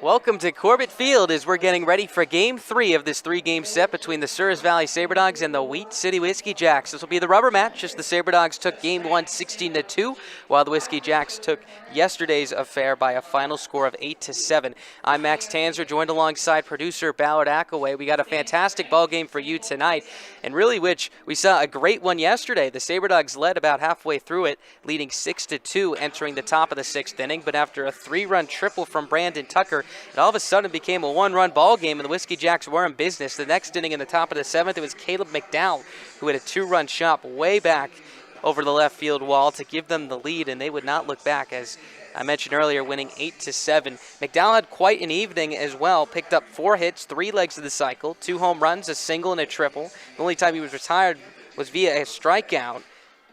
Welcome to Corbett Field as we're getting ready for Game 3 of this 3-game set between the Souris Valley Sabre Dogs and the Wheat City Whiskey Jacks. This will be the rubber match as the Sabre Dogs took Game 1 16-2, while the Whiskey Jacks took yesterday's affair by a final score of 8-7. I'm Max Tanzer, joined alongside producer Ballard Ackaway. We got a fantastic ball game for you tonight, and really which we saw a great one yesterday. The Sabre Dogs led about halfway through it, leading 6-2 entering the top of the 6th inning, but after a 3-run triple from Brandon Tucker, it all of a sudden became a 1-run ball game, and the Whiskey Jacks were in business. The next inning in the top of the 7th, it was Caleb McDowell who had a 2-run shot way back over the left field wall to give them the lead, and they would not look back, as I mentioned earlier, winning 8-7. McDowell had quite an evening as well, picked up 4 hits, 3 legs of the cycle, 2 home runs, a single and a triple. The only time he was retired was via a strikeout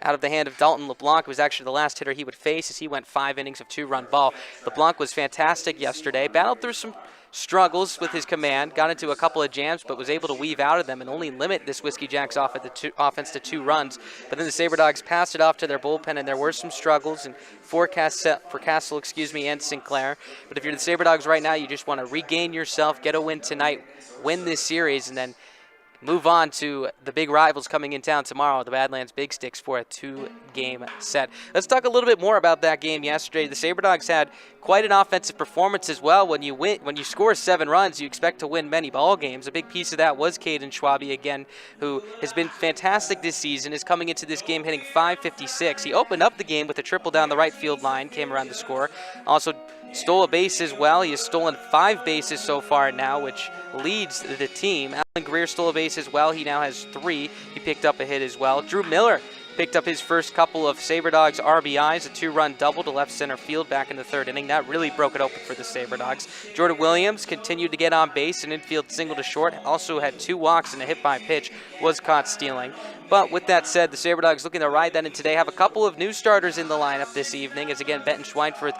out of the hand of Dalton LeBlanc. It was actually the last hitter he would face as he went 5 innings of 2-run ball. LeBlanc was fantastic yesterday, battled through some struggles with his command, got into a couple of jams, but was able to weave out of them and only limit this Whiskey Jacks offense to 2 runs. But then the Sabre Dogs passed it off to their bullpen, and there were some struggles for Castle, and Sinclair. But if you're the Sabre Dogs right now, you just want to regain yourself, get a win tonight, win this series, and then move on to the big rivals coming in town tomorrow, the Badlands Big Sticks, for a 2-game set. Let's talk a little bit more about that game yesterday. The Sabre Dogs had quite an offensive performance as well. When you score 7 runs, you expect to win many ball games. A big piece of that was Caden Schwabe again, who has been fantastic this season, is coming into this game hitting .556. He opened up the game with a triple down the right field line, came around to score. Also stole a base as well. He has stolen 5 bases so far now, which leads the team. Alan Greer stole a base as well. He now has 3. He picked up a hit as well. Drew Miller picked up his first couple of Sabre Dogs RBIs, a 2-run double to left center field back in the 3rd inning. That really broke it open for the Sabre Dogs. Jordan Williams continued to get on base, an infield single to short. Also had 2 walks and a hit by pitch, was caught stealing. But with that said, the Sabre Dogs looking to ride that in today. Have a couple of new starters in the lineup this evening, as again Benton Schweinfurth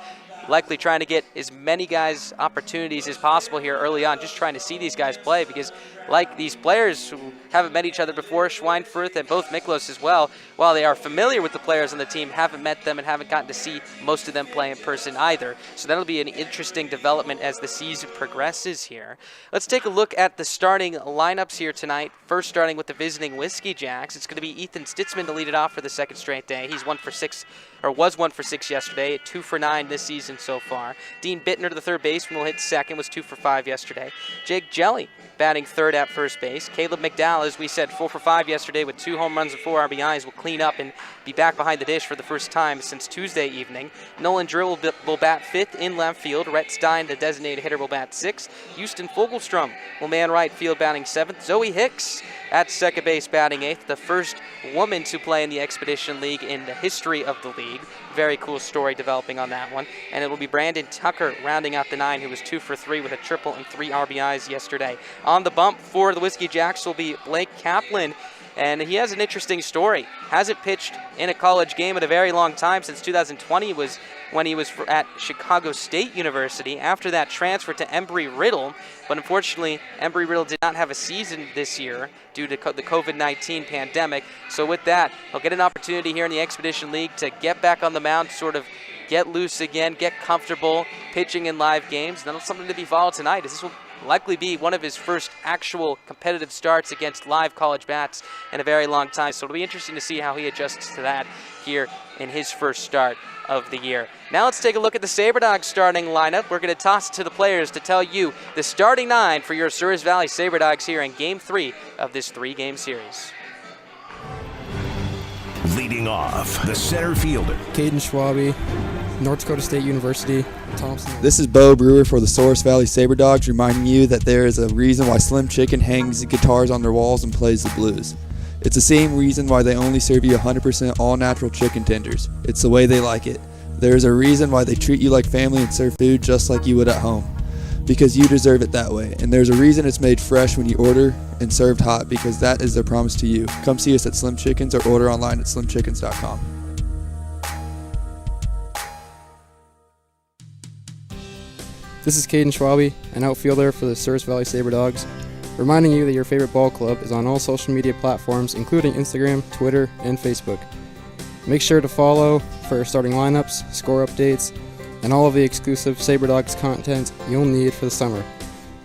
likely trying to get as many guys opportunities as possible here early on, just trying to see these guys play, because like these players who haven't met each other before, Schweinfurth and both Miklos as well, while they are familiar with the players on the team, haven't met them and haven't gotten to see most of them play in person either. So that'll be an interesting development as the season progresses here. Let's take a look at the starting lineups here tonight. First, starting with the visiting Whiskey Jacks, it's going to be Ethan Stitzman to lead it off for the 2nd straight day. He's was 1 for 6 yesterday, 2 for 9 this season so far. Dean Bittner, the 3rd baseman, will hit 2nd, was 2 for 5 yesterday. Jake Jelly batting 3rd at first base. Caleb McDowell, as we said, 4 for 5 yesterday with 2 home runs and 4 RBIs, will clean up and be back behind the dish for the first time since Tuesday evening. Nolan Drill will bat 5th in left field. Rhett Stein, the designated hitter, will bat 6th. Houston Fogelstrom will man right field batting 7th. Zoe Hicks at 2nd base batting 8th, the first woman to play in the Expedition League in the history of the league. Very cool story developing on that one. And it will be Brandon Tucker rounding out the 9, who was 2 for 3 with a triple and 3 RBIs yesterday. On the bump for the Whiskey Jacks will be Blake Kaplan, and he has an interesting story. Hasn't pitched in a college game in a very long time. Since 2020 was when he was at Chicago State University. After that, transferred to Embry-Riddle, but unfortunately, Embry-Riddle did not have a season this year due to the COVID-19 pandemic. So with that, he'll get an opportunity here in the Expedition League to get back on the mound, sort of get loose again, get comfortable pitching in live games. And that's something to be followed tonight, as this will likely be one of his first actual competitive starts against live college bats in a very long time. So it'll be interesting to see how he adjusts to that here in his first start of the year. Now let's take a look at the Sabre Dogs starting lineup. We're going to toss it to the players to tell you the starting 9 for your Souris Valley Sabre Dogs here in Game 3 of this 3-game series. Leading off, the center fielder, Caden Schwabe, North Dakota State University, Thompson. This is Bo Brewer for the Souris Valley Sabre Dogs, reminding you that there is a reason why Slim Chicken hangs guitars on their walls and plays the blues. It's the same reason why they only serve you 100% all-natural chicken tenders. It's the way they like it. There's a reason why they treat you like family and serve food just like you would at home. Because you deserve it that way. And there's a reason it's made fresh when you order and served hot, because that is their promise to you. Come see us at Slim Chickens or order online at slimchickens.com. This is Caden Schwabe, an outfielder for the Souris Valley Sabre Dogs, reminding you that your favorite ball club is on all social media platforms, including Instagram, Twitter, and Facebook. Make sure to follow for starting lineups, score updates, and all of the exclusive Sabre Dogs content you'll need for the summer.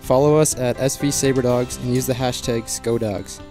Follow us at SV Sabre Dogs and use the hashtag SCODogs.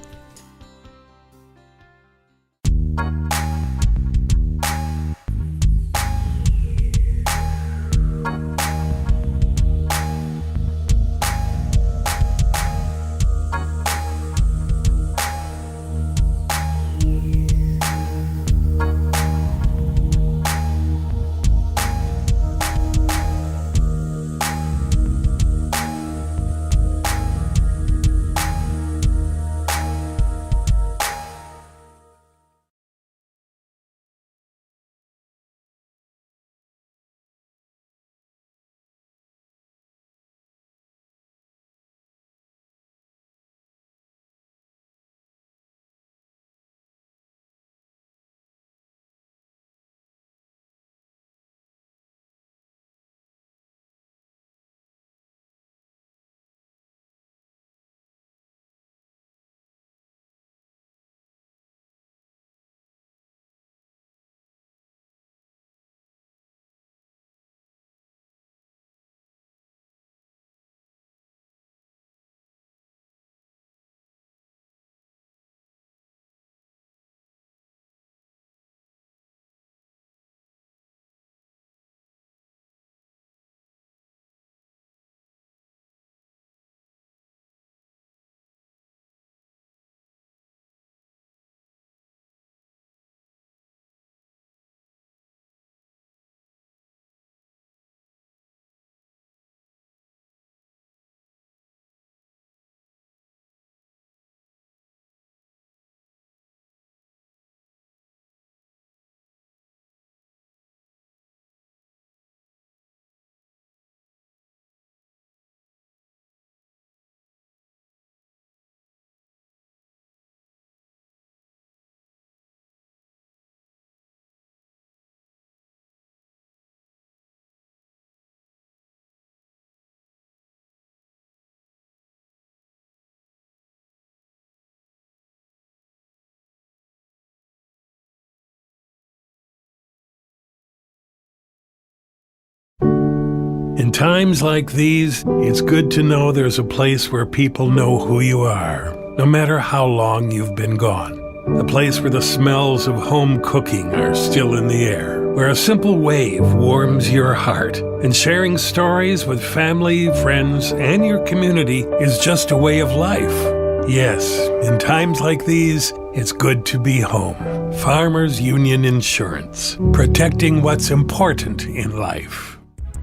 In times like these, it's good to know there's a place where people know who you are, no matter how long you've been gone. A place where the smells of home cooking are still in the air, where a simple wave warms your heart, and sharing stories with family, friends, and your community is just a way of life. Yes, in times like these, it's good to be home. Farmers Union Insurance, protecting what's important in life.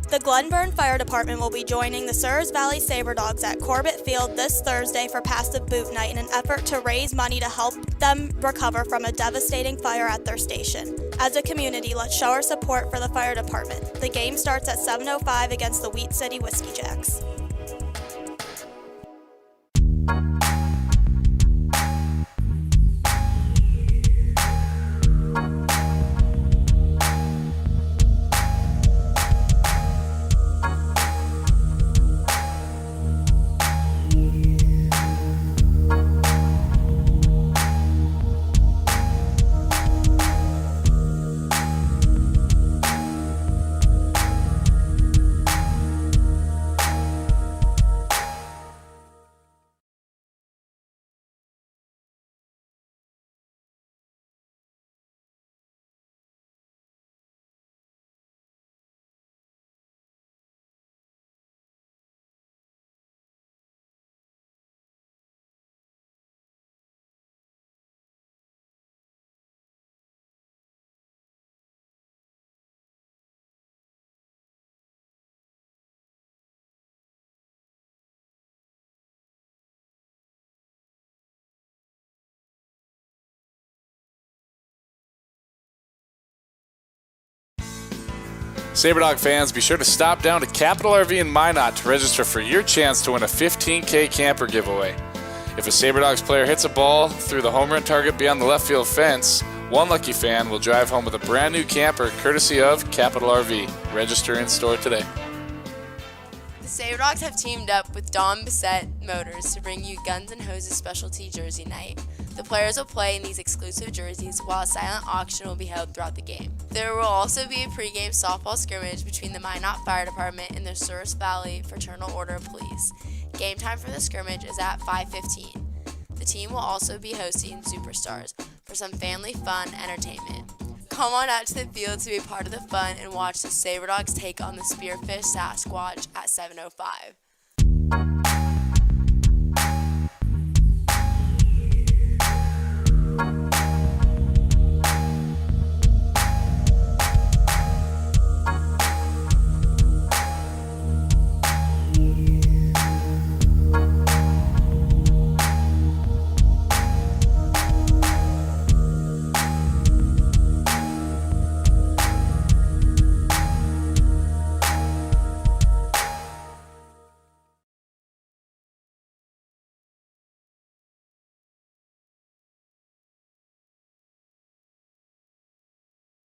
The Glenburn Fire Department will be joining the Souris Valley Sabre Dogs at Corbett Field this Thursday for Pass the Boot Night in an effort to raise money to help them recover from a devastating fire at their station. As a community, let's show our support for the fire department. The game starts at 7:05 against the Wheat City Whiskey Jacks. Sabre Dog fans, be sure to stop down to Capital RV in Minot to register for your chance to win a $15K camper giveaway. If a Sabre Dogs player hits a ball through the home run target beyond the left field fence, one lucky fan will drive home with a brand new camper courtesy of Capital RV. Register in store today. The Sabre Dogs have teamed up with Don Bissett Motors to bring you Guns N' Hoses Specialty Jersey Night. The players will play in these exclusive jerseys while a silent auction will be held throughout the game. There will also be a pregame softball scrimmage between the Minot Fire Department and the Souris Valley Fraternal Order of Police. Game time for the scrimmage is at 5:15. The team will also be hosting Superstars for some family fun entertainment. Come on out to the field to be part of the fun and watch the Sabre Dogs take on the Spearfish Sasquatch at 7:05.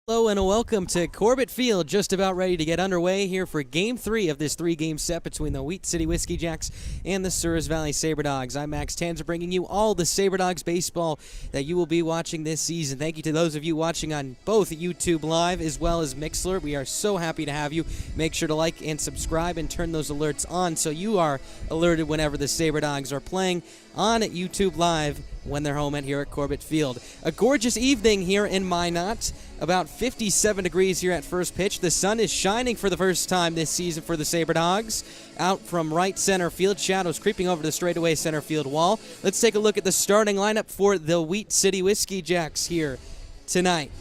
Hello and welcome to Corbett Field, just about ready to get underway here for Game 3 of this three-game set between the Wheat City Whiskey Jacks and the Souris Valley Sabre Dogs. I'm Max Tanzer, bringing you all the Sabre Dogs baseball that you will be watching this season. Thank you to those of you watching on both YouTube Live as well as Mixlr. We are so happy to have you. Make sure to like and subscribe and turn those alerts on so you are alerted whenever the Sabre Dogs are playing on YouTube Live when they're home here at Corbett Field. A gorgeous evening here in Minot. About 57 degrees here at first pitch. The sun is shining for the first time this season for the Sabre Dogs. Out from right center field, shadows creeping over the straightaway center field wall. Let's take a look at the starting lineup for the Wheat City Whiskey Jacks here tonight.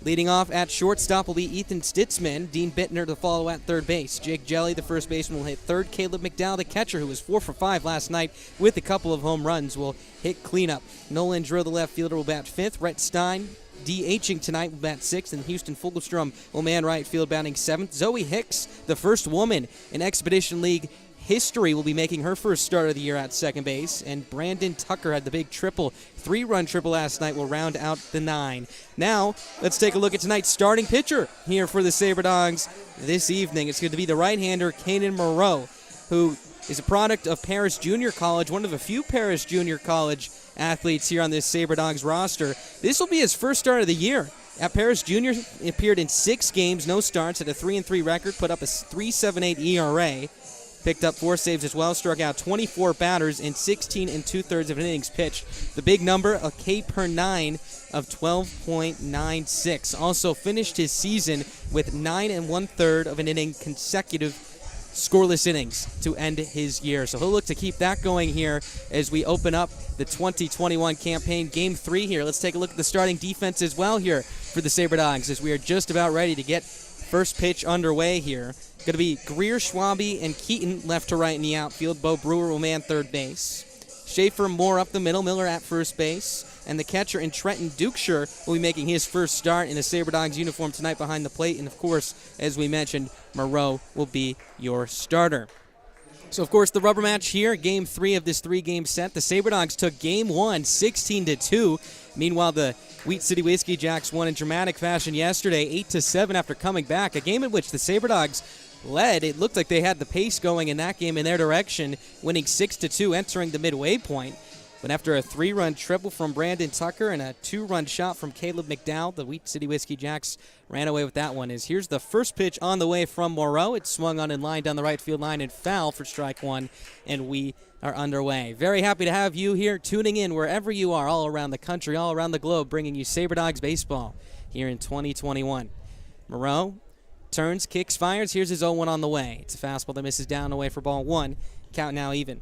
Leading off at shortstop will be Ethan Stitzman. Dean Bittner to follow at third base. Jake Jelly, the first baseman, will hit third. Caleb McDowell, the catcher, who was 4 for 5 last night with a couple of home runs, will hit cleanup. Nolan Drill, the left fielder, will bat fifth. Rhett Stein, DHing tonight, will bat sixth, and Houston Fogelstrom will man right field, batting seventh. Zoe Hicks, the first woman in Expedition League history, will be making her first start of the year at second base, and Brandon Tucker had the big triple, 3-run triple last night, will round out the 9. Now, let's take a look at tonight's starting pitcher here for the Sabre Dogs this evening. It's going to be the right-hander, Kanan Moreau, who is a product of Paris Junior College, one of a few Paris Junior College athletes here on this Sabre Dogs roster. This will be his first start of the year. At Paris Junior, he appeared in 6 games, no starts, had a 3-3 record, put up a 3.78 ERA. Picked up 4 saves as well, struck out 24 batters in 16 2/3 of innings pitched. The big number, a K per 9 of 12.96. Also finished his season with 9 1/3 of an inning consecutive scoreless innings to end his year. So he'll look to keep that going here as we open up the 2021 campaign. Game 3 here. Let's take a look at the starting defense as well here for the Sabre Dogs as we are just about ready to get first pitch underway here. Going to be Greer, Schwabe, and Keaton left to right in the outfield. Bo Brewer will man third base. Schaefer, Moore up the middle. Miller at first base. And the catcher in Trenton Dukeshire will be making his first start in a Sabre Dogs uniform tonight behind the plate. And, of course, as we mentioned, Moreau will be your starter. So, of course, the rubber match here, Game 3 of this three-game set. The Sabre Dogs took Game 1, 16-2. Meanwhile, the Wheat City Whiskey Jacks won in dramatic fashion yesterday, 8-7 after coming back. A game in which the Sabre Dogs led. It looked like they had the pace going in that game in their direction, winning 6-2, entering the midway point. But after a 3-run triple from Brandon Tucker and a 2-run shot from Caleb McDowell, the Wheat City Whiskey Jacks ran away with that one. Here's the first pitch on the way from Moreau. It's swung on in line down the right field line and foul for strike 1, and we are underway. Very happy to have you here tuning in wherever you are, all around the country, all around the globe, bringing you Sabre Dogs baseball here in 2021. Moreau turns, kicks, fires. Here's his 0-1 on the way. It's a fastball that misses down away for ball 1. Count now even.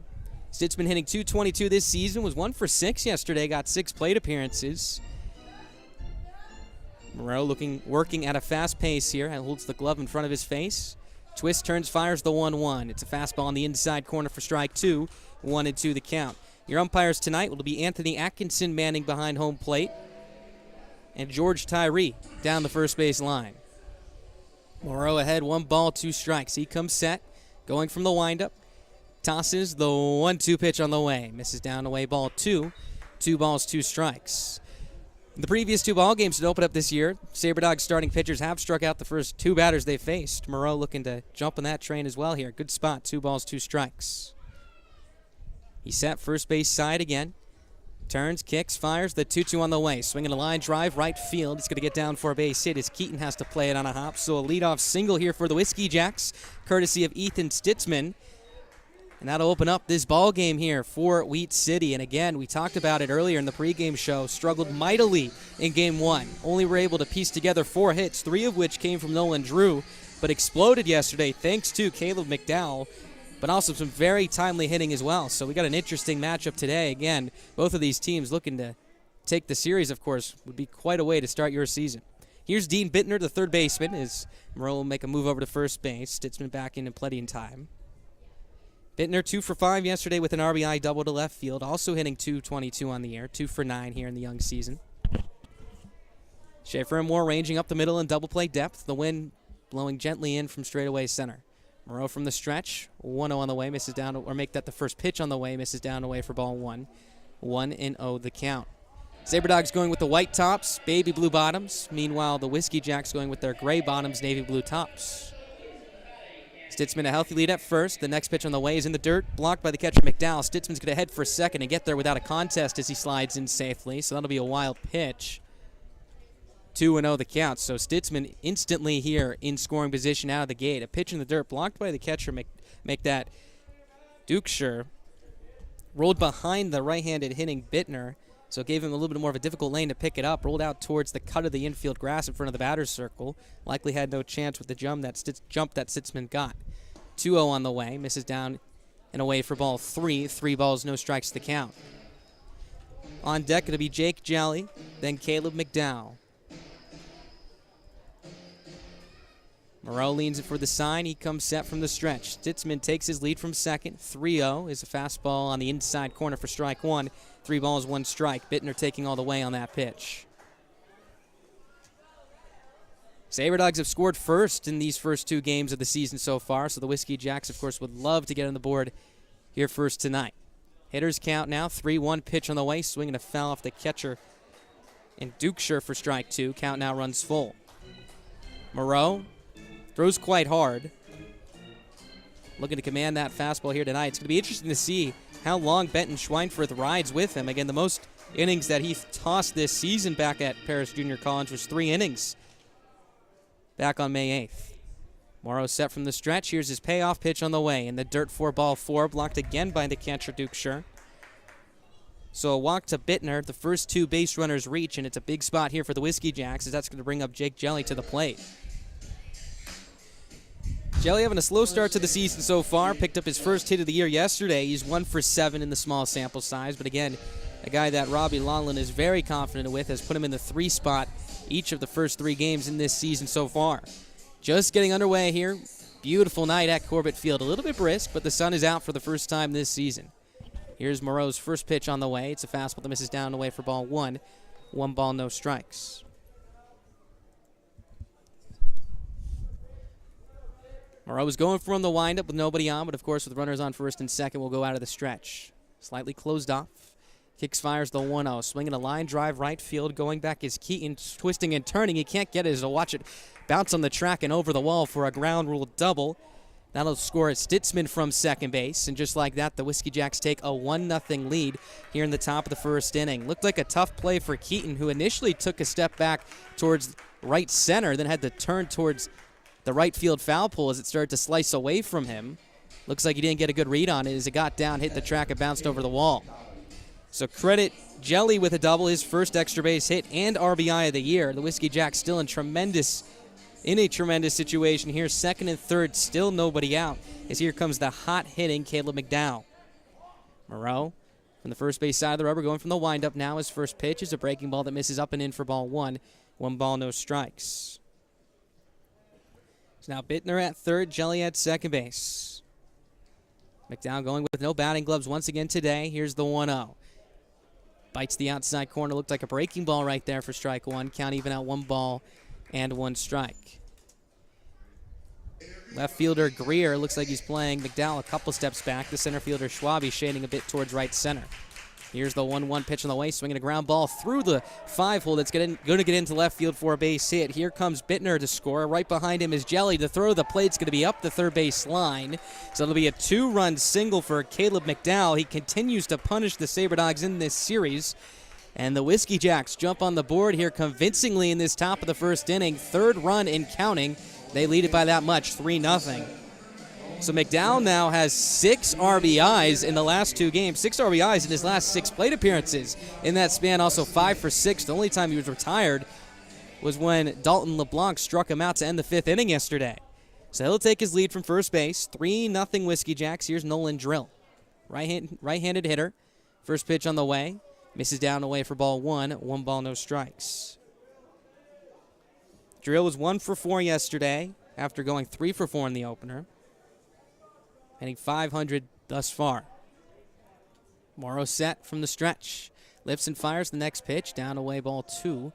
Stitzman hitting .222 this season, was 1 for 6 yesterday, got 6 plate appearances. Moreau working at a fast pace here, holds the glove in front of his face. Twist, turns, fires the 1-1. It's a fastball on the inside corner for strike 2. 1-2 the count. Your umpires tonight will be Anthony Atkinson manning behind home plate and George Tyree down the first base line. Moreau ahead, 1 ball, 2 strikes. He comes set, going from the windup. Tosses the 1-2 pitch on the way. Misses down away, ball 2. 2 balls, 2 strikes. In the previous 2 ball games that opened up this year, Sabre Dogs starting pitchers have struck out the first 2 batters they faced. Moreau looking to jump on that train as well here. Good spot, 2 balls, 2 strikes. He's set first base side again. Turns, kicks, fires, the 2-2 on the way. Swinging a line drive, right field. It's going to get down for a base hit as Keaton has to play it on a hop. So a leadoff single here for the Whiskey Jacks, courtesy of Ethan Stitzman. And that'll open up this ball game here for Wheat City. And again, we talked about it earlier in the pregame show, struggled mightily in game one. Only were able to piece together 4 hits, 3 of which came from Nolan Drew, but exploded yesterday thanks to Caleb McDowell, but also some very timely hitting as well. So we got an interesting matchup today. Again, both of these teams looking to take the series, of course, would be quite a way to start your season. Here's Dean Bittner, the third baseman, as Moreau will make a move over to first base. Stitzman back in plenty in time. Bittner 2 for 5 yesterday with an RBI double to left field, also hitting .222 on the year, 2 for 9 here in the young season. Schaefer and Moore ranging up the middle in double play depth, the wind blowing gently in from straightaway center. Moreau from the stretch, 1-0 on the way, misses down, or make that the first pitch on the way, misses down away for ball 1. 1-0 the count. Sabre Dogs going with the white tops, baby blue bottoms. Meanwhile, the Whiskey Jacks going with their gray bottoms, navy blue tops. Stitzman a healthy lead at first. The next pitch on the way is in the dirt, blocked by the catcher McDowell. Stitzman's going to head for second and get there without a contest as he slides in safely, so that'll be a wild pitch. 2-0 the count, so Stitzman instantly here in scoring position out of the gate. A pitch in the dirt blocked by the catcher, make that Dukeshire. Rolled behind the right-handed hitting Bittner, so it gave him a little bit more of a difficult lane to pick it up. Rolled out towards the cut of the infield grass in front of the batter's circle. Likely had no chance with the jump that Stitzman got. 2-0 on the way, misses down and away for ball 3. 3 balls, no strikes to count. On deck, it'll be Jake Jolly, then Caleb McDowell. Moreau leans it for the sign. He comes set from the stretch. Stitzman takes his lead from second. 3-0 is a fastball on the inside corner for strike 1. 3 balls, 1 strike. Bittner taking all the way on that pitch. Sabre Dogs have scored first in these first 2 games of the season so far, so the Whiskey Jacks, of course, would love to get on the board here first tonight. Hitters count now. 3-1 pitch on the way. Swinging a foul off the catcher. And Dukeshire for strike 2. Count now runs full. Moreau throws quite hard. Looking to command that fastball here tonight. It's going to be interesting to see how long Benton Schweinfurth rides with him. Again, the most innings that he tossed this season back at Paris Junior College was 3 innings back on May 8th. Morrow set from the stretch. Here's his payoff pitch on the way. In the dirt for ball 4, blocked again by the catcher Dukeshire. So a walk to Bittner. The first 2 base runners reach, and it's a big spot here for the Whiskey Jacks as that's going to bring up Jake Jelly to the plate. Jelly having a slow start to the season so far. Picked up his first hit of the year yesterday. He's 1 for 7 in the small sample size. But again, a guy that Robbie Longland is very confident with, has put him in the 3 spot each of the first 3 games in this season so far. Just getting underway here. Beautiful night at Corbett Field. A little bit brisk, but the sun is out for the first time this season. Here's Moreau's first pitch on the way. It's a fastball that misses down and away for ball 1. 1 ball, no strikes. Moreau was going from the windup with nobody on, but of course with runners on first and second, will go out of the stretch. Slightly closed off. Kicks, fires the 1-0. Swinging a line drive right field. Going back is Keaton, twisting and turning. He can't get it, so watch it bounce on the track and over the wall for a ground rule double. That'll score Stitzman from second base. And just like that, the Whiskey Jacks take a 1-0 lead here in the top of the first inning. Looked like a tough play for Keaton, who initially took a step back towards right center, then had to turn towards the right field foul pole as it started to slice away from him. Looks like he didn't get a good read on it as it got down, hit the track, and bounced over the wall. So credit Jelly with a double, his first extra base hit and RBI of the year. The Whiskey Jacks still in a tremendous situation here. Second and third, still nobody out, as here comes the hot hitting Caleb McDowell. Moreau from the first base side of the rubber, going from the windup now. His first pitch is a breaking ball that misses up and in for ball 1. 1 ball, no strikes. Now Bittner at third, Jelly at second base. McDowell going with no batting gloves once again today. Here's the 1-0. Bites the outside corner. Looked like a breaking ball right there for strike 1. Count even out 1 ball and 1 strike. Left fielder Greer looks like he's playing McDowell a couple steps back. The center fielder Schwabe shading a bit towards right center. Here's the 1-1 pitch on the way, swinging a ground ball through the 5-hole. That's going to get into left field for a base hit. Here comes Bittner to score. Right behind him is Jelly. The throw of the plate's going to be up the third base line. So it'll be a 2-run single for Caleb McDowell. He continues to punish the Sabre Dogs in this series. And the Whiskey Jacks jump on the board here convincingly in this top of the first inning. Third run and counting. They lead it by that much, 3-0. So McDowell now has 6 RBIs in the last 2 games, 6 RBIs in his last 6 plate appearances. In that span, also 5 for 6. The only time he was retired was when Dalton LeBlanc struck him out to end the 5th inning yesterday. So he'll take his lead from first base. 3-0 Whiskey Jacks. Here's Nolan Drill. Right-handed hitter. First pitch on the way. Misses down away for ball 1. 1 ball, no strikes. Drill was 1 for 4 yesterday after going 3 for 4 in the opener. Hitting .500 thus far. Morrow set from the stretch. Lifts and fires the next pitch. Down away ball 2.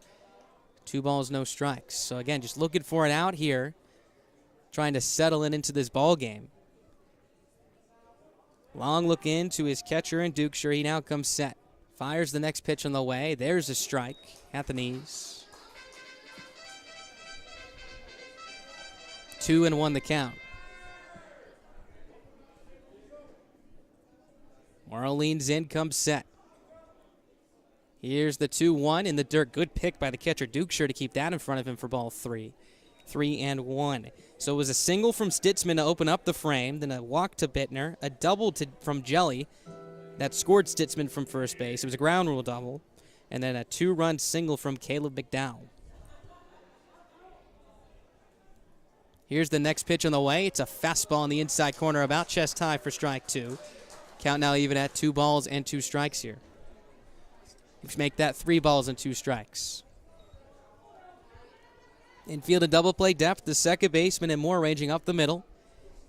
2 balls, no strikes. So again, just looking for an out here. Trying to settle into this ball game. Long look in to his catcher and Dukeshire. He now comes set. Fires the next pitch on the way. There's a strike at the knees. 2-1 the count. Morrow leans in, comes set. Here's the 2-1 in the dirt. Good pick by the catcher Dukeshire to keep that in front of him for ball 3. 3-1. So it was a single from Stitzman to open up the frame, then a walk to Bittner, a double from Jelly that scored Stitzman from first base. It was a ground rule double, and then a 2-run single from Caleb McDowell. Here's the next pitch on the way. It's a fastball on the inside corner, about chest high for strike 2. Count now even at 2 balls and 2 strikes here. Let's make that 3 balls and 2 strikes. Infield and double play depth, the second baseman and Moore ranging up the middle.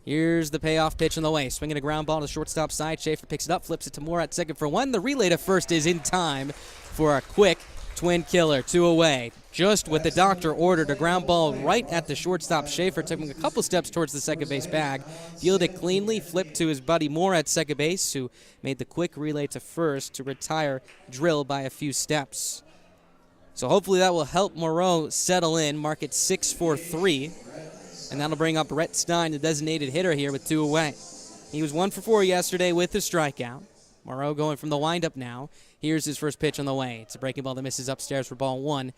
Here's the payoff pitch on the way. Swinging a ground ball to the shortstop side. Schaefer picks it up, flips it to Moore at second for 1. The relay to first is in time for a quick twin killer. 2 away. Just what the doctor ordered, a ground ball right at the shortstop. Schaefer took him a couple steps towards the second base bag. Fielded cleanly, flipped to his buddy Moore at second base, who made the quick relay to first to retire Drill by a few steps. So hopefully that will help Moreau settle in, mark it 6-4-3. And that'll bring up Rhett Stein, the designated hitter here, with 2 away. He was 1 for 4 yesterday with a strikeout. Moreau going from the windup now. Here's his first pitch on the way. It's a breaking ball that misses upstairs for ball 1.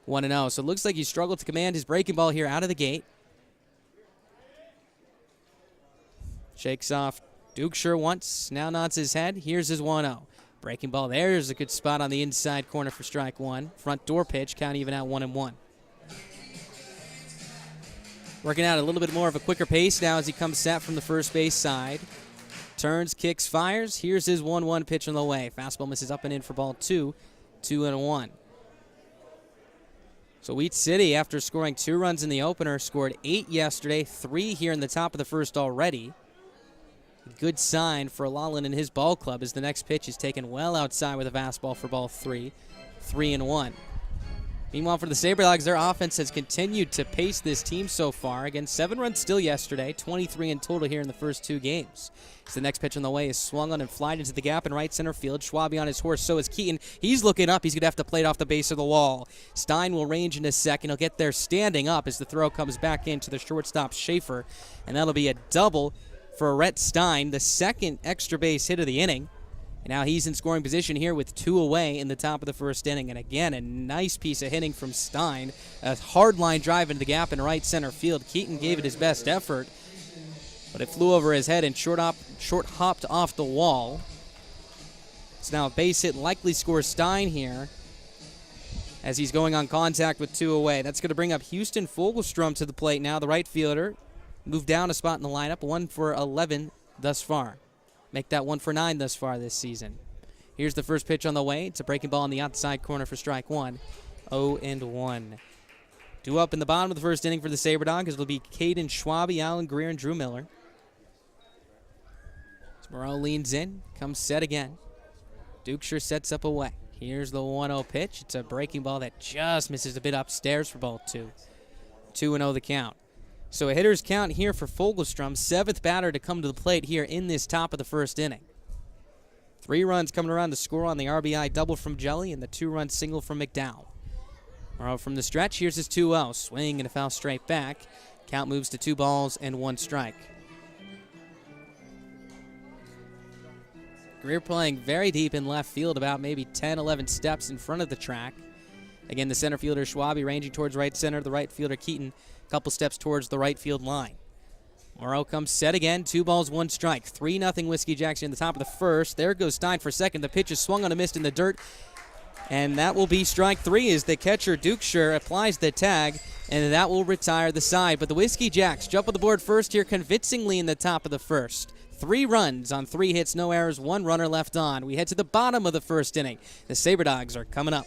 1-0. So it looks like he struggled to command his breaking ball here out of the gate. Shakes off Dukeshire once, now nods his head. Here's his 1-0. Breaking ball, there's a good spot on the inside corner for strike 1. Front door pitch, count even at 1-1. Working out a little bit more of a quicker pace now as he comes set from the first base side. Turns, kicks, fires. Here's his 1-1 pitch on the way. Fastball misses up and in for ball 2. 2-1. So Wheat City, after scoring 2 runs in the opener, scored 8 yesterday, 3 here in the top of the first already. Good sign for Lawlin and his ball club as the next pitch is taken well outside with a fastball for ball 3. 3-1. Meanwhile, for the Sabre Dogs, their offense has continued to pace this team so far. Again, 7 runs still yesterday, 23 in total here in the first 2 games. As the next pitch on the way is swung on and flied into the gap in right center field. Schwabe on his horse, so is Keaton. He's looking up. He's going to have to play it off the base of the wall. Stein will range in a second. He'll get there standing up as the throw comes back into the shortstop Schaefer. And that'll be a double for Rhett Stein, the second extra base hit of the inning. And now he's in scoring position here with 2 away in the top of the first inning. And again, a nice piece of hitting from Stein. A hard line drive into the gap in right center field. Keaton gave it his best effort, but it flew over his head and short hopped off the wall. It's now a base hit, likely scores Stein here as he's going on contact with 2 away. That's going to bring up Houston Fogelstrom to the plate now, the right fielder. Moved down a spot in the lineup, 1 for 11 thus far. Make that 1 for 9 thus far this season. Here's the first pitch on the way. It's a breaking ball on the outside corner for strike 1. 0-1. 2 up in the bottom of the first inning for the Sabre Dogs. It'll be Caden Schwabe, Alan Greer, and Drew Miller. Moreau leans in, comes set again. Dukeshire sets up away. Here's the 1-0 pitch. It's a breaking ball that just misses a bit upstairs for ball 2. 2-0 the count. So a hitter's count here for Fogelstrom, 7th batter to come to the plate here in this top of the first inning. 3 runs coming around to score on the RBI double from Jelly and the 2-run single from McDowell. Morrow from the stretch. Here's his 2-0. Swing and a foul straight back. Count moves to 2 balls and 1 strike. Greer playing very deep in left field, about maybe 10, 11 steps in front of the track. Again, the center fielder Schwabe ranging towards right center. The right fielder Keaton a couple steps towards the right field line. Morrow comes set again. 2 balls, 1 strike. 3-0 Whiskey Jacks in the top of the first. There goes Stein for second. The pitch is swung on a missed in the dirt. And that will be strike 3 as the catcher Dukeshire applies the tag, and that will retire the side. But the Whiskey Jacks jump on the board first here convincingly in the top of the first. 3 runs on 3 hits, no errors, 1 runner left on. We head to the bottom of the first inning. The Sabre Dogs are coming up.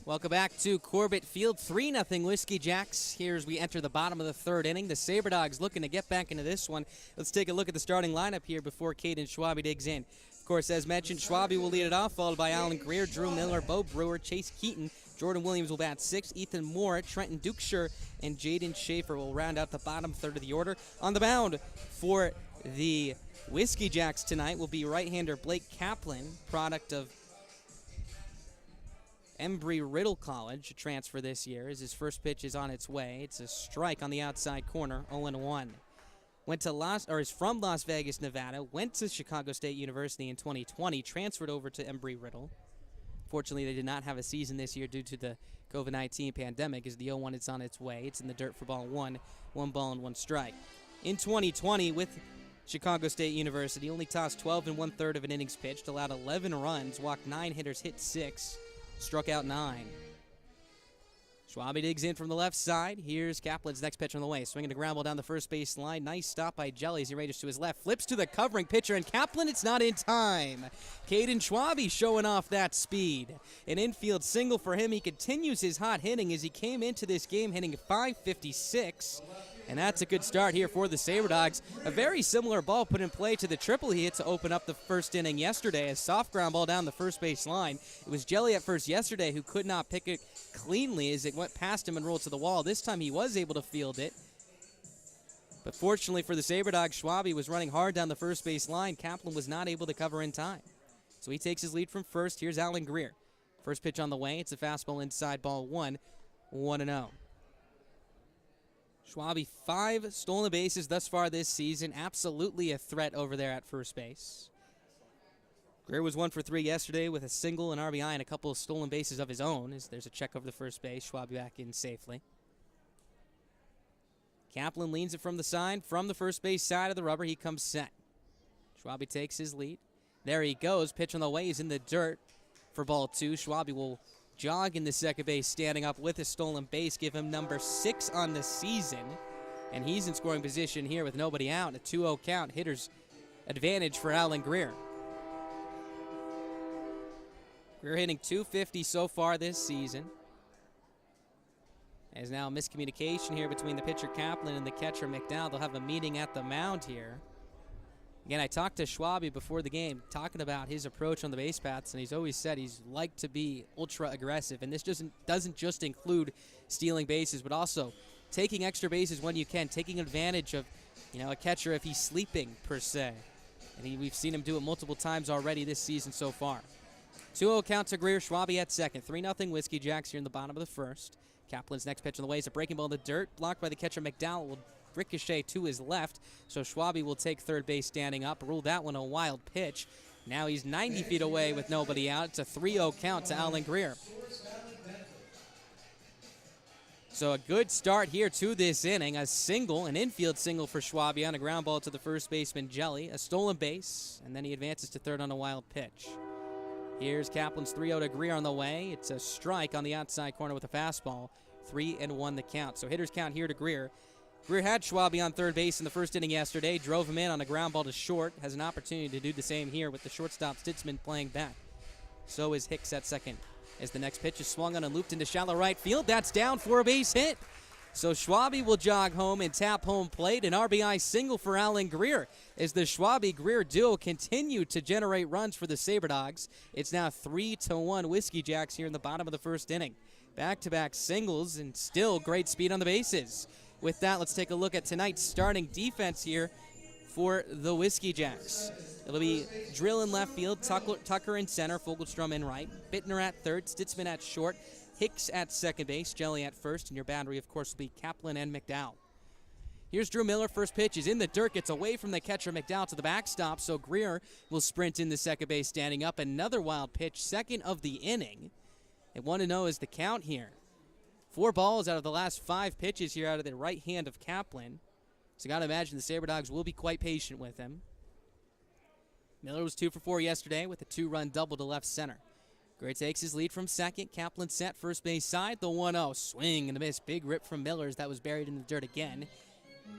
Welcome back to Corbett Field. 3-0 Whiskey Jacks here as we enter the bottom of the third inning. The Sabre Dogs looking to get back into this one. Let's take a look at the starting lineup here before Caden Schwabe digs in. Of course, as mentioned, Schwabe will lead it off, followed by Alan Greer, Drew Miller, Bo Brewer, Chase Keaton. Jordan Williams will bat 6. Ethan Moore, Trenton Dukeshire, and Jaden Schaefer will round out the bottom third of the order. On the mound for the Whiskey Jacks tonight will be right-hander Blake Kaplan, product of Embry-Riddle College, a transfer this year, as his first pitch is on its way. It's a strike on the outside corner, 0-1. Is from Las Vegas, Nevada, went to Chicago State University in 2020, transferred over to Embry-Riddle. Fortunately, they did not have a season this year due to the COVID-19 pandemic, as the 0-1 is on its way. It's in the dirt for ball 1, 1 ball and 1 strike. In 2020, with Chicago State University, only tossed 12 1/3 of an innings pitched, allowed 11 runs, walked 9 hitters, hit 6. Struck out 9. Schwabe digs in from the left side. Here's Kaplan's next pitch on the way. Swinging a ground ball down the first base line. Nice stop by Jelly as he rages to his left. Flips to the covering pitcher, and Kaplan, it's not in time. Caden Schwabe showing off that speed. An infield single for him. He continues his hot hitting as he came into this game hitting .556. And that's a good start here for the Sabre Dogs. A very similar ball put in play to the triple he hit to open up the first inning yesterday. A soft ground ball down the first base line. It was Jelly at first yesterday who could not pick it cleanly as it went past him and rolled to the wall. This time he was able to field it. But fortunately for the Sabre Dogs, Schwabe was running hard down the first base line. Kaplan was not able to cover in time. So he takes his lead from first. Here's Alan Greer. First pitch on the way. It's a fastball inside, ball 1, 1-0. Schwabe, 5 stolen bases thus far this season. Absolutely a threat over there at first base. Greer was 1 for 3 yesterday with a single, an RBI, and a couple of stolen bases of his own. As there's a check over the first base. Schwabe back in safely. Kaplan leans it from the side, from the first base side of the rubber. He comes set. Schwabe takes his lead. There he goes. Pitch on the way. He's in the dirt for ball 2. Schwabe will jog in the second base, standing up with a stolen base, give him number 6 on the season. And he's in scoring position here with nobody out. A 2-0 count, hitter's advantage for Alan Greer. Greer hitting .250 so far this season. There's now a miscommunication here between the pitcher Kaplan and the catcher McDowell. They'll have a meeting at the mound here. Again, I talked to Schwabe before the game, talking about his approach on the base paths, and he's always said he's like to be ultra aggressive. And this doesn't just include stealing bases, but also taking extra bases when you can, taking advantage of, a catcher if he's sleeping per se. And we've seen him do it multiple times already this season so far. 2-0 count to Greer. Schwabe at second. 3-0 Whiskey Jacks here in the bottom of the first. Kaplan's next pitch on the way is a breaking ball in the dirt. Blocked by the catcher McDowell. Will ricochet to his left. So Schwabe will take third base standing up. Rule that one a wild pitch. Now he's 90 feet away with nobody out. It's a 3-0 count to Alan Greer. So a good start here to this inning. A single, an infield single for Schwabe on a ground ball to the first baseman, Jelly. A stolen base, and then he advances to third on a wild pitch. Here's Kaplan's 3-0 to Greer on the way. It's a strike on the outside corner with a fastball. 3-1 the count. So hitters count here to Greer. Greer had Schwabe on third base in the first inning yesterday. Drove him in on a ground ball to short. Has an opportunity to do the same here with the shortstop Stitzman playing back. So is Hicks at second. As the next pitch is swung on and looped into shallow right field. That's down for a base hit. So Schwabe will jog home and tap home plate. An RBI single for Alan Greer as the Schwabe-Greer duo continue to generate runs for the Sabre Dogs. It's now 3-1 Whiskey Jacks here in the bottom of the first inning. Back-to-back singles and still great speed on the bases. With that, let's take a look at tonight's starting defense here for the Whiskey Jacks. It'll be Drill in left field, Tucker in center, Fogelstrom in right, Bittner at third, Stitzman at short, Hicks at second base, Jelly at first, and your battery, of course, will be Kaplan and McDowell. Here's Drew Miller. First pitch is in the dirt, gets away from the catcher McDowell to the backstop, so Greer will sprint in the second base standing up. Another wild pitch, second of the inning. And 1-0 is the count here. 4 balls out of the last 5 pitches here out of the right hand of Kaplan. So got to imagine the Sabre Dogs will be quite patient with him. Miller was 2 for 4 yesterday with a 2-run double to left center. Greer takes his lead from second. Kaplan set first base side. The 1-0 swing and a miss. Big rip from Millers that was buried in the dirt again.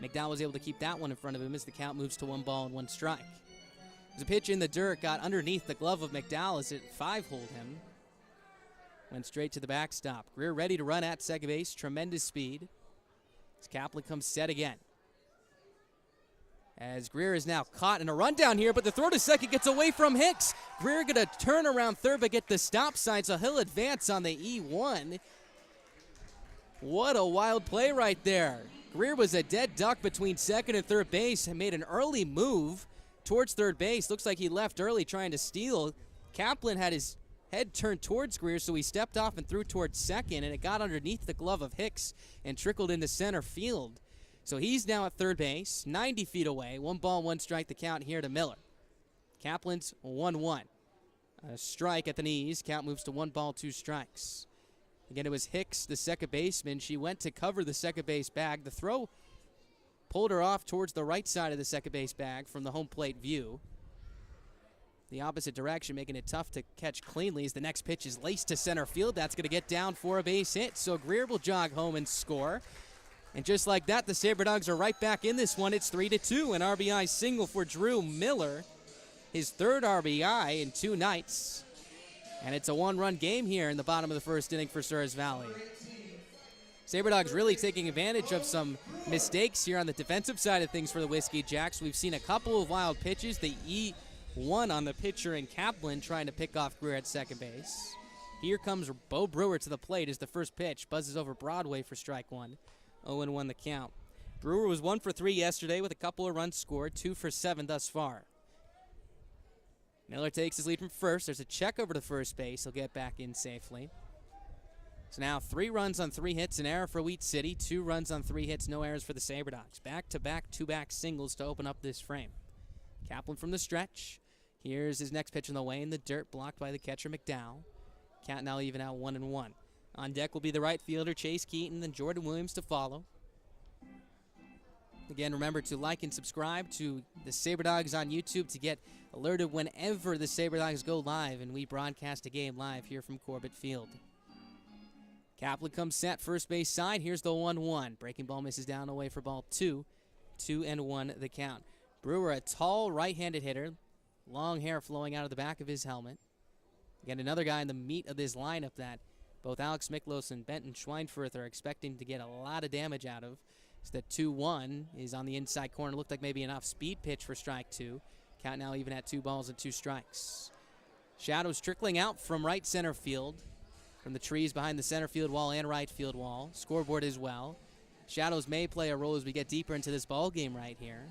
McDowell was able to keep that one in front of him as the count moves to 1 ball and 1 strike. There's a pitch in the dirt, got underneath the glove of McDowell as it 5-holed him. Went straight to the backstop. Greer ready to run at second base. Tremendous speed. As Kaplan comes set again. As Greer is now caught in a rundown here, but the throw to second gets away from Hicks. Greer going to turn around third but get the stop sign, so he'll advance on the E1. What a wild play right there. Greer was a dead duck between second and third base and made an early move towards third base. Looks like he left early trying to steal. Kaplan had his head turned towards Greer, so he stepped off and threw towards second, and it got underneath the glove of Hicks and trickled into center field. So he's now at third base, 90 feet away. 1 ball, 1 strike the count here to Miller. Kaplan's 1-1. A strike at the knees. Count moves to 1 ball, 2 strikes. Again, it was Hicks, the second baseman. She went to cover the second base bag. The throw pulled her off towards the right side of the second base bag from the home plate view. The opposite direction, making it tough to catch cleanly as the next pitch is laced to center field. That's going to get down for a base hit. So Greer will jog home and score. And just like that, the Sabre Dogs are right back in this one. It's 3-2, an RBI single for Drew Miller. His 3rd RBI in 2 nights. And it's a 1-run game here in the bottom of the first inning for Souris Valley. Sabre Dogs really taking advantage of some mistakes here on the defensive side of things for the Whiskey Jacks. We've seen a couple of wild pitches. The E1 on the pitcher in Kaplan trying to pick off Greer at second base. Here comes Bo Brewer to the plate as the first pitch buzzes over Broadway for strike 1. 0-1 the count. Brewer was 1 for 3 yesterday with a couple of runs scored, 2 for 7 thus far. Miller takes his lead from first. There's a check over to first base. He'll get back in safely. So now 3 runs on 3 hits, an error for Wheat City, 2 runs on 3 hits, no errors for the Sabre Dogs. Back-to-back, 2-back singles to open up this frame. Kaplan from the stretch. Here's his next pitch on the way in the dirt, blocked by the catcher McDowell. Count now even out 1-1. On deck will be the right fielder, Chase Keaton, and Jordan Williams to follow. Again, remember to like and subscribe to the Sabre Dogs on YouTube to get alerted whenever the Sabre Dogs go live and we broadcast a game live here from Corbett Field. Kaplan comes set, first base side. Here's the 1-1. Breaking ball misses down away for ball 2. 2-1 the count. Brewer, a tall right-handed hitter. Long hair flowing out of the back of his helmet. Again, another guy in the meat of this lineup that both Alex Miklos and Benton Schweinfurth are expecting to get a lot of damage out of. So the 2-1 is on the inside corner. Looked like maybe an off-speed pitch for strike 2. Count now even at 2 balls and 2 strikes. Shadows trickling out from right center field, from the trees behind the center field wall and right field wall. Scoreboard as well. Shadows may play a role as we get deeper into this ball game right here.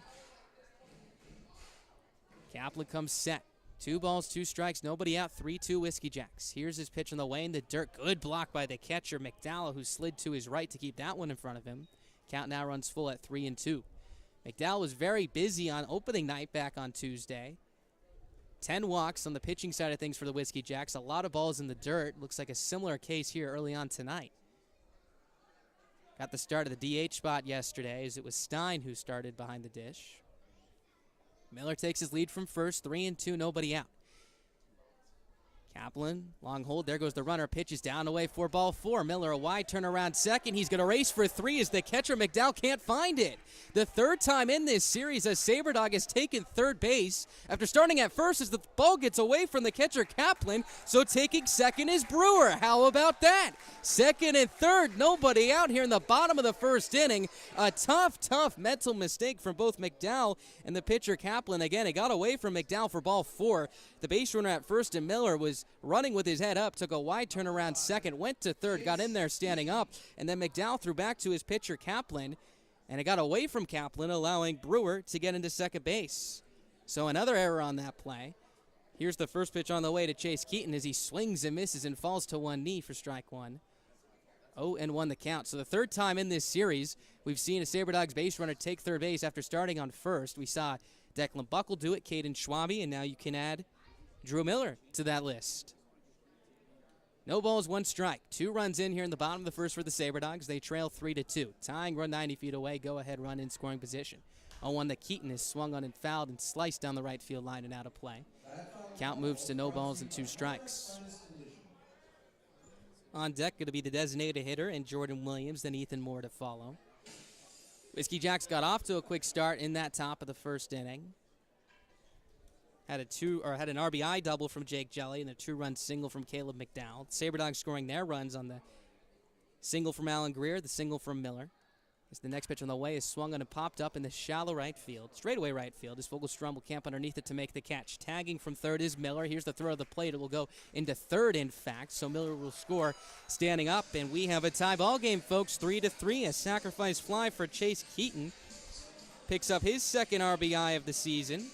Kaplan comes set. 2 balls, 2 strikes, nobody out, 3-2 Whiskey Jacks. Here's his pitch on the way in the dirt. Good block by the catcher, McDowell, who slid to his right to keep that one in front of him. Count now runs full at 3-2. McDowell was very busy on opening night back on Tuesday. 10 walks on the pitching side of things for the Whiskey Jacks. A lot of balls in the dirt. Looks like a similar case here early on tonight. Got the start of the DH spot yesterday as it was Stein who started behind the dish. Miller takes his lead from first, 3-2, nobody out. Kaplan, long hold, there goes the runner, pitches down away for ball 4. Miller a wide turnaround second, he's going to race for 3 as the catcher McDowell can't find it. The 3rd time in this series as Sabre Dog has taken third base after starting at first as the ball gets away from the catcher Kaplan, so taking second is Brewer. How about that? Second and third, nobody out here in the bottom of the 1st inning. A tough mental mistake from both McDowell and the pitcher Kaplan. Again, it got away from McDowell for ball 4. The base runner at first and Miller was running with his head up, took a wide turnaround second, went to third, got in there standing up, and then McDowell threw back to his pitcher Kaplan, and it got away from Kaplan, allowing Brewer to get into second base. So another error on that play. Here's the first pitch on the way to Chase Keaton as he swings and misses and falls to one knee for strike 1. 0-1 the count. So the 3rd time in this series we've seen a Sabre Dogs base runner take third base after starting on first. We saw Declan Buckle do it, Caden Schwabe, and now you can add Drew Miller to that list. No balls, 1 strike. 2 runs in here in the bottom of the 1st for the Sabre Dogs. They trail 3-2. Tying run 90 feet away. Go ahead run in scoring position. 0-1 that Keaton is swung on and fouled and sliced down the right field line and out of play. Count moves to no balls and 2 strikes. On deck going to be the designated hitter and Jordan Williams, then Ethan Moore to follow. Whiskey Jacks got off to a quick start in that top of the 1st inning. Had an RBI double from Jake Jelly and a 2-run single from Caleb McDowell. Sabre Dogs scoring their runs on the single from Alan Greer, the single from Miller. As the next pitch on the way is swung on and popped up in the shallow right field, straightaway right field. As Fogelstrom will camp underneath it to make the catch. Tagging from third is Miller. Here's the throw of the plate. It will go into third, in fact. So Miller will score standing up, and we have a tie ball game, folks. 3-3. A sacrifice fly for Chase Keaton. Picks up his 2nd RBI of the season.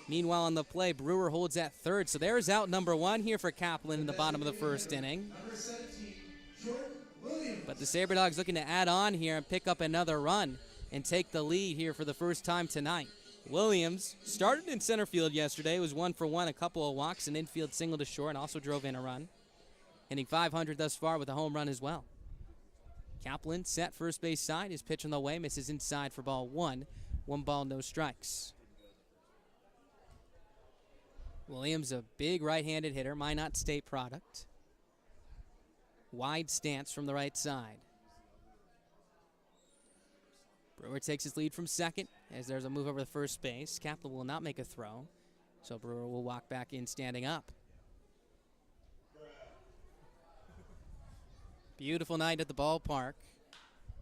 Meanwhile, on the play, Brewer holds at third. So there's out number 1 here for Kaplan in the bottom of the 1st inning. But the Sabre Dogs looking to add on here and pick up another run and take the lead here for the first time tonight. Williams started in center field yesterday, was 1 for 1, a couple of walks, an infield single to short, and also drove in a run. Hitting .500 thus far with a home run as well. Kaplan set first base side. His pitch on the way, misses inside for ball 1. 1 ball, no strikes. Williams, a big right-handed hitter, Minot State product. Wide stance from the right side. Brewer takes his lead from second as there's a move over to first base. Kaplan will not make a throw, so Brewer will walk back in standing up. Beautiful night at the ballpark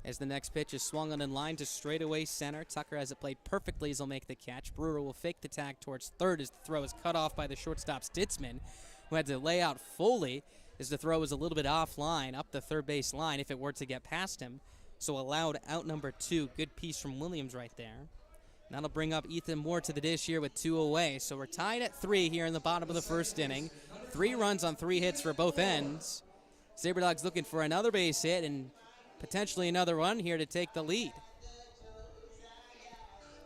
as the next pitch is swung on in line to straightaway center. Tucker has it played perfectly as he'll make the catch. Brewer will fake the tag towards third as the throw is cut off by the shortstop Stitzman, who had to lay out fully as the throw was a little bit offline up the third base line if it were to get past him. So allowed out number 2. Good piece from Williams right there. And that'll bring up Ethan Moore to the dish here with 2 away. So we're tied at 3 here in the bottom of the 1st inning. 3 runs on 3 hits for both ends. Sabre Dogs looking for another base hit and potentially another run here to take the lead.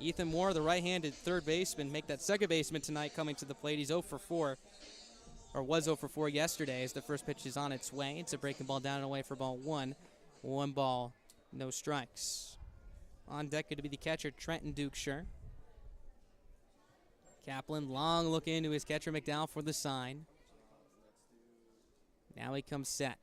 Ethan Moore, the right-handed third baseman, make that second baseman tonight coming to the plate. He's 0 for 4. Or was 0 for 4 yesterday as the first pitch is on its way. It's a breaking ball down and away for ball 1. 1 ball, no strikes. On deck going to be the catcher, Trenton Dukeshire. Kaplan, long look into his catcher, McDowell, for the sign. Now he comes set.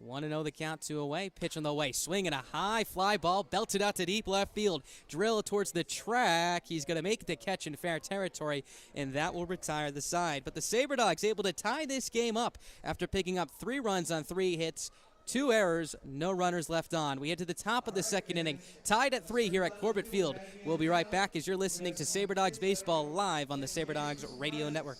1-0 the count, 2 away. Pitch on the way. Swinging a high fly ball, belted out to deep left field. Drill towards the track. He's going to make the catch in fair territory, and that will retire the side. But the Sabre Dogs able to tie this game up after picking up 3 runs on 3 hits. 2 errors, no runners left on. We head to the top of the 2nd inning, tied at 3 here at Corbett Field. We'll be right back as you're listening to Sabre Dogs Baseball live on the Sabre Dogs Radio Network.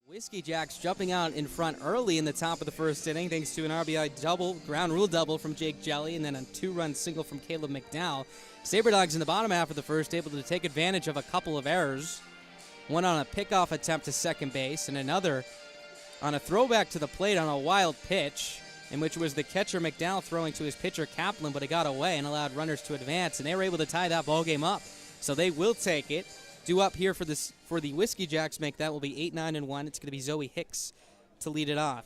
Whiskey Jacks jumping out in front early in the top of the first inning thanks to an RBI double, ground rule double from Jake Jelly, and then a 2-run single from Caleb McDowell. Sabre Dogs in the bottom half of the first able to take advantage of a couple of errors. One on a pickoff attempt to second base, and another on a throwback to the plate on a wild pitch, in which was the catcher McDowell throwing to his pitcher Kaplan, but it got away and allowed runners to advance, and they were able to tie that ball game up. So they will take it. Due up here for the Whiskey Jacks make that will be 8-9-1. It's going to be Zoe Hicks to lead it off.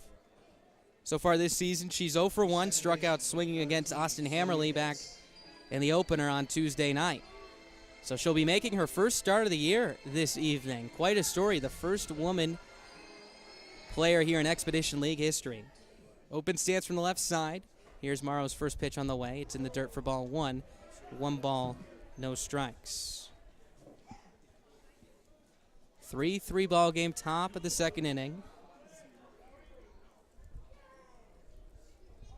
So far this season, she's 0 for 1, struck out swinging against Austin Hammerly back in the opener on Tuesday night. So she'll be making her first start of the year this evening. Quite a story, the first woman player here in Expedition League history. Open stance from the left side. Here's Morrow's first pitch on the way. It's in the dirt for ball 1. 1 ball, no strikes. 3-3 ball game, top of the second inning.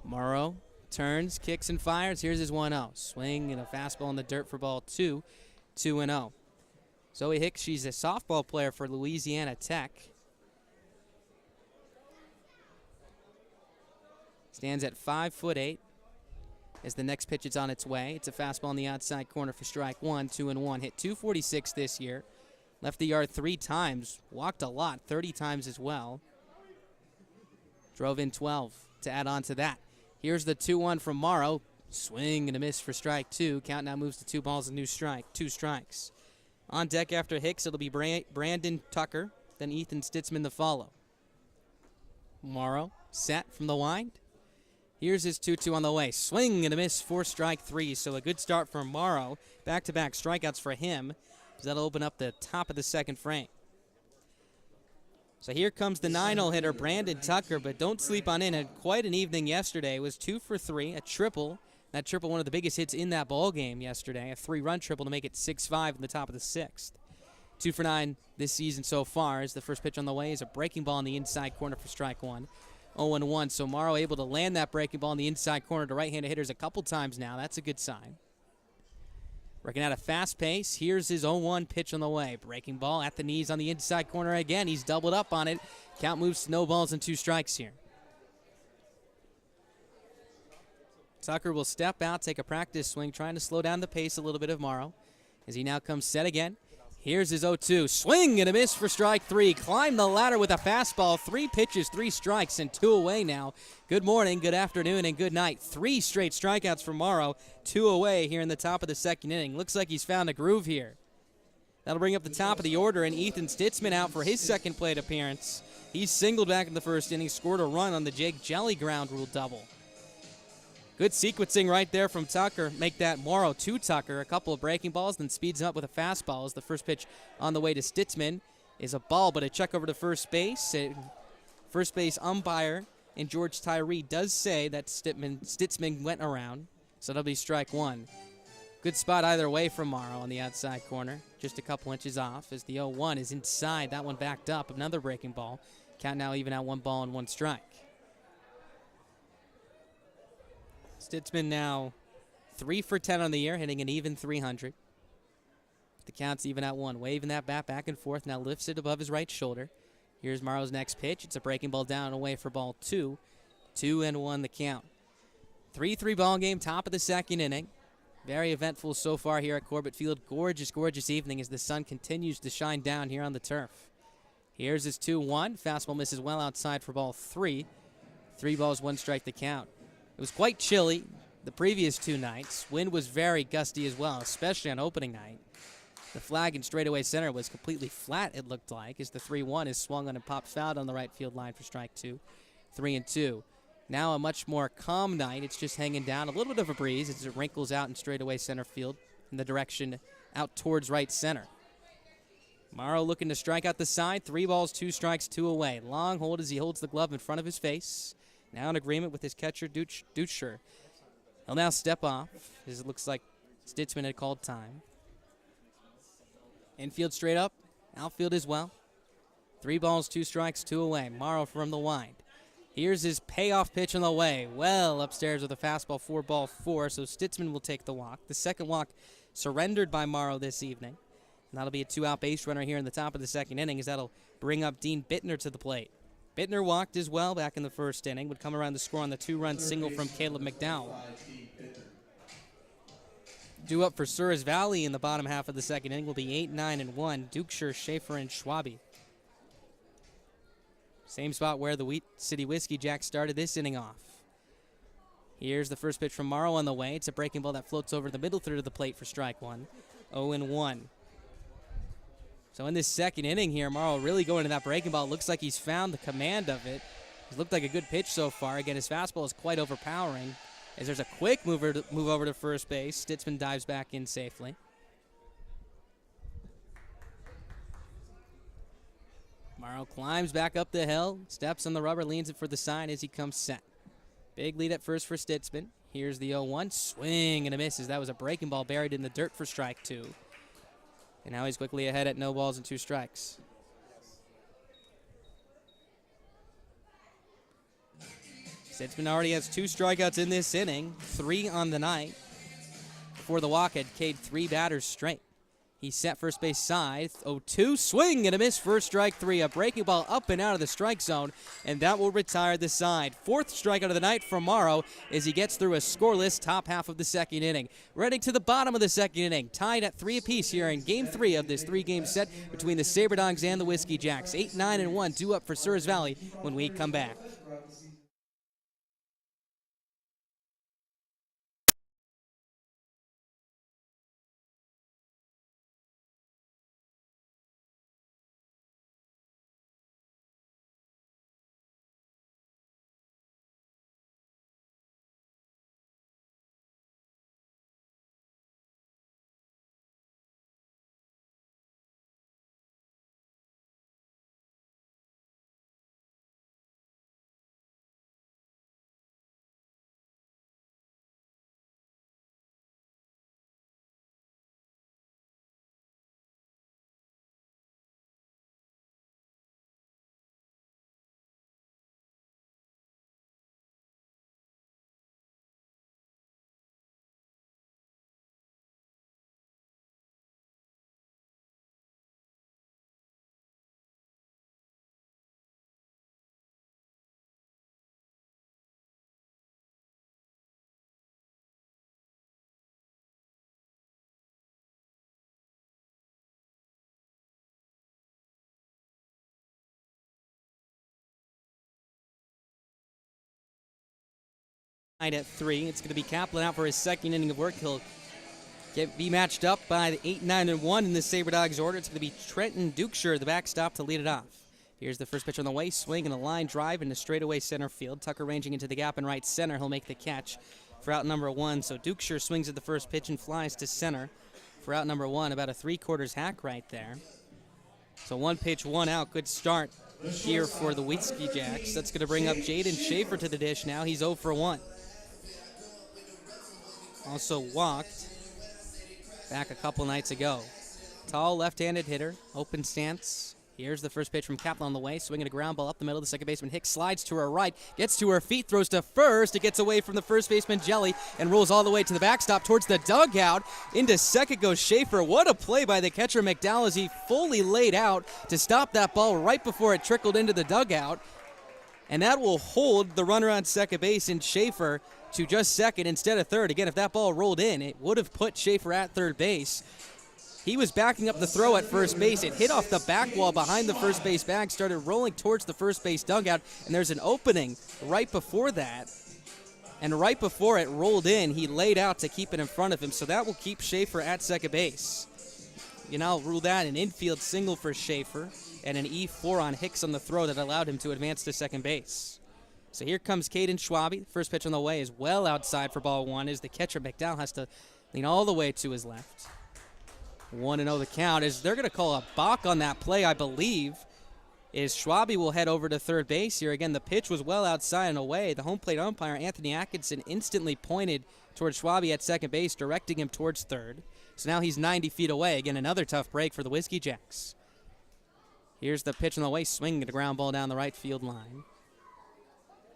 Morrow turns, kicks, and fires. Here's his 1-0. Swing and a fastball in the dirt for ball 2. 2-0. Zoe Hicks, she's a softball player for Louisiana Tech. Stands at 5'8". As the next pitch is on its way. It's a fastball in the outside corner for strike 1. 2-1. Hit .246 this year. Left the yard 3 times, walked a lot, 30 times as well. Drove in 12 to add on to that. Here's the 2-1 from Morrow. Swing and a miss for strike 2. Count now moves to 2 balls and 2 strikes. On deck after Hicks, it'll be Brandon Tucker, then Ethan Stitzman to follow. Morrow set from the wind. Here's his 2-2 on the way. Swing and a miss for strike 3. So a good start for Morrow. Back-to-back strikeouts for him. That'll open up the top of the second frame. So here comes the 9-0 hitter, Brandon Tucker, but don't sleep on in. Had quite an evening yesterday. It was 2 for 3, a triple. That triple, one of the biggest hits in that ball game yesterday. A 3-run triple to make it 6-5 in the top of the 6th. 2 for 9 this season so far, as the first pitch on the way is a breaking ball in the inside corner for strike 1. 0-1. So Morrow able to land that breaking ball in the inside corner to right-handed hitters a couple times now. That's a good sign. Working at a fast pace. Here's his 0-1 pitch on the way. Breaking ball at the knees on the inside corner again. He's doubled up on it. Count moves to no balls and 2 strikes here. Tucker will step out, take a practice swing, trying to slow down the pace a little bit of Morrow. As he now comes set again. Here's his 0-2. Swing and a miss for strike 3. Climb the ladder with a fastball. 3 pitches, 3 strikes, and 2 away now. Good morning, good afternoon, and good night. 3 straight strikeouts for Morrow. 2 away here in the top of the second inning. Looks like he's found a groove here. That'll bring up the top of the order, and Ethan Stitzman out for his second plate appearance. He's singled back in the first inning, scored a run on the Jake Jelly ground rule double. Good sequencing right there from Tucker. Make that Morrow to Tucker. A couple of breaking balls, then speeds him up with a fastball as the first pitch on the way to Stitzman is a ball, but a check over to first base. First base umpire and George Tyree does say that Stitzman went around, so that'll be strike 1. Good spot either way from Morrow on the outside corner. Just a couple inches off as the 0-1 is inside. That one backed up. Another breaking ball. Count now even at 1 ball and 1 strike. Stitzman now 3 for 10 on the year, hitting an even 300. The count's even at 1. Waving that bat back and forth, now lifts it above his right shoulder. Here's Morrow's next pitch. It's a breaking ball down and away for ball 2. 2-1 the count. 3-3 ball game, top of the second inning. Very eventful so far here at Corbett Field. Gorgeous, gorgeous evening as the sun continues to shine down here on the turf. Here's his 2-1. Fastball misses well outside for ball 3. 3 balls, 1 strike the count. It was quite chilly the previous 2 nights. Wind was very gusty as well, especially on opening night. The flag in straightaway center was completely flat, it looked like, as the 3-1 is swung on and popped foul on the right field line for strike 2. 3-2. Now a much more calm night. It's just hanging down. A little bit of a breeze as it wrinkles out in straightaway center field in the direction out towards right center. Morrow looking to strike out the side. 3 balls, 2 strikes, 2 away. Long hold as he holds the glove in front of his face. Now in agreement with his catcher, Dutcher. He'll now step off, as it looks like Stitzman had called time. Infield straight up, outfield as well. 3 balls, 2 strikes, 2 away. Morrow from the wind. Here's his payoff pitch on the way. Well upstairs with a fastball, 4 ball 4, so Stitzman will take the walk. The second walk surrendered by Morrow this evening. And that'll be a 2-out base runner here in the top of the second inning, as that'll bring up Dean Bittner to the plate. Bittner walked as well back in the first inning, would come around to score on the 2-run single from Caleb McDowell. Due up for Souris Valley in the bottom half of the second inning will be 8, 9, and 1. Dukeshire, Schaefer, and Schwabe. Same spot where the Wheat City Whiskey Jacks started this inning off. Here's the first pitch from Morrow on the way. It's a breaking ball that floats over the middle third of the plate for strike one. 0-1. So in this second inning here, Morrow really going to that breaking ball. Looks like he's found the command of it. It's looked like a good pitch so far. Again, his fastball is quite overpowering. As there's a quick move over to first base. Stitzman dives back in safely. Morrow climbs back up the hill, steps on the rubber, leans it for the sign as he comes set. Big lead at first for Stitzman. Here's the 0-1. Swing and a miss, as that was a breaking ball buried in the dirt for strike two. And now he's quickly ahead at no balls and 2 strikes. Stitzman already has 2 strikeouts in this inning, 3 on the night. Before the walk had K'd 3 batters straight. He's set first base side. 0-2, swing and a miss for strike 3. A breaking ball up and out of the strike zone, and that will retire the side. 4th strikeout of the night from Morrow as he gets through a scoreless top half of the second inning. Ready to the bottom of the second inning, tied at 3 apiece here in Game 3 of this 3-game set between the Sabre Dogs and the Whiskey Jacks. 8, 9, and 1 due up for Souris Valley when we come back. At 3, it's going to be Kaplan out for his second inning of work. He'll be matched up by the 8, 9, and 1 in the Sabre Dogs order. It's going to be Trenton Dukeshire, the backstop, to lead it off. Here's the first pitch on the way, swing and a line drive into straightaway center field. Tucker ranging into the gap in right center. He'll make the catch for out number 1. So Dukeshire swings at the first pitch and flies to center for out number 1. About a 3/4 hack right there. So 1 pitch, 1 out. Good start here for the Whiskey Jacks. That's going to bring up Jaden Schaefer to the dish now. He's 0 for 1. Also walked back a couple nights ago. Tall left-handed hitter, open stance. Here's the first pitch from Kaplan on the way, swinging a ground ball up the middle. The second baseman Hicks slides to her right, gets to her feet, throws to first. It gets away from the first baseman Jelly and rolls all the way to the backstop towards the dugout. Into second goes Schaefer. What a play by the catcher McDowell as he fully laid out to stop that ball right before it trickled into the dugout. And that will hold the runner on second base in Schaefer to just second instead of third. Again, if that ball rolled in, it would have put Schaefer at third base. He was backing up the throw at first base. It hit off the back wall behind the first base bag, started rolling towards the first base dugout, and there's an opening right before that. And right before it rolled in, he laid out to keep it in front of him, so that will keep Schaefer at second base. You now rule that an infield single for Schaefer and an E4 on Hicks on the throw that allowed him to advance to second base. So here comes Caden Schwabe. First pitch on the way is well outside for ball 1 as the catcher McDowell has to lean all the way to his left. 1-0 the count is they're going to call a balk on that play, I believe, is Schwabe will head over to third base here. Again, the pitch was well outside and away. The home plate umpire, Anthony Atkinson, instantly pointed towards Schwabe at second base, directing him towards third. So now he's 90 feet away. Again, another tough break for the Whiskey Jacks. Here's the pitch on the way, swinging a ground ball down the right field line.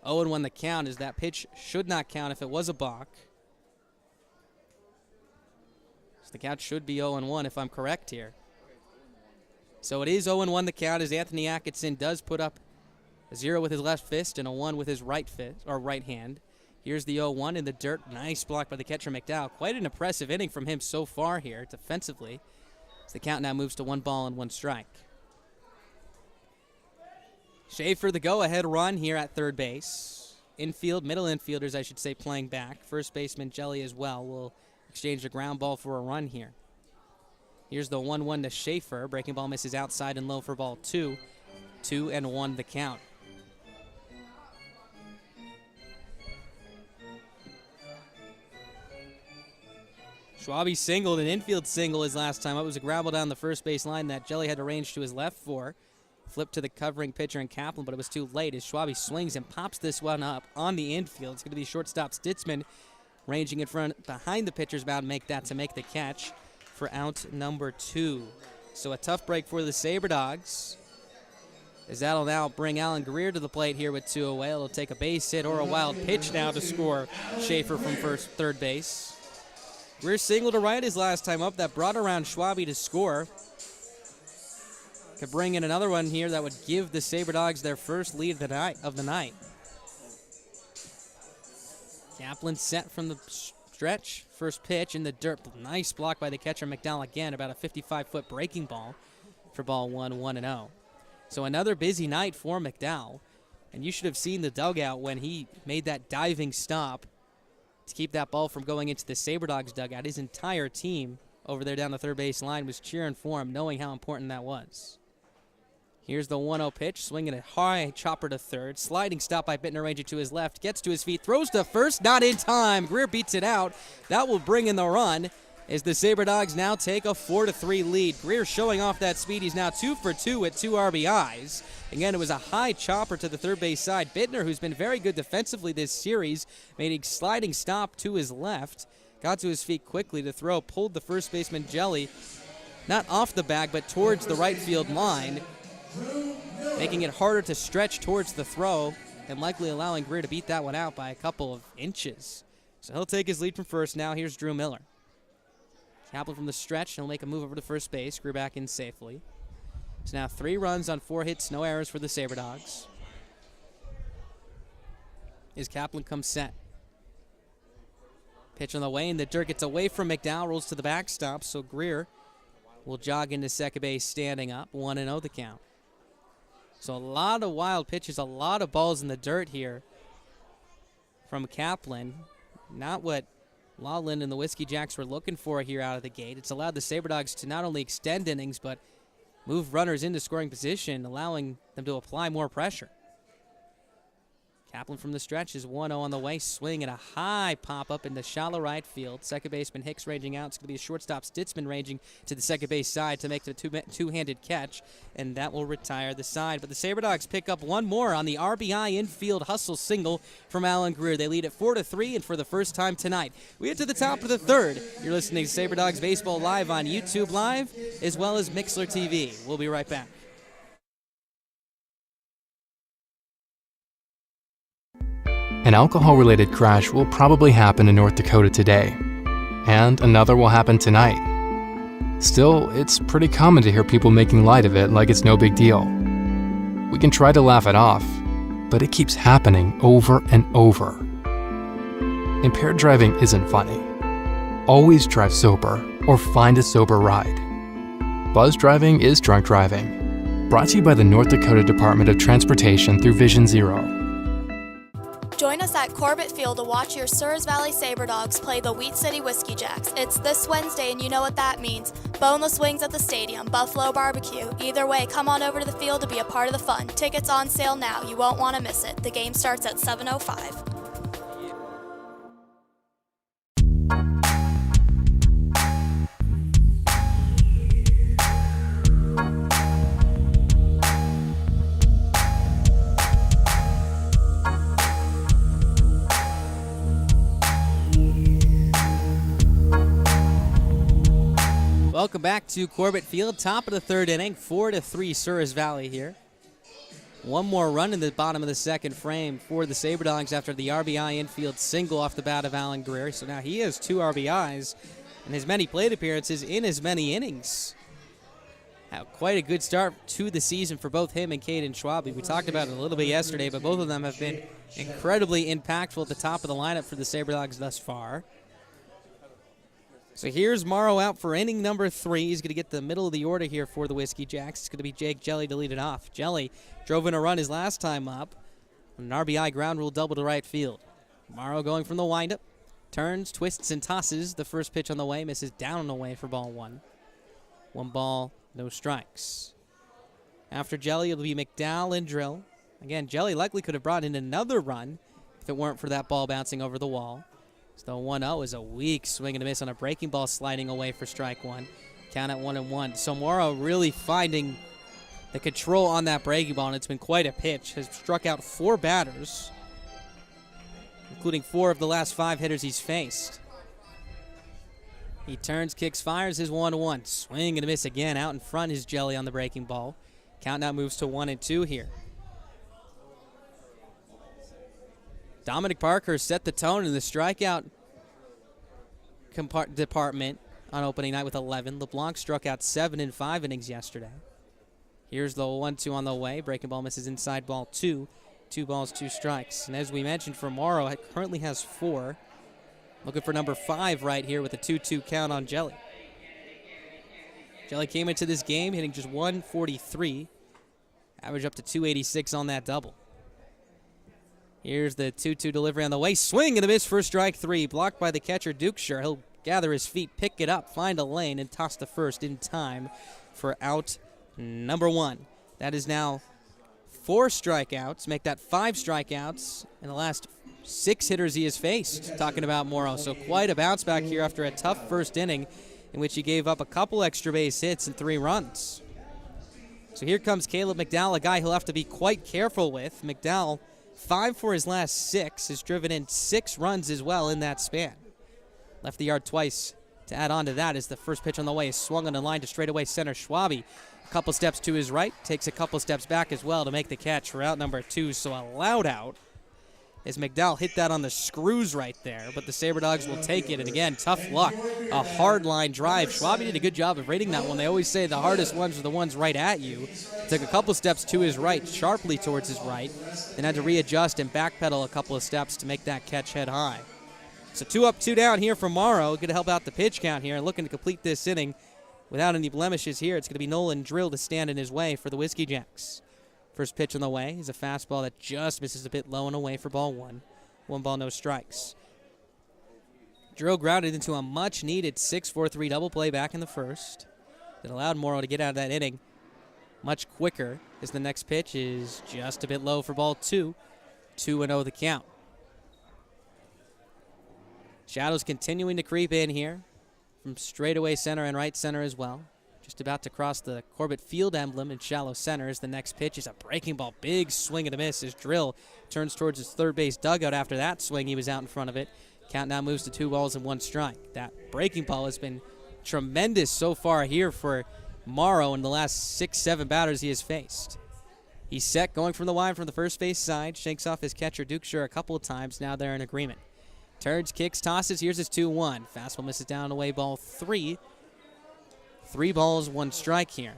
0-1 the count is that pitch should not count if it was a balk. So the count should be 0-1 if I'm correct here. So it is 0-1 the count as Anthony Atkinson does put up a 0 with his left fist and a 1 with his right fist or right hand. Here's the 0-1 in the dirt. Nice block by the catcher McDowell. Quite an impressive inning from him so far here defensively. As the count now moves to 1 ball and 1 strike. Schaefer the go-ahead run here at third base. Infield, middle infielders, I should say, playing back. First baseman Jelly as well will exchange the ground ball for a run here. Here's the 1-1 to Schaefer. Breaking ball misses outside and low for ball 2. 2-1 the count. Schwabe singled, an infield single his last time. It was a ground ball down the first base line that Jelly had to range to his left for. Flipped to the covering pitcher in Kaplan, but it was too late as Schwabe swings and pops this one up on the infield. It's going to be shortstop Stitzman ranging in front behind the pitcher's mound, make that to make the catch for out number 2. So a tough break for the Sabre Dogs, as that'll now bring Alan Greer to the plate here with 2 away. It'll take a base hit or a wild pitch now to score Schaefer from third base. Greer single to right his last time up. That brought around Schwabe to score. Could bring in another one here that would give the Sabre Dogs their first lead of the night. Kaplan set from the stretch. First pitch in the dirt. Nice block by the catcher McDowell again. About a 55-foot breaking ball for ball 1, 1-0. So another busy night for McDowell. And you should have seen the dugout when he made that diving stop to keep that ball from going into the Sabre Dogs dugout. His entire team over there down the third base line was cheering for him, knowing how important that was. Here's the 1-0 pitch, swinging a high chopper to third. Sliding stop by Bittner, ranging to his left. Gets to his feet, throws to first, not in time. Greer beats it out. That will bring in the run as the Sabre Dogs now take a 4-3 lead. Greer showing off that speed. He's now 2 for 2 with 2 RBIs. Again, it was a high chopper to the third base side. Bittner, who's been very good defensively this series, made a sliding stop to his left. Got to his feet quickly to throw, pulled the first baseman Jelly, not off the bag, but towards the right field line, making it harder to stretch towards the throw and likely allowing Greer to beat that one out by a couple of inches. So he'll take his lead from first. Now here's Drew Miller. Kaplan from the stretch. He'll make a move over to first base. Greer back in safely. So now 3 runs on 4 hits, no errors for the Sabre Dogs. As Kaplan comes set. Pitch on the way, and the dirt gets away from McDowell, rolls to the backstop, so Greer will jog into second base standing up. 1-0 the count. So a lot of wild pitches, a lot of balls in the dirt here from Kaplan. Not what Lawland and the Whiskey Jacks were looking for here out of the gate. It's allowed the Sabre Dogs to not only extend innings, but move runners into scoring position, allowing them to apply more pressure. Kaplan from the stretch is 1-0 on the way. Swing and a high pop-up in the shallow right field. Second baseman Hicks ranging out. It's going to be a shortstop Stitzman ranging to the second base side to make the two-handed catch, and that will retire the side. But the Sabre Dogs pick up one more on the RBI infield hustle single from Alan Greer. They lead at 4-3, and for the first time tonight, we get to the top of the third. You're listening to Sabre Dogs Baseball live on YouTube Live, as well as Mixler TV. We'll be right back. An alcohol-related crash will probably happen in North Dakota today, and another will happen tonight. Still, it's pretty common to hear people making light of it like it's no big deal. We can try to laugh it off, but it keeps happening over and over. Impaired driving isn't funny. Always drive sober or find a sober ride. Buzz driving is drunk driving. Brought to you by the North Dakota Department of Transportation through Vision Zero. Join us at Corbett Field to watch your Souris Valley Sabre Dogs play the Wheat City Whiskey Jacks. It's this Wednesday, and you know what that means. Boneless wings at the stadium, buffalo barbecue. Either way, come on over to the field to be a part of the fun. Tickets on sale now. You won't want to miss it. The game starts at 7:05. Welcome back to Corbett Field, top of the third inning, 4-3 Souris Valley here. One more run in the bottom of the second frame for the Sabre Dogs after the RBI infield single off the bat of Alan Greer. So now he has 2 RBIs and his many plate appearances in as many innings Quite a good start to the season for both him and Caden Schwabe. We talked about it a little bit yesterday, but both of them have been incredibly impactful at the top of the lineup for the Sabre Dogs thus far. So here's Morrow out for inning number 3. He's going to get the middle of the order here for the Whiskey Jacks. It's going to be Jake Jelly to lead it off. Jelly drove in a run his last time up. An RBI ground rule double to right field. Morrow going from the windup. Turns, twists, and tosses. The first pitch on the way misses down and away for ball 1. 1 ball, no strikes. After Jelly, it'll be McDowell and Drill. Again, Jelly likely could have brought in another run if it weren't for that ball bouncing over the wall. So 1-0 is a weak swing and a miss on a breaking ball sliding away for strike 1. Count at 1-1. So Morrow really finding the control on that breaking ball, and it's been quite a pitch. Has struck out 4 batters, including 4 of the last 5 hitters he's faced. He turns, kicks, fires his 1-1. Swing and a miss again. Out in front is Jelly on the breaking ball. Count now moves to 1-2 here. Dominic Parker set the tone in the strikeout department on opening night with 11. LeBlanc struck out 7 in 5 innings yesterday. Here's the 1-2 on the way. Breaking ball misses inside ball 2. 2 balls, 2 strikes. And as we mentioned, for Morrow, it currently has 4. Looking for number 5 right here with a 2-2 count on Jelly. Jelly came into this game hitting just 143. Average up to 286 on that double. Here's the 2-2 delivery on the way. Swing and a miss for strike 3. Blocked by the catcher, Dukeshire. He'll gather his feet, pick it up, find a lane, and toss the first in time for out number 1. That is now 4 strikeouts. Make that 5 strikeouts in the last 6 hitters he has faced. Talking about Morrow. So quite a bounce back here after a tough first inning in which he gave up a couple extra base hits and 3 runs. So here comes Caleb McDowell, a guy he'll have to be quite careful with. McDowell, 5 for his last 6, has driven in 6 runs as well in that span. Left the yard twice to add on to that as the first pitch on the way is swung on the line to straightaway center. Schwabe, a couple steps to his right, takes a couple steps back as well to make the catch for out number 2. So a loud out as McDowell hit that on the screws right there, but the Sabre Dogs will take it. And again, tough luck. A hard line drive. Schwabe did a good job of rating that one. They always say the hardest ones are the ones right at you. Took a couple steps to his right, sharply towards his right, then had to readjust and backpedal a couple of steps to make that catch head high. So 2 up, 2 down here for Morrow. Going to help out the pitch count here and looking to complete this inning without any blemishes here. It's going to be Nolan Drill to stand in his way for the Whiskey Jacks. First pitch on the way is a fastball that just misses a bit low and away for ball 1. 1 ball, no strikes. Drill grounded into a much-needed 6-4-3 double play back in the first that allowed Morrow to get out of that inning much quicker as the next pitch is just a bit low for ball 2. 2-0 the count. Shadows continuing to creep in here from straightaway center and right center as well. Just about to cross the Corbett Field emblem in shallow center as the next pitch is a breaking ball. Big swing and a miss as Drill turns towards his third base dugout after that swing. He was out in front of it. Count now moves to 2 balls and 1 strike. That breaking ball has been tremendous so far here for Morrow in the last 6-7 batters he has faced. He's set going from the wide from the first base side. Shakes off his catcher Dukeshire a couple of times. Now they're in agreement. Turns, kicks, tosses. Here's his 2-1. Fastball misses down and away, ball 3. 3 balls, 1 strike here.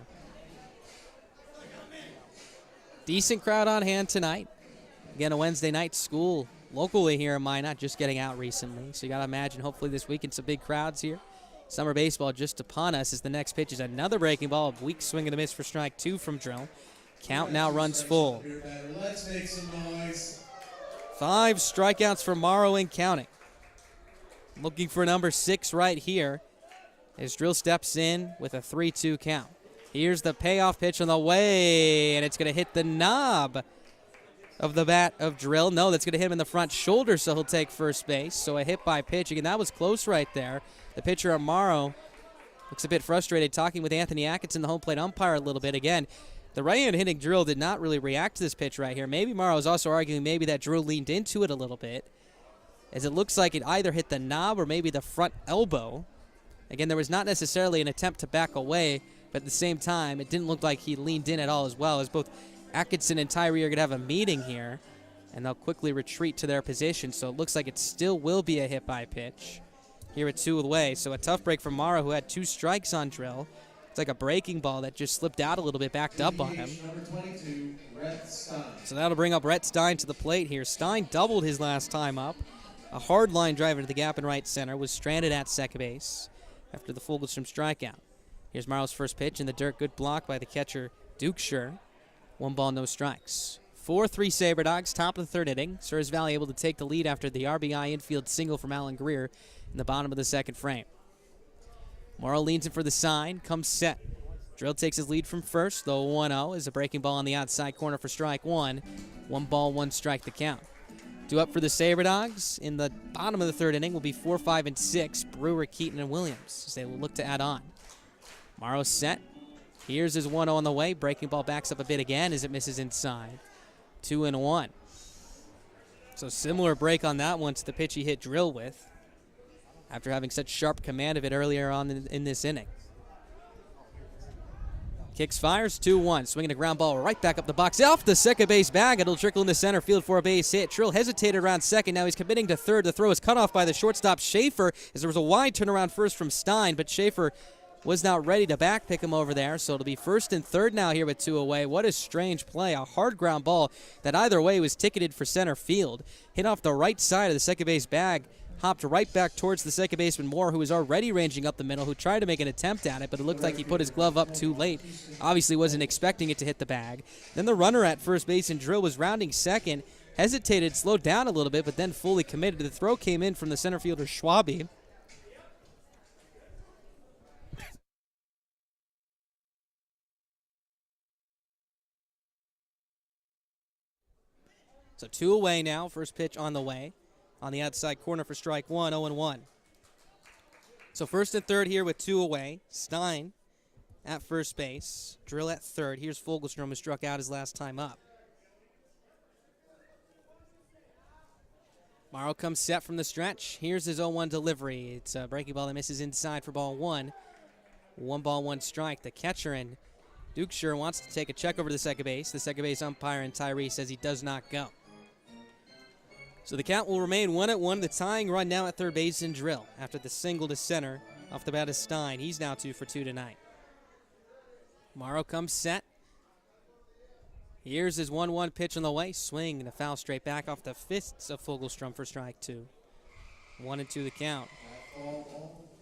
Decent crowd on hand tonight. Again, a Wednesday night school locally here in Minot, just getting out recently. So you got to imagine, hopefully this weekend, some big crowds here. Summer baseball just upon us as the next pitch is another breaking ball. A weak swing and a miss for strike 2 from Drill. Count now runs full. Let's make some noise. 5 strikeouts for Morrow and counting. Looking for number 6 right here as Drill steps in with a 3-2 count. Here's the payoff pitch on the way, and it's going to hit the knob of the bat of Drill. No, that's going to hit him in the front shoulder, so he'll take first base. So a hit by pitch. Again, that was close right there. The pitcher on Morrow looks a bit frustrated, talking with Anthony Atkinson, the home plate umpire, a little bit. Again, the right-hand hitting Drill did not really react to this pitch right here. Maybe Morrow is also arguing maybe that Drill leaned into it a little bit, as it looks like it either hit the knob or maybe the front elbow. Again, there was not necessarily an attempt to back away, but at the same time, it didn't look like he leaned in at all as well, as both Atkinson and Tyree are going to have a meeting here, and they'll quickly retreat to their position, so it looks like it still will be a hit by pitch here at 2 away. So a tough break from Morrow, who had 2 strikes on Drill. It's like a breaking ball that just slipped out a little bit, backed up on him. Number 22, Rhett Stein. So that'll bring up Rhett Stein to the plate here. Stein doubled his last time up. A hard line drive into the gap in right center, was stranded at second base after the Fogelstrom strikeout. Here's Morrow's first pitch in the dirt. Good block by the catcher, Dukeshire. 1 ball, no strikes. 4-3 Sabre Dogs, top of the third inning. Souris Valley able to take the lead after the RBI infield single from Alan Greer in the bottom of the second frame. Morrow leans in for the sign, comes set. Drill takes his lead from first, though 1-0 is a breaking ball on the outside corner for strike one. 1 ball, 1 strike the count. 2 up for the Sabre Dogs. In the bottom of the third inning will be 4, 5, and 6, Brewer, Keaton, and Williams, as they will look to add on. Morrow set. Here's his 1-0 on the way. Breaking ball backs up a bit again as it misses inside. 2-1. So similar break on that one to the pitch he hit Drill with after having such sharp command of it earlier on in this inning. Kicks, fires, 2-1. Swinging a ground ball right back up the box. Off the second base bag. It'll trickle into center field for a base hit. Trill hesitated around second. Now he's committing to third. The throw is cut off by the shortstop, Schaefer, as there was a wide turnaround first from Stein, but Schaefer was not ready to back pick him over there, so it'll be first and third now here with 2 away. What a strange play. A hard ground ball that either way was ticketed for center field. Hit off the right side of the second base bag. Hopped right back towards the second baseman Moore, who was already ranging up the middle, who tried to make an attempt at it, but it looked like he put his glove up too late. Obviously wasn't expecting it to hit the bag. Then the runner at first base and Drill was rounding second, hesitated, slowed down a little bit, but then fully committed. The throw came in from the center fielder Schwabe. So 2 away now. First pitch on the way. On the outside corner for strike one, 0-1. So first and third here with 2 away. Stein at first base. Drill at third. Here's Fogelstrom, who struck out his last time up. Morrow comes set from the stretch. Here's his 0-1 delivery. It's a breaking ball that misses inside for ball 1. 1 ball, 1 strike. The catcher and Dukeshire wants to take a check over to the second base. The second base umpire and Tyree says he does not go. So the count will remain 1-1. The tying run now at third base in Drill after the single to center off the bat of Stein. He's now 2 for 2 tonight. Morrow comes set. Here's his 1-1 pitch on the way. Swing and a foul straight back off the fists of Fogelstrom for strike 2. 1-2 the count.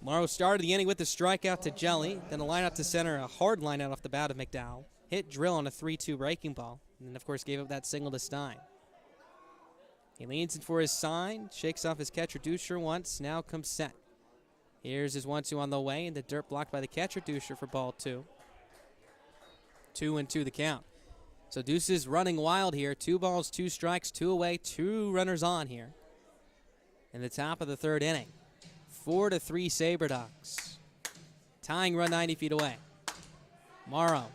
Morrow started the inning with the strikeout to Jelly, then a line out to center, a hard line out off the bat of McDowell. Hit Drill on a 3-2 breaking ball, and then of course gave up that single to Stein. He leans in for his sign, shakes off his catcher Dusher once, now comes set. Here's his 1-2 on the way, and the dirt blocked by the catcher Dusher for ball 2. 2-2 the count. So Deuce is running wild here. 2 balls, 2 strikes, 2 away, 2 runners on here in the top of the third inning. 4-3 Sabre Dogs. Tying run 90 feet away. Morrow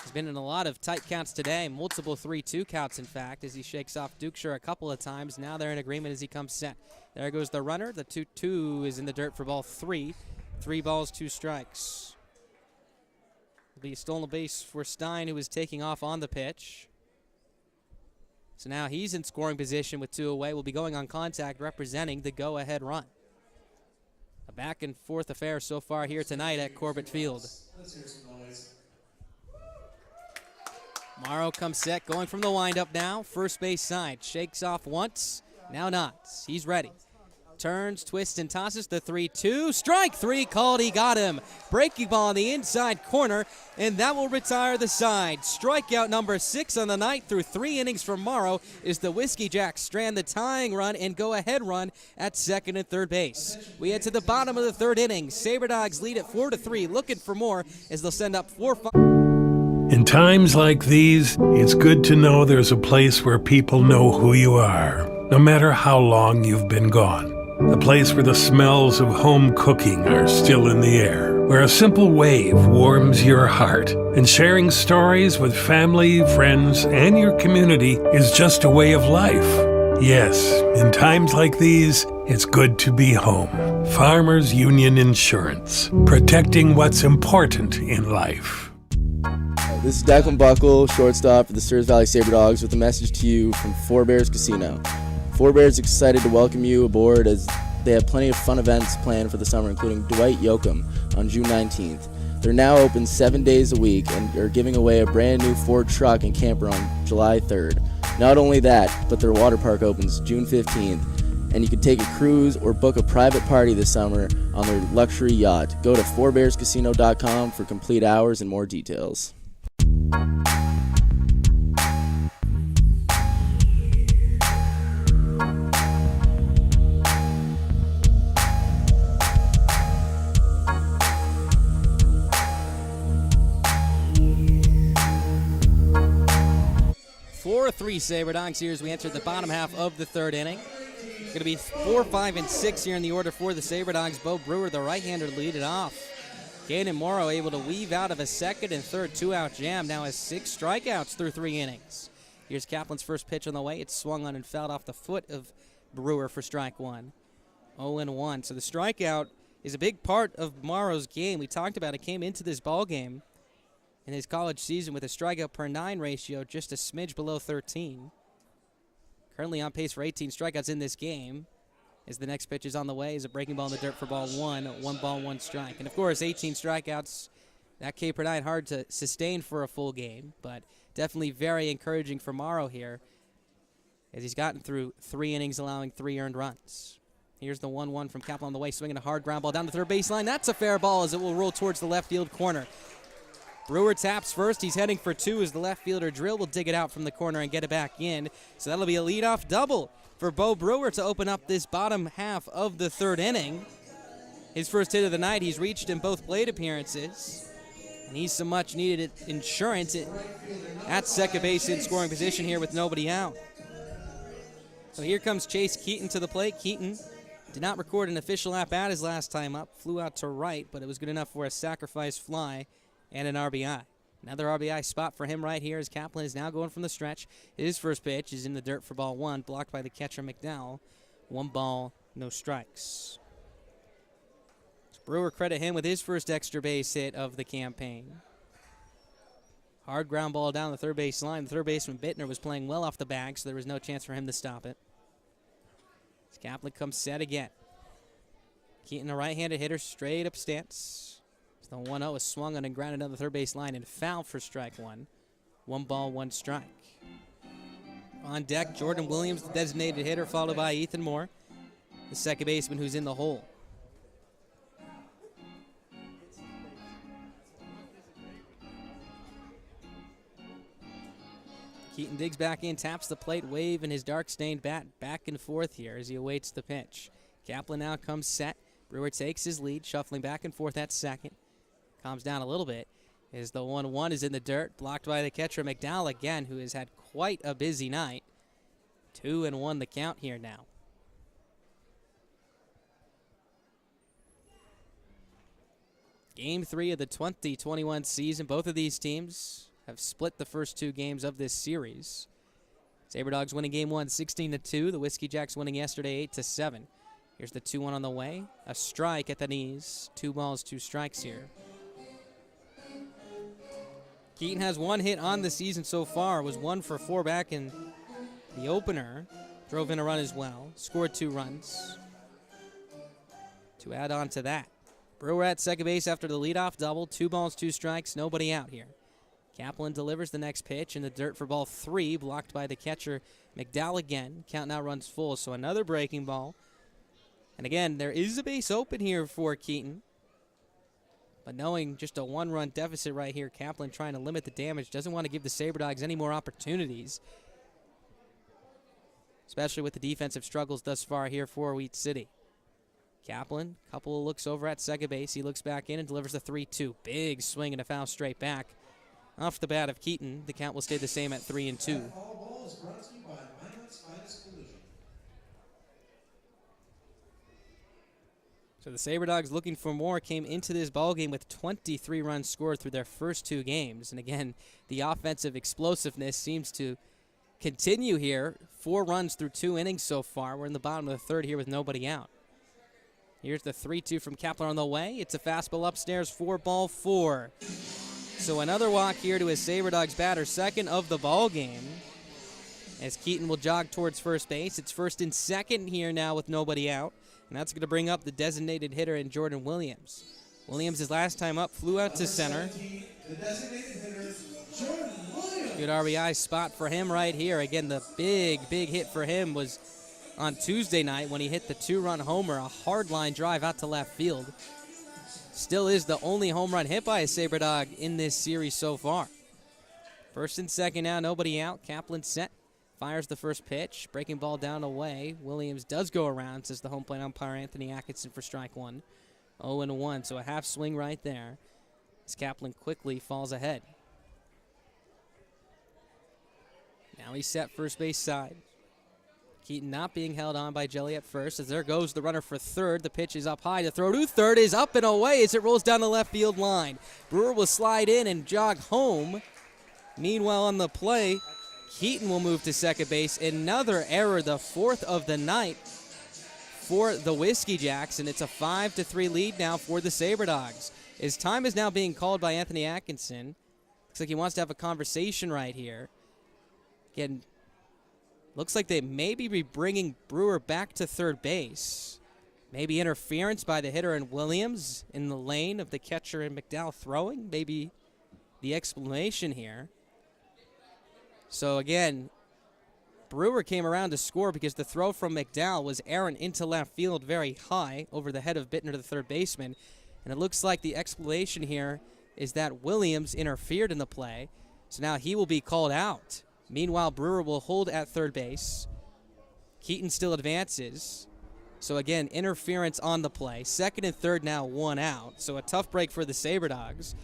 has been in a lot of tight counts today, multiple 3-2 counts, in fact, as he shakes off Dukeshire a couple of times. Now they're in agreement as he comes set. There goes the runner. The 2-2 is in the dirt for ball 3. 3 balls, 2 strikes. It'll be a stolen base for Stein, who is taking off on the pitch. So now he's in scoring position with 2 away. Will be going on contact, representing the go-ahead run. A back-and-forth affair so far here tonight at Corbett Field. Let's hear some noise. Morrow comes set, going from the windup now. First base side, shakes off once, now nods. He's ready. Turns, twists, and tosses the 3-2. Strike 3 called, he got him. Breaking ball on the inside corner, and that will retire the side. Strikeout number 6 on the night through 3 innings from Morrow is the Whiskey Jacks strand the tying run and go-ahead run at second and third base. We head to the bottom of the third inning. Sabre Dogs lead at 4-3, looking for more as they'll send up 4-5. In times like these, it's good to know there's a place where people know who you are, no matter how long you've been gone. A place where the smells of home cooking are still in the air, where a simple wave warms your heart, and sharing stories with family, friends, and your community is just a way of life. Yes, in times like these, it's good to be home. Farmers Union Insurance, protecting what's important in life. This is Declan Buckle, shortstop for the Souris Valley Sabre Dogs, with a message to you from Four Bears Casino. Four Bears is excited to welcome you aboard as they have plenty of fun events planned for the summer, including Dwight Yoakam on June 19th. They're now open 7 days a week and are giving away a brand new Ford truck and camper on July 3rd. Not only that, but their water park opens June 15th, and you can take a cruise or book a private party this summer on their luxury yacht. Go to fourbearscasino.com for complete hours and more details. Three Sabre Dogs here as we enter the bottom half of the third inning. Going to be 4, 5, and 6 here in the order for the Sabre Dogs. Bo Brewer, the right-hander, lead it off. Caden Morrow able to weave out of a second and third two-out jam. Now has 6 strikeouts through 3 innings. Here's Kaplan's first pitch on the way. It's swung on and fouled off the foot of Brewer for strike 1. 0-1. So the strikeout is a big part of Morrow's game. We talked about it. Came into this ball game in his college season with a strikeout per 9 ratio, just a smidge below 13. Currently on pace for 18 strikeouts in this game. As the next pitch is on the way, is a breaking ball in the dirt for ball 1. 1 ball, 1 strike. And of course, 18 strikeouts, that K per 9 hard to sustain for a full game, but definitely very encouraging for Morrow here, as he's gotten through 3 innings, allowing 3 earned runs. Here's the 1-1 from Kaplan on the way, swinging a hard ground ball down the third baseline. That's a fair ball as it will roll towards the left field corner. Brewer taps first. He's heading for 2 as the left fielder Drill will dig it out from the corner and get it back in. So that'll be a leadoff double for Bo Brewer to open up this bottom half of the third inning. His first hit of the night. He's reached in both plate appearances. And he's some much needed insurance at second base in scoring position here with nobody out. So here comes Chase Keaton to the plate. Keaton did not record an official at-bat his last time up. Flew out to right, but it was good enough for a sacrifice fly and an RBI. Another RBI spot for him right here as Kaplan is now going from the stretch. His first pitch is in the dirt for ball 1, blocked by the catcher McDowell. 1 ball, no strikes. So Brewer credit him with his first extra base hit of the campaign. Hard ground ball down the third base line. The third baseman Bittner was playing well off the bag, so there was no chance for him to stop it. As Kaplan comes set again. Keaton, a right-handed hitter, straight up stance. The 1-0 is swung on and grounded on the third base line and fouled for strike 1. 1 ball, 1 strike. On deck, Jordan Williams, the designated hitter, followed by Ethan Moore, the second baseman who's in the hole. Keaton digs back in, taps the plate, waving his dark-stained bat back and forth here as he awaits the pitch. Kaplan now comes set. Brewer takes his lead, shuffling back and forth at second. Calms down a little bit as the 1-1 is in the dirt, blocked by the catcher McDowell again, who has had quite a busy night. 2-1 the count here now. Game 3 of the 2021 season. Both of these teams have split the first 2 games of this series. Sabre Dogs winning game 1 16-2. The Whiskey Jacks winning yesterday 8-7. Here's the 2-1 on the way. A strike at the knees. 2 balls, 2 strikes here. Keaton has 1 hit on the season so far. Was 1 for 4 back in the opener. Drove in a run as well. Scored 2 runs. To add on to that, Brewer at second base after the leadoff double. 2 balls, 2 strikes. Nobody out here. Kaplan delivers the next pitch in the dirt for ball 3. Blocked by the catcher McDowell again. Count now runs full. So another breaking ball. And again, there is a base open here for Keaton. But knowing just a 1-run deficit right here, Kaplan trying to limit the damage, doesn't want to give the Sabre Dogs any more opportunities, especially with the defensive struggles thus far here for Wheat City. Kaplan, couple of looks over at second base. He looks back in and delivers the 3-2. Big swing and a foul straight back. Off the bat of Keaton, the count will stay the same at 3-2. So the Sabre Dogs, looking for more, came into this ballgame with 23 runs scored through their first 2 games. And again, the offensive explosiveness seems to continue here. 4 runs through 2 innings so far. We're in the bottom of the third here with nobody out. Here's the 3-2 from Kaplan on the way. It's a fastball upstairs, 4 ball 4. So another walk here to his Sabre Dogs batter, second of the ballgame. As Keaton will jog towards first base. It's first and second here now with nobody out. And that's going to bring up the designated hitter in Jordan Williams. Williams, his last time up, flew out to center. The designated hitter, Jordan Williams. Good RBI spot for him right here. Again, the big hit for him was on Tuesday night when he hit the 2-run homer, a hard line drive out to left field. Still is the only home run hit by a Sabre Dog in this series so far. First and second now, nobody out. Kaplan set, fires the first pitch. Breaking ball down away. Williams does go around, says the home plate umpire Anthony Atkinson for strike one. 0-1, so a half swing right there as Kaplan quickly falls ahead. Now he's set first base side. Keaton not being held on by Jelly at first as there goes the runner for third. The pitch is up high. The throw to third is up and away as it rolls down the left field line. Brewer will slide in and jog home. Meanwhile on the play, Keaton will move to second base. Another error, the fourth of the night for the Whiskey Jacks, and it's a 5-3 lead now for the Sabre Dogs. His time is now being called by Anthony Atkinson. Looks like he wants to have a conversation right here. Again, looks like they may be bringing Brewer back to third base. Maybe interference by the hitter and Williams in the lane of the catcher and McDowell throwing. Maybe the explanation here. So again, Brewer came around to score because the throw from McDowell was errant into left field very high over the head of Bittner, the third baseman. And it looks like the explanation here is that Williams interfered in the play. So now he will be called out. Meanwhile, Brewer will hold at third base. Keaton still advances. So again, interference on the play. Second and third now, one out. So a tough break for the Sabre Dogs.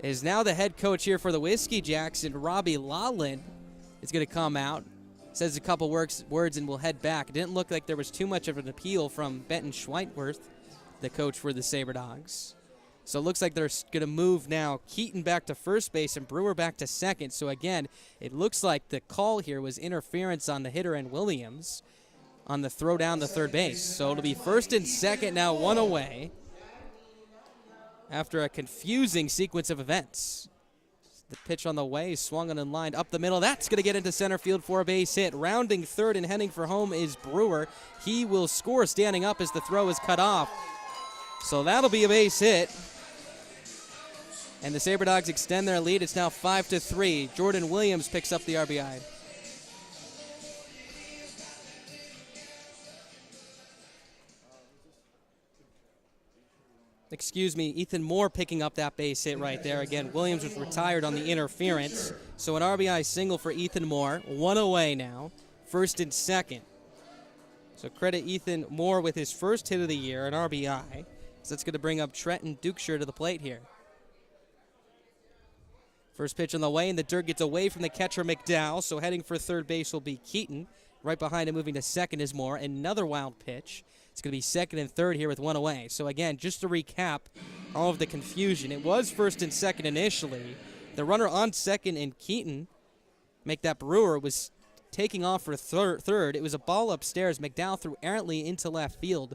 Is now the head coach here for the Whiskey Jacks, and Robbie Lawlin is going to come out. Says a couple words and will head back. It didn't look like there was too much of an appeal from Benton Schweitworth, the coach for the Sabre Dogs. So it looks like they're going to move now Keaton back to first base and Brewer back to second. So again, it looks like the call here was interference on the hitter and Williams on the throw down the third base. So it'll be first and second now, one away after a confusing sequence of events. The pitch on the way, swung on and lined up the middle. That's going to get into center field for a base hit. Rounding third and heading for home is Brewer. He will score standing up as the throw is cut off. So that'll be a base hit. And the Sabre Dogs extend their lead. It's now 5-3. Jordan Williams picks up the RBI. Excuse me, Ethan Moore picking up that base hit right there. Again, Williams was retired on the interference. So an RBI single for Ethan Moore. One away now, first and second. So credit Ethan Moore with his first hit of the year, an RBI. So that's going to bring up Trenton Dukeshire to the plate here. First pitch on the way, and the dirt gets away from the catcher McDowell. So heading for third base will be Keaton. Right behind him, moving to second is Moore. Another wild pitch. It's going to be second and third here with one away. So again, just to recap all of the confusion, it was first and second initially. The runner on second and Keaton, make that Brewer, was taking off for third. It was a ball upstairs. McDowell threw errantly into left field.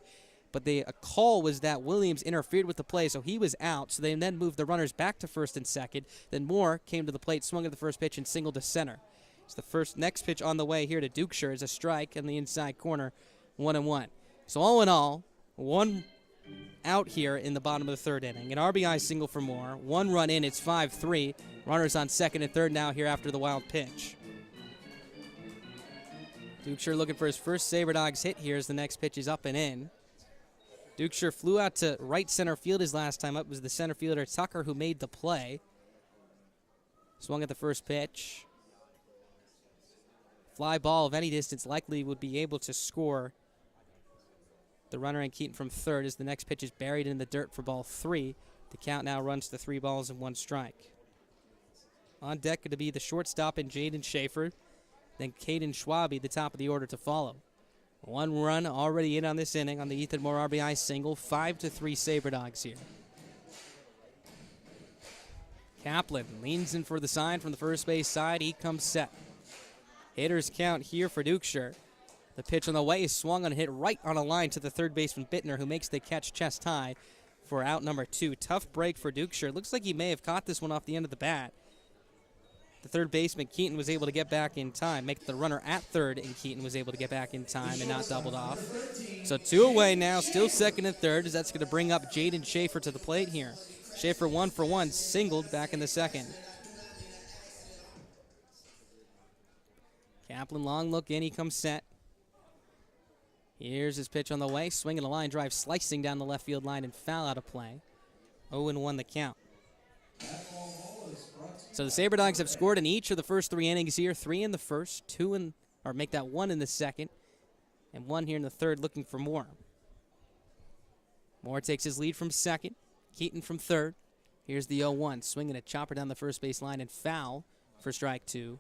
But a call was that Williams interfered with the play, so he was out. So they then moved the runners back to first and second. Then Moore came to the plate, swung at the first pitch, and singled to center. So the next pitch on the way here to Dukeshire is a strike in the inside corner, 1-1. So all in all, one out here in the bottom of the third inning. An RBI single for Moore. One run in, it's 5-3. Runners on second and third now here after the wild pitch. Dukeshire looking for his first Sabre Dogs hit here as the next pitch is up and in. Dukeshire flew out to right center field his last time up. It was the center fielder Tucker who made the play. Swung at the first pitch. Fly ball of any distance likely would be able to score the runner and Keaton from third as the next pitch is buried in the dirt for ball three. The count now runs to 3 balls and 1 strike. On deck to be the shortstop and Jaden Schaefer. Then Caden Schwabe, the top of the order to follow. One run already in on this inning on the Ethan Moore RBI single. 5-3 Sabre Dogs here. Kaplan leans in for the sign from the first base side. He comes set. Hitters count here for Dukeshire. The pitch on the way is swung and hit right on a line to the third baseman Bittner, who makes the catch chest high for out number 2. Tough break for Dukeshire. Looks like he may have caught this one off the end of the bat. The third baseman, Keaton, was able to get back in time, make the runner at third, and Keaton was able to get back in time and not doubled off. So 2 away now, still second and third, as that's going to bring up Jaden Schaefer to the plate here. Schaefer 1 for 1, singled back in the second. Kaplan long look in, he comes set. Here's his pitch on the way, swinging a line drive, slicing down the left field line and foul out of play. 0-1 the count. So the Sabre Dogs have scored in each of the first 3 innings here. 3 in the first, 1 in the second, and 1 here in the third, looking for more. Moore takes his lead from second. Keaton from third. Here's the 0-1, swinging a chopper down the first base line and foul for strike 2.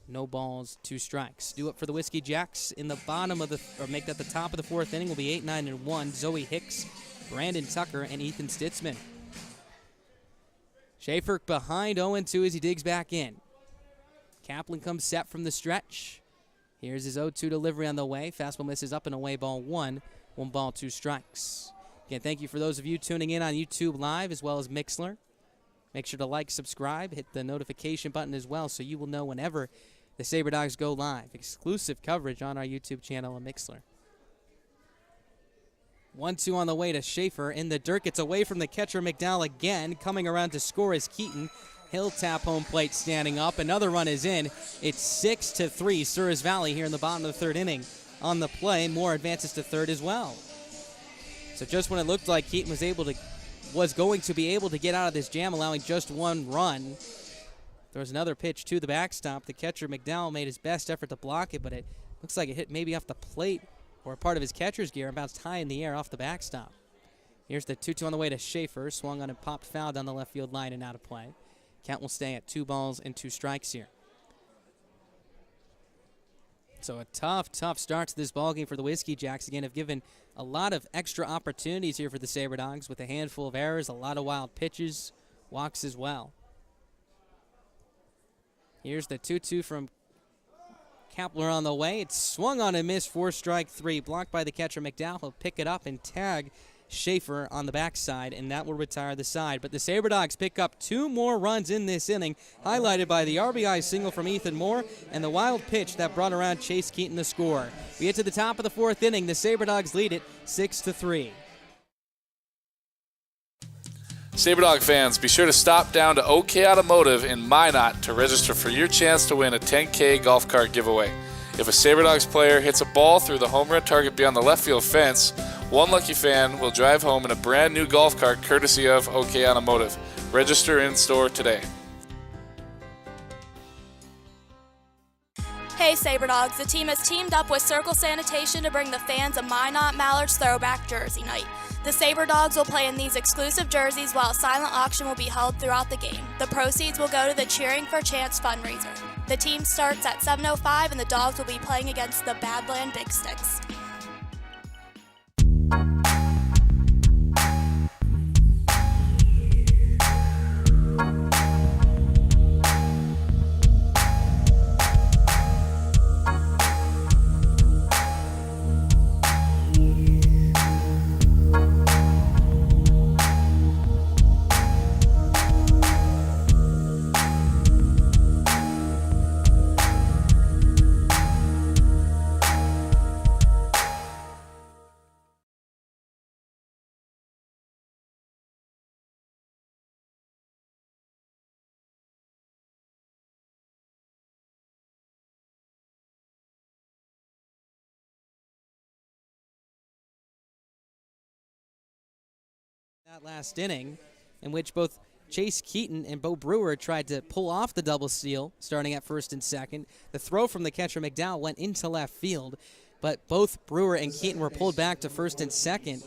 No balls, 2 strikes. Due up for the Whiskey Jacks in the bottom of the, or make that the top of the 4th inning, will be 8, 9, and 1. Zoe Hicks, Brandon Tucker, and Ethan Stitzman. Schaefer behind 0-2 as he digs back in. Kaplan comes set from the stretch. Here's his 0-2 delivery on the way. Fastball misses up and away, ball 1. 1 ball, 2 strikes. Again, thank you for those of you tuning in on YouTube Live as well as Mixler. Make sure to like, subscribe, hit the notification button as well so you will know whenever the Sabre Dogs go live. Exclusive coverage on our YouTube channel and Mixler. 1-2 on the way to Schaefer. In the dirt, gets away from the catcher McDowell again. Coming around to score is Keaton. He'll tap home plate standing up. Another run is in. It's 6-3 Souris Valley here in the bottom of the 3rd inning. On the play, Moore advances to third as well. So just when it looked like Keaton was going to be able to get out of this jam, allowing just 1 run, there was another pitch to the backstop. The catcher McDowell made his best effort to block it, but it looks like it hit maybe off the plate or part of his catcher's gear and bounced high in the air off the backstop. Here's the 2-2 on the way to Schaefer. Swung on and popped foul down the left field line and out of play. Count will stay at 2 balls and 2 strikes here. So a tough start to this ballgame for the Whiskey Jacks. Again, have given a lot of extra opportunities here for the Sabre Dogs with a handful of errors, a lot of wild pitches, walks as well. Here's the 2-2 from Kapler on the way. It's swung on and missed for strike 3. Blocked by the catcher McDowell. He'll pick it up and tag Schaefer on the backside, and that will retire the side. But the Sabre Dogs pick up 2 more runs in this inning, highlighted by the RBI single from Ethan Moore and the wild pitch that brought around Chase Keaton to score. We get to the top of the 4th inning. The Sabre Dogs lead it 6-3. Sabre Dog fans, be sure to stop down to OK Automotive in Minot to register for your chance to win a 10K golf cart giveaway. If a Sabre Dogs player hits a ball through the home run target beyond the left field fence, one lucky fan will drive home in a brand new golf cart courtesy of OK Automotive. Register in store today. Hey Sabre Dogs, the team has teamed up with Circle Sanitation to bring the fans a Minot Mallards throwback jersey night. The Sabre Dogs will play in these exclusive jerseys while a silent auction will be held throughout the game. The proceeds will go to the Cheering for Chance fundraiser. The team starts at 7:05 and the Dogs will be playing against the Badland Big Sticks. That last inning, in which both Chase Keaton and Bo Brewer tried to pull off the double steal, starting at first and second. The throw from the catcher McDowell went into left field, but both Brewer and Keaton were pulled back to first and second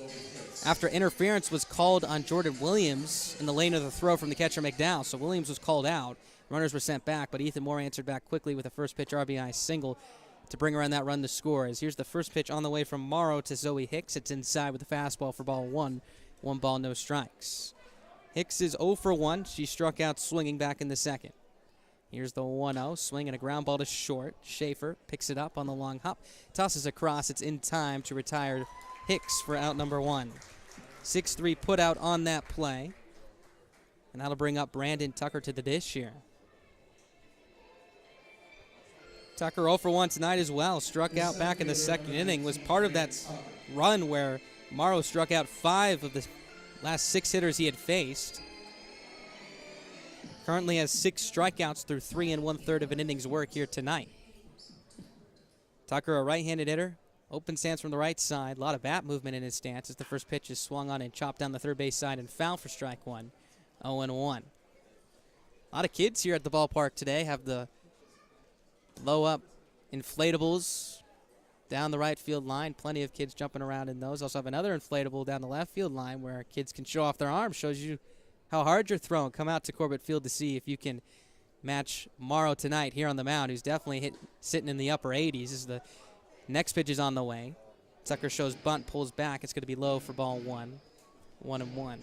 after interference was called on Jordan Williams in the lane of the throw from the catcher McDowell. So Williams was called out. Runners were sent back, but Ethan Moore answered back quickly with a first pitch RBI single to bring around that run to score. As here's the first pitch on the way from Morrow to Zoe Hicks. It's inside with a fastball for ball 1. 1 ball, no strikes. Hicks is 0 for 1. She struck out swinging back in the second. Here's the 1-0, swing and a ground ball to short. Schaefer picks it up on the long hop, tosses across. It's in time to retire Hicks for out number 1. 6-3 put out on that play. And that'll bring up Brandon Tucker to the dish here. Tucker 0 for 1 tonight as well. Struck out back in the second inning. Was part of that run where Morrow struck out 5 of the last 6 hitters he had faced. Currently has 6 strikeouts through 3 1/3 of an inning's work here tonight. Tucker, a right-handed hitter. Open stance from the right side. A lot of bat movement in his stance as the first pitch is swung on and chopped down the third base side and foul for strike 1. 0-1. A lot of kids here at the ballpark today have the low-up inflatables down the right field line. Plenty of kids jumping around in those. Also have another inflatable down the left field line where kids can show off their arms. Shows you how hard you're throwing. Come out to Corbett Field to see if you can match Morrow tonight here on the mound, who's definitely sitting in the upper 80s. As the next pitch is on the way. Tucker shows bunt, pulls back. It's going to be low for ball 1. 1-1.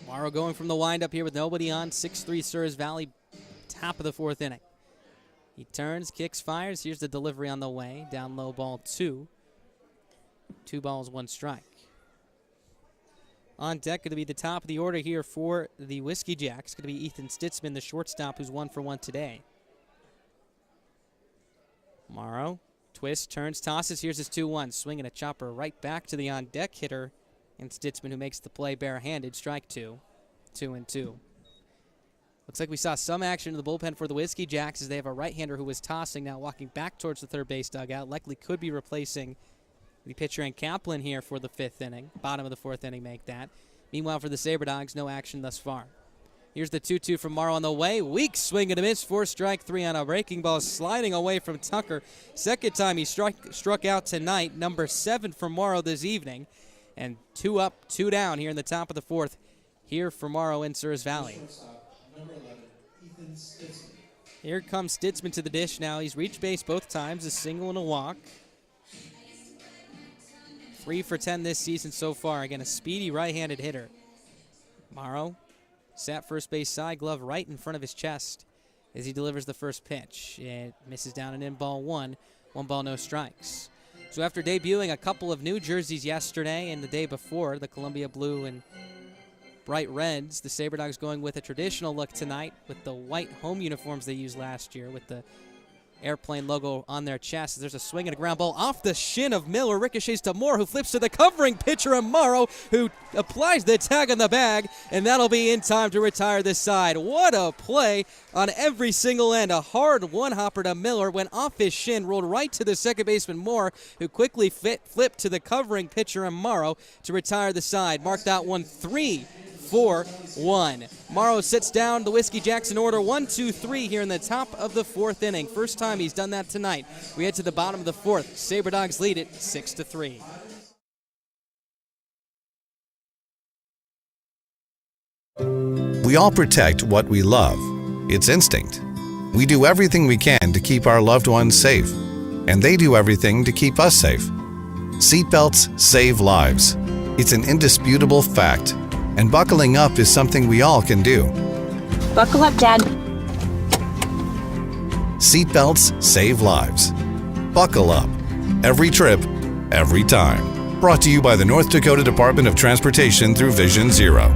Morrow going from the windup here with nobody on. 6-3 Souris Valley, top of the 4th inning. He turns, kicks, fires. Here's the delivery on the way. Down low, ball 2. 2 balls, 1 strike. On deck, going to be the top of the order here for the Whiskey Jacks. Going to be Ethan Stitzman, the shortstop, who's 1 for 1 today. Morrow, twist, turns, tosses. Here's his 2-1. Swinging a chopper right back to the on-deck hitter. And Stitzman, who makes the play barehanded, strike 2. 2-2. Looks like we saw some action in the bullpen for the Whiskey Jacks as they have a right-hander who was tossing, now walking back towards the third base dugout. Likely could be replacing the pitcher and Kaplan here for the 5th inning. Bottom of the 4th inning make that. Meanwhile, for the Sabre Dogs, no action thus far. Here's the 2-2 from Morrow on the way. Weak swing and a miss for strike 3 on a breaking ball, sliding away from Tucker. Second time he struck out tonight. Number 7 for Morrow this evening. And 2 up, 2 down here in the top of the 4th here for Morrow in Souris Valley. Here comes Stitzman to the dish now. He's reached base both times, a single and a walk. 3 for 10 this season so far. Again, a speedy right-handed hitter. Morrow sat first base side, glove right in front of his chest as he delivers the first pitch. It misses down and in, ball 1. 1 ball, no strikes. So after debuting a couple of new jerseys yesterday and the day before, the Columbia Blue and bright reds, the Sabre Dogs going with a traditional look tonight with the white home uniforms they used last year with the airplane logo on their chest. There's a swing and a ground ball off the shin of Miller. Ricochets to Moore, who flips to the covering pitcher, and Morrow, who applies the tag on the bag, and that'll be in time to retire this side. What a play on every single end. A hard one-hopper to Miller, went off his shin, rolled right to the second baseman Moore, who quickly flipped to the covering pitcher and Morrow to retire the side. Marked out 1-3-4-1. Morrow sits down the Whiskey Jacks in order 1-2-3 here in the top of the 4th inning. First time he's done that tonight. We head to the bottom of the 4th. Sabre Dogs lead it 6-3. We all protect what we love. It's instinct. We do everything we can to keep our loved ones safe, and they do everything to keep us safe. Seatbelts save lives. It's an indisputable fact. And buckling up is something we all can do. Buckle up, Dad. Seatbelts save lives. Buckle up. Every trip, every time. Brought to you by the North Dakota Department of Transportation through Vision Zero.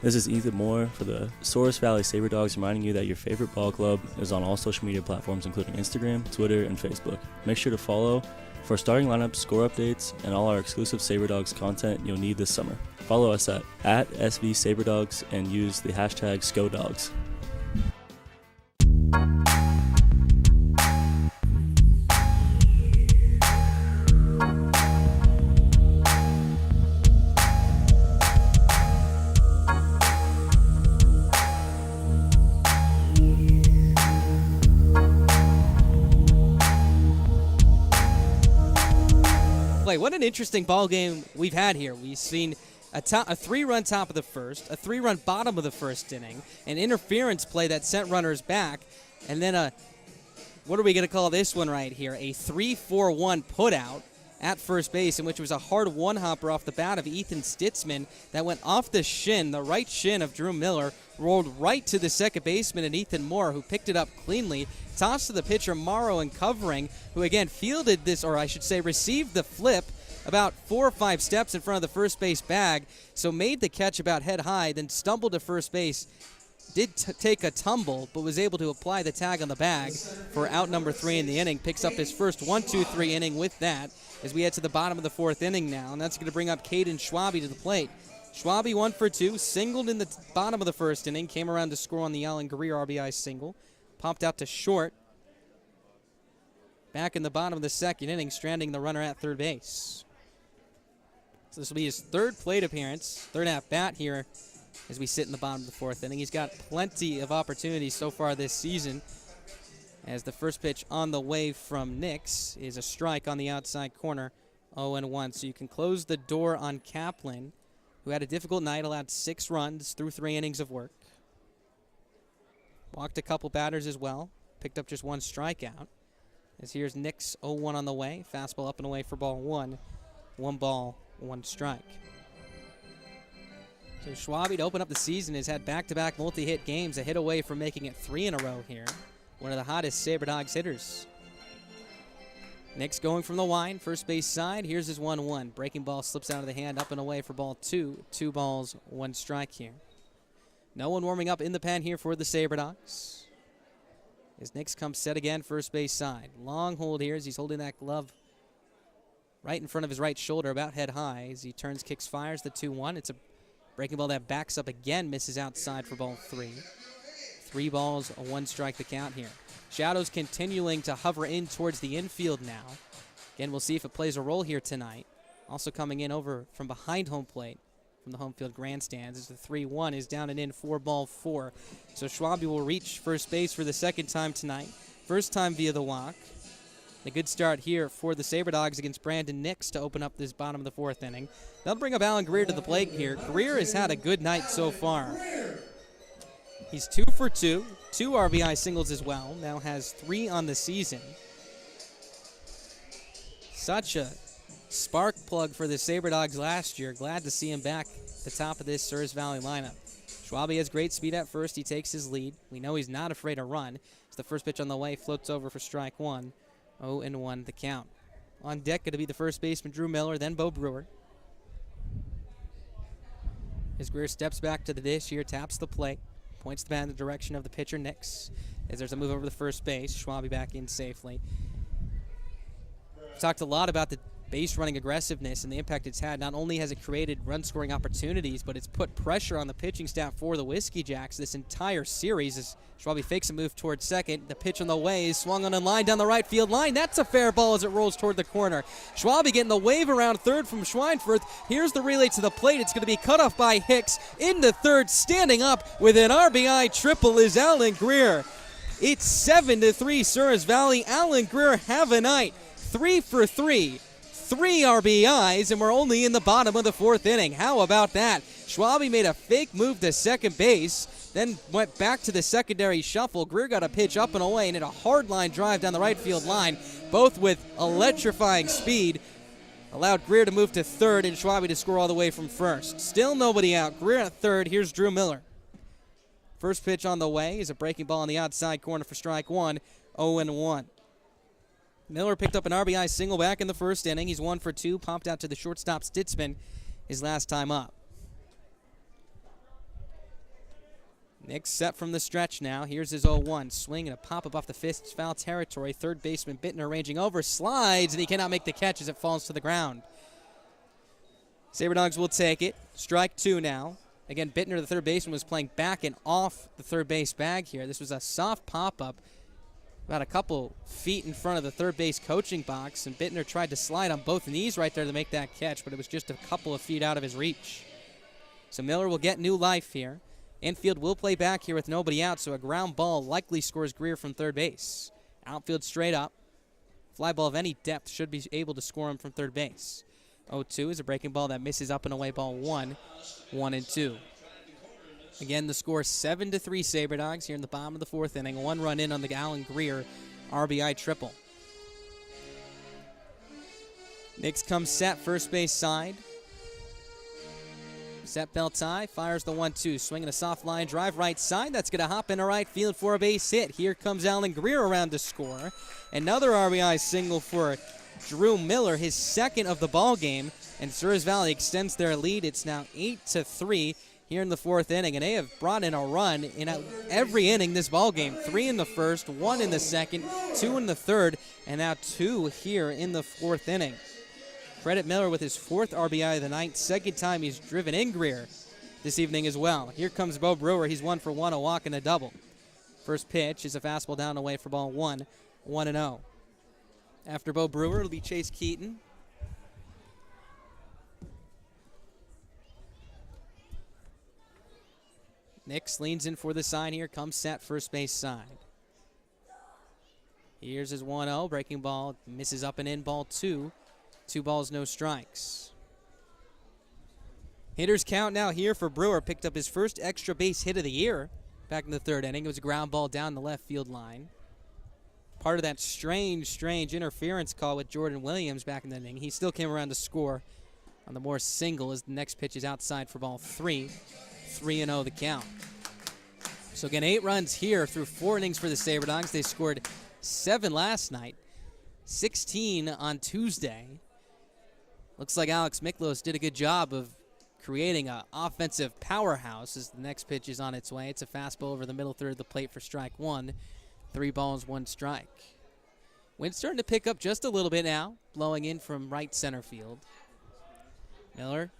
This is Ethan Moore for the Souris Valley Sabre Dogs, reminding you that your favorite ball club is on all social media platforms, including Instagram, Twitter, and Facebook. Make sure to follow for starting lineups, score updates, and all our exclusive Sabre Dogs content you'll need this summer. Follow us at SV Sabre Dogs and use the hashtag SCODogs. What an interesting ball game we've had here. We've seen a 3-run top of the first, a 3-run bottom of the first inning, an interference play that sent runners back, and then what are we going to call this one right here? A 3-4-1 putout at first base, in which was a hard one-hopper off the bat of Ethan Stitzman that went off the shin, the right shin of Drew Miller, rolled right to the second baseman and Ethan Moore, who picked it up cleanly, tossed to the pitcher Morrow and covering, who again fielded this, or I should say received the flip about 4 or 5 steps in front of the first base bag, so made the catch about head high, then stumbled to first base, did take a tumble, but was able to apply the tag on the bag for out number 3 in the inning. Picks up his first 1-2-3 inning with that as we head to the bottom of the 4th inning now, and that's going to bring up Caden Schwabe to the plate. Schwabe 1 for 2, singled in the bottom of the 1st inning, came around to score on the Allen Greer RBI single, popped out to short. Back in the bottom of the 2nd inning, stranding the runner at third base. So this will be his 3rd plate appearance, 3rd at-bat here as we sit in the bottom of the 4th inning. He's got plenty of opportunities so far this season, as the first pitch on the way from Nix is a strike on the outside corner, 0-1. So you can close the door on Kaplan, who had a difficult night, allowed 6 runs through 3 innings of work. Walked a couple batters as well, picked up just 1 strikeout. As here's Nix, 0-1 on the way, fastball up and away for ball 1. 1 ball, 1 strike. So Schwabe, to open up the season, has had back-to-back multi-hit games, a hit away from making it 3 in a row here. One of the hottest Sabre Dogs hitters. Nix going from the line, first base side. Here's his 1-1. Breaking ball slips out of the hand, up and away for ball 2. 2 balls, 1 strike here. No one warming up in the pen here for the Sabre Dogs. As Nix comes set again, first base side. Long hold here as he's holding that glove right in front of his right shoulder, about head high. As he turns, kicks, fires the 2-1. It's a breaking ball that backs up again, misses outside for ball 3. 3 balls, 1 strike the count here. Shadows continuing to hover in towards the infield now. Again, we'll see if it plays a role here tonight. Also coming in over from behind home plate from the home field grandstands as the 3-1 is down and in, 4 ball 4. So Schwabe will reach first base for the 2nd time tonight. First time via the walk. A good start here for the Sabre Dogs against Brandon Nix to open up this bottom of the 4th inning. They'll bring up Allen Greer to the plate here. Greer has had a good night so far. He's 2 for 2, 2 RBI singles as well. Now has 3 on the season. Such a spark plug for the Sabre Dogs last year. Glad to see him back at the top of this Souris Valley lineup. Schwabe has great speed at first. He takes his lead. We know he's not afraid to run. As the first pitch on the way floats over for strike 1. 0-1 the count. On deck going to be the first baseman Drew Miller, then Bo Brewer. As Greer steps back to the dish here, taps the plate, points the bat in the direction of the pitcher Nix. As there's a move over the first base, Schwabe back in safely. We've talked a lot about the base running aggressiveness and the impact it's had. Not only has it created run scoring opportunities, but it's put pressure on the pitching staff for the Whiskey Jacks this entire series. As Schwabe fakes a move towards second, the pitch on the way is swung on a line down the right field line. That's a fair ball as it rolls toward the corner. Schwabe getting the wave around third from Schweinfurth. Here's the relay to the plate. It's going to be cut off by Hicks. Into third, standing up with an RBI triple is Allen Greer. It's 7-3 Souris Valley. Allen Greer have a night. 3 for 3. 3 RBIs, and we're only in the bottom of the 4th inning. How about that? Schwabe made a fake move to second base, then went back to the secondary shuffle. Greer got a pitch up and away and hit a hard line drive down the right field line, both with electrifying speed. Allowed Greer to move to third and Schwabe to score all the way from first. Still nobody out. Greer at third. Here's Drew Miller. First pitch on the way is a breaking ball on the outside corner for strike 1, 0-1. Miller picked up an RBI single back in the first inning. He's 1 for 2, popped out to the shortstop Stitzman his last time up. Nix set from the stretch now. Here's his 0-1. Swing and a pop-up off the fist, foul territory. Third baseman Bittner ranging over, slides, and he cannot make the catch as it falls to the ground. Sabre Dogs will take it. Strike 2 now. Again, Bittner, the third baseman, was playing back and off the third base bag here. This was a soft pop-up about a couple feet in front of the third base coaching box, and Bittner tried to slide on both knees right there to make that catch, but it was just a couple of feet out of his reach. So Miller will get new life here. Infield will play back here with nobody out, so a ground ball likely scores Greer from third base. Outfield straight up. Fly ball of any depth should be able to score him from third base. 0-2 is a breaking ball that misses up and away, ball 1, 1-2. Again, the score 7-3 Sabre Dogs here in the bottom of the 4th inning. 1 run in on the Allen Greer RBI triple. Nix comes set, first base side. Set Beltai, fires the 1-2, swinging a soft line drive right side. That's going to hop into right field for a base hit. Here comes Allen Greer around to score. Another RBI single for Drew Miller, his second of the ball game, and Souris Valley extends their lead. It's now 8-3 here in the fourth inning, and they have brought in a run in every inning this ball game. 3 in the first, 1 in the second, 2 in the third, and now 2 here in the fourth inning. Credit Miller with his 4th RBI of the night, second time he's driven in Greer this evening as well. Here comes Bo Brewer. He's 1 for 1, a walk and a double. First pitch is a fastball down away for ball 1, 1-0. After Bo Brewer, it'll be Chase Keaton. Nix leans in for the sign here, comes set first base side. Here's his 1-0, breaking ball, misses up and in, ball 2. 2 balls, no strikes. Hitters count now here for Brewer. Picked up his first extra base hit of the year back in the third inning. It was a ground ball down the left field line. Part of that strange interference call with Jordan Williams back in the inning. He still came around to score on the more single as the next pitch is outside for ball 3. 3-0 the count. So again, 8 runs here through 4 innings for the SaberDogs. They scored 7 last night, 16 on Tuesday. Looks like Alex Miklos did a good job of creating an offensive powerhouse as the next pitch is on its way. It's a fastball over the middle third of the plate for strike 1. 3 balls, 1 strike. Wind's starting to pick up just a little bit now, blowing in from right center field. Miller,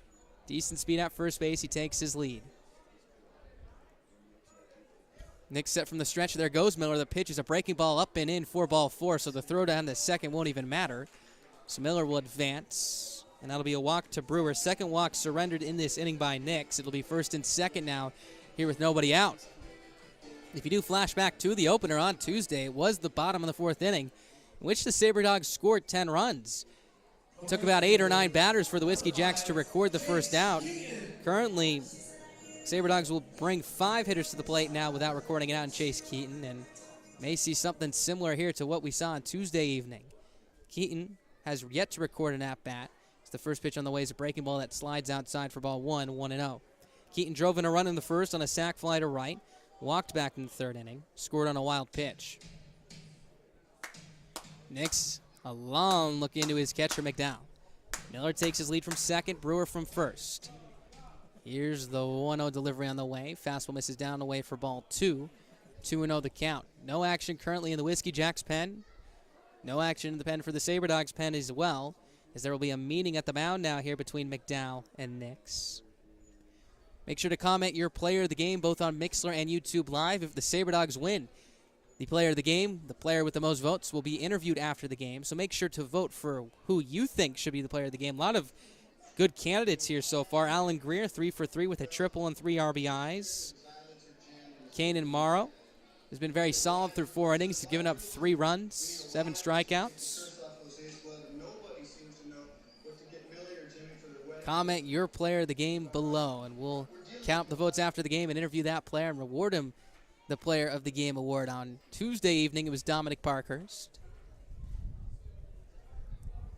decent speed at first base. He takes his lead. Nick set from the stretch. There goes Miller. The pitch is a breaking ball up and in for ball 4, so the throw down to second won't even matter. So Miller will advance, and that'll be a walk to Brewer. Second walk surrendered in this inning by Nix. It'll be first and second now here with nobody out. If you do flash back to the opener on Tuesday, it was the bottom of the fourth inning in which the SaberDogs scored 10 runs. It took about 8 or 9 batters for the Whiskey Jacks to record the first out. Currently, SaberDogs will bring 5 hitters to the plate now without recording it out in Chase Keaton, and may see something similar here to what we saw on Tuesday evening. Keaton has yet to record an at-bat. It's the first pitch on the way is a breaking ball that slides outside for ball 1, 1-0. Keaton drove in a run in the first on a sac fly to right, walked back in the third inning, scored on a wild pitch. Nix, a long look into his catcher, McDowell. Miller takes his lead from second, Brewer from first. Here's the 1-0 delivery on the way. Fastball misses down away for ball 2. 2-0 the count. No action currently in the Whiskey Jacks pen. No action in the pen for the SaberDogs pen as well, as there will be a meeting at the mound now here between McDowell and Nix. Make sure to comment your player of the game both on Mixlr and YouTube Live. If the SaberDogs win the player of the game, the player with the most votes will be interviewed after the game. So make sure to vote for who you think should be the player of the game. A lot of good candidates here so far. Alan Greer, 3 for 3 with a triple and 3 RBIs. Kanan Morrow has been very solid through 4 innings. He's given up 3 runs, 7 strikeouts. Comment your player of the game below, and we'll count the votes after the game and interview that player and reward him the Player of the Game award. On Tuesday evening, it was Dominic Parkhurst.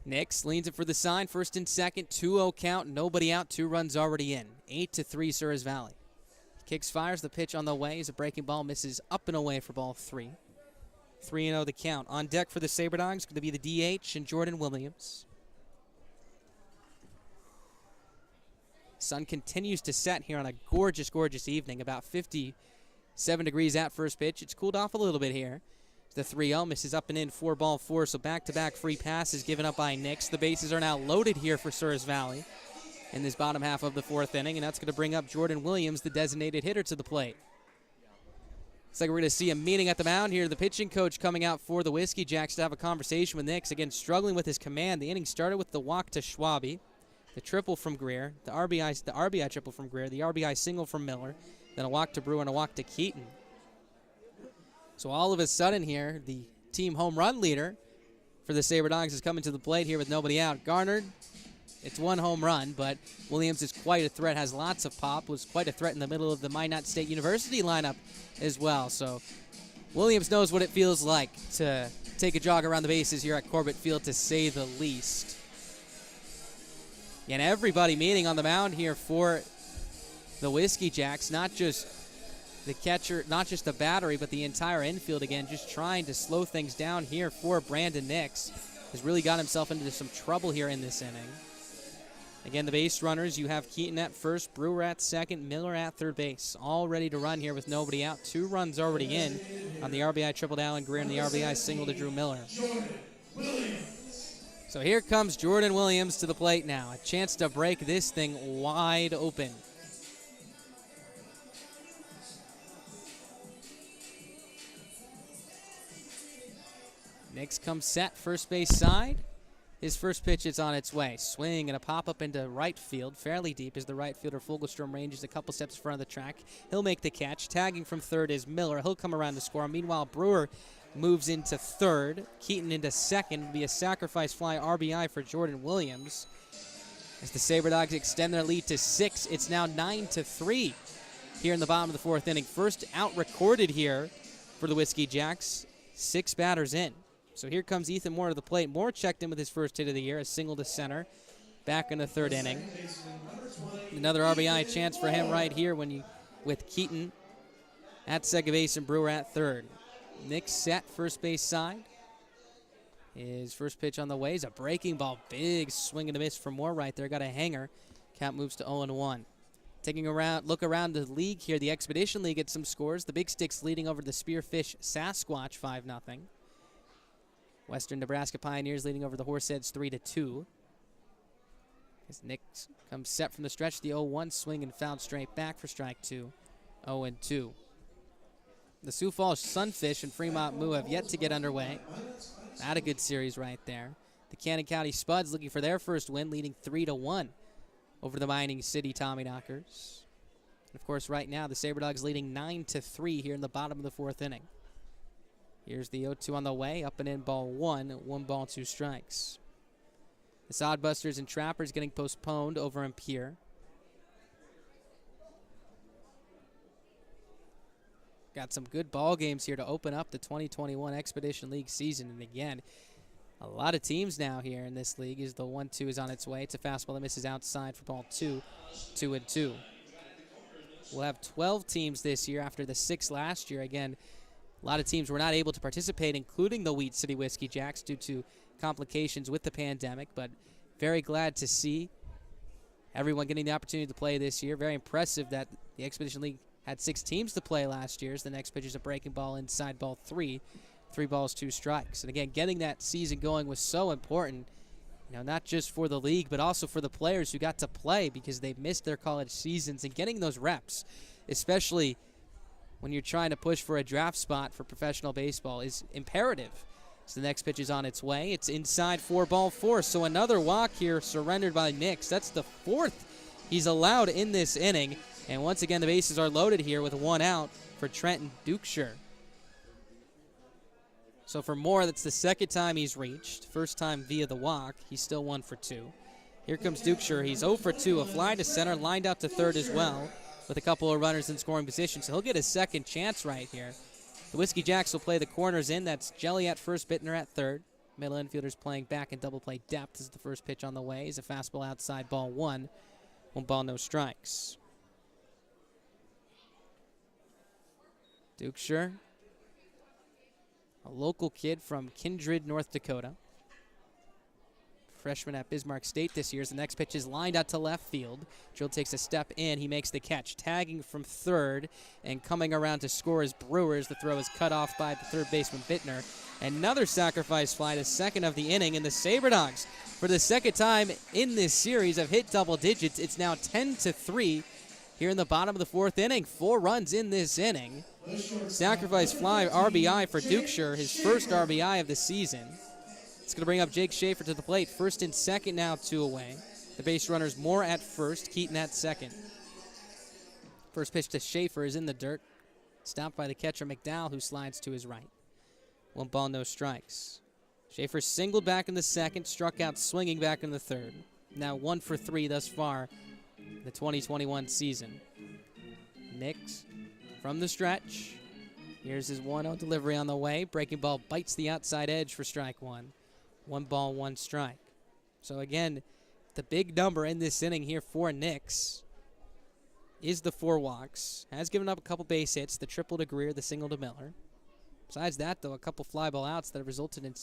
Nix leans it for the sign, first and second, 2-0 count, nobody out, 2 runs already in. 8-3 Souris Valley. Kicks, fires, the pitch on the way is a breaking ball, misses up and away for ball 3. 3-0 the count. On deck for the SaberDogs, going to be the DH and Jordan Williams. Sun continues to set here on a gorgeous, gorgeous evening, about 57 degrees at first pitch. It's cooled off a little bit here. The 3-0 misses up and in for ball 4, so back-to-back free passes given up by Nix. The bases are now loaded here for Souris Valley in this bottom half of the fourth inning, and that's going to bring up Jordan Williams, the designated hitter, to the plate. Looks like we're going to see a meeting at the mound here. The pitching coach coming out for the Whiskey Jacks to have a conversation with Nix. Again, struggling with his command. The inning started with the walk to Schwabe, the triple from Greer, the RBI triple from Greer, the RBI single from Miller, then a walk to Brewer and a walk to Keaton. So all of a sudden here, the team home run leader for the SaberDogs is coming to the plate here with nobody out. Garnered, it's 1 home run, but Williams is quite a threat, has lots of pop, was quite a threat in the middle of the Minot State University lineup as well. So Williams knows what it feels like to take a jog around the bases here at Corbett Field, to say the least. And everybody meeting on the mound here for the Whiskey Jacks, not just the catcher, not just the battery, but the entire infield again, just trying to slow things down here for Brandon Nix. Has really got himself into some trouble here in this inning. Again, the base runners, you have Keaton at first, Brewer at second, Miller at third base. All ready to run here with nobody out. 2 runs already in on the RBI triple to Allen Greer and the RBI single to Drew Miller. So here comes Jordan Williams to the plate now. A chance to break this thing wide open. Nix comes set, first base side. His first pitch is on its way. Swing and a pop-up into right field, fairly deep as the right fielder Fogelstrom ranges a couple steps in front of the track. He'll make the catch. Tagging from third is Miller. He'll come around to score. Meanwhile, Brewer moves into third. Keaton into second. It'll be a sacrifice fly RBI for Jordan Williams. As the SaberDogs extend their lead to 6, it's now 9-3 here in the bottom of the 4th inning. First out recorded here for the Whiskey Jacks. 6 batters in. So here comes Ethan Moore to the plate. Moore checked in with his first hit of the year, a single to center. Back in the 3rd inning. Another RBI chance for him right here with Keaton at second base and Brewer at third. Nick set first base side. His first pitch on the way is a breaking ball. Big swing and a miss for Moore right there. Got a hanger. Count moves to 0-1. Taking a look around the league here. The Expedition League gets some scores. The Big Sticks leading over the Spearfish Sasquatch 5-0. Western Nebraska Pioneers leading over the Horseheads 3-2. As Nick comes set from the stretch, the 0-1 swing and fouled straight back for strike 2. 0-2. The Sioux Falls Sunfish and Fremont Moo have yet to get underway. Not a good series right there. The Cannon County Spuds looking for their first win, leading 3-1 over the Mining City Tommyknockers. And of course, right now, the SaberDogs leading 9-3 here in the bottom of the 4th inning. Here's the 0-2 on the way, up and in, ball 1, 1 ball, 2 strikes. The Sodbusters and Trappers getting postponed over in Pierre. Got some good ball games here to open up the 2021 Expedition League season. And again, a lot of teams now here in this league as the 1-2 is on its way. It's a fastball that misses outside for ball 2, 2-2. We'll have 12 teams this year after the 6 last year. Again, a lot of teams were not able to participate, including the Wheat City Whiskey Jacks due to complications with the pandemic, but very glad to see everyone getting the opportunity to play this year. Very impressive that the Expedition League had 6 teams to play last year. The next pitch is a breaking ball inside ball 3. 3 balls, 2 strikes. And again, getting that season going was so important, not just for the league, but also for the players who got to play because they missed their college seasons, and getting those reps, especially when you're trying to push for a draft spot for professional baseball, is imperative. So the next pitch is on its way. It's inside for ball 4. So another walk here surrendered by Nix. That's the 4th he's allowed in this inning. And once again, the bases are loaded here with 1 out for Trenton Dukeshire. So for Moore, that's the 2nd time he's reached. First time via the walk. He's still 1 for 2. Here comes Dukeshire. He's 0 for 2. A fly to center, lined out to third as well, with a couple of runners in scoring position. So he'll get his second chance right here. The Whiskey Jacks will play the corners in. That's Jelly at first, Bittner at third. Middle infielders playing back in double play depth. This is the first pitch on the way. Is a fastball outside, ball 1. 1 ball, no strikes. Dukeshire, a local kid from Kindred, North Dakota. Freshman at Bismarck State this year. The next pitch is lined out to left field. Drill takes a step in. He makes the catch. Tagging from third and coming around to score is Brewers. The throw is cut off by the third baseman Bittner. Another sacrifice fly, the 2nd of the inning, and the SaberDogs, for the 2nd time in this series, have hit double digits. It's now 10-3 here in the bottom of the 4th inning. 4 runs in this inning. Sacrifice fly RBI for Dukeshire, his first RBI of the season. It's going to bring up Jake Schaefer to the plate. First and second now, 2 away. The base runners Moore at first, Keaton at second. First pitch to Schaefer is in the dirt. Stopped by the catcher McDowell, who slides to his right. 1 ball, no strikes. Schaefer singled back in the 2nd, struck out swinging back in the 3rd. Now 1 for 3 thus far in the 2021 season. Nix from the stretch. Here's his 1-0 delivery on the way. Breaking ball bites the outside edge for strike 1. 1 ball, 1 strike. So again, the big number in this inning here for Nix is the 4 walks. Has given up a couple base hits, the triple to Greer, the single to Miller. Besides that, though, a couple fly ball outs that have resulted in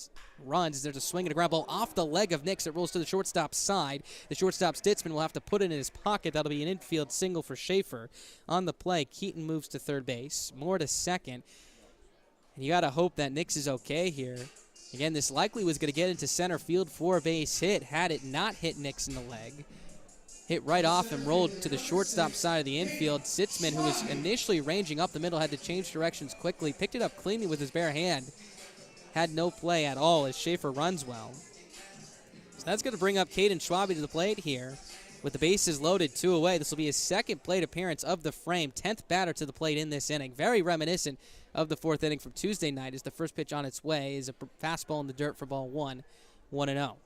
runs. There's a swing and a ground ball off the leg of Nix. It rolls to the shortstop side. The shortstop Stitzman will have to put it in his pocket. That'll be an infield single for Schaefer. On the play, Keaton moves to third base. Moore to second. And you got to hope that Nix is okay here. Again, this likely was going to get into center field for a base hit had it not hit Nix in the leg. Hit right off and rolled to the shortstop side of the infield. Sitzman, who was initially ranging up the middle, had to change directions quickly. Picked it up cleanly with his bare hand. Had no play at all as Schaefer runs well. So that's going to bring up Caden Schwabe to the plate here. With the bases loaded, 2 away. This will be his second plate appearance of the frame. 10th batter to the plate in this inning. Very reminiscent of the 4th inning from Tuesday night as the first pitch on its way is a fastball in the dirt for ball 1, 1-0.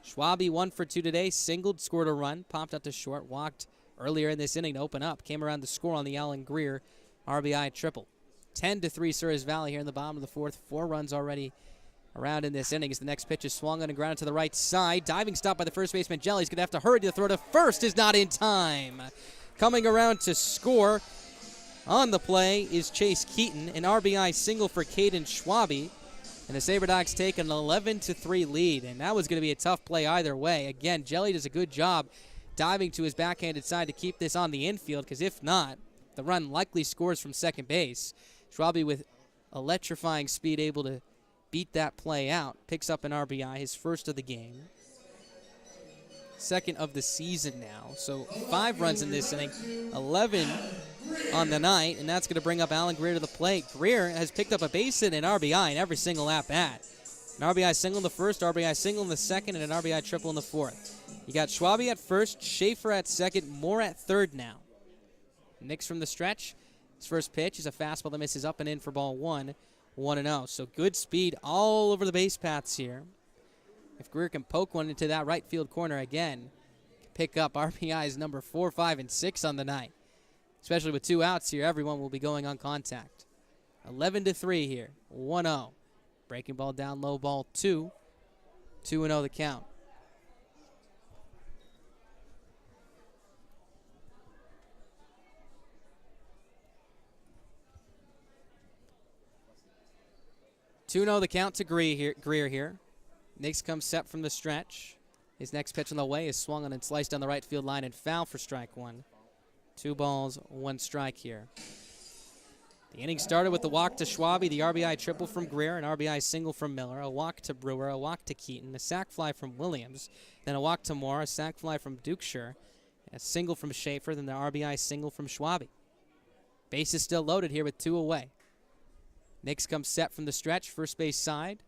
Schwabe 1 for 2 today, singled, scored a run, popped out to short, walked earlier in this inning to open up, came around to score on the Alan Greer RBI triple. 10-3 Souris Valley here in the bottom of the 4th. 4 runs already around in this inning as the next pitch is swung on and grounded to the right side. Diving stop by the first baseman Jelly. He's going to have to hurry to throw to first, is not in time. Coming around to score on the play is Chase Keaton, an RBI single for Caden Schwabe. And the Sabre Dogs take an 11-3 lead, and that was going to be a tough play either way. Again, Jelly does a good job diving to his backhanded side to keep this on the infield, because if not, the run likely scores from second base. Schwabe with electrifying speed able to beat that play out. Picks up an RBI, his first of the game. Second of the season now. So 5 runs in this inning, 11 on the night, and that's going to bring up Alan Greer to the plate. Greer has picked up a base hit and RBI in every single at-bat. An RBI single in the first, RBI single in the second, and an RBI triple in the 4th. You got Schwabe at first, Schaefer at second, Moore at third now. Nix from the stretch. His first pitch is a fastball that misses up and in for ball 1, 1-0. So good speed all over the base paths here. If Greer can poke one into that right field corner again, pick up RBIs number 4, 5, and 6 on the night. Especially with 2 outs here, everyone will be going on contact. 11-3 here, 1-0. Breaking ball down low, ball 2. 2-0 the count. The count to Greer here. Nix comes set from the stretch. His next pitch on the way is swung on and sliced down the right field line and foul for strike 1. 2 balls, 1 strike here. The inning started with the walk to Schwabe, the RBI triple from Greer, an RBI single from Miller, a walk to Brewer, a walk to Keaton, a sac fly from Williams, then a walk to Moore, a sac fly from Dukeshire, a single from Schaefer, then the RBI single from Schwabe. Base is still loaded here with 2 away. Nix comes set from the stretch, first base side.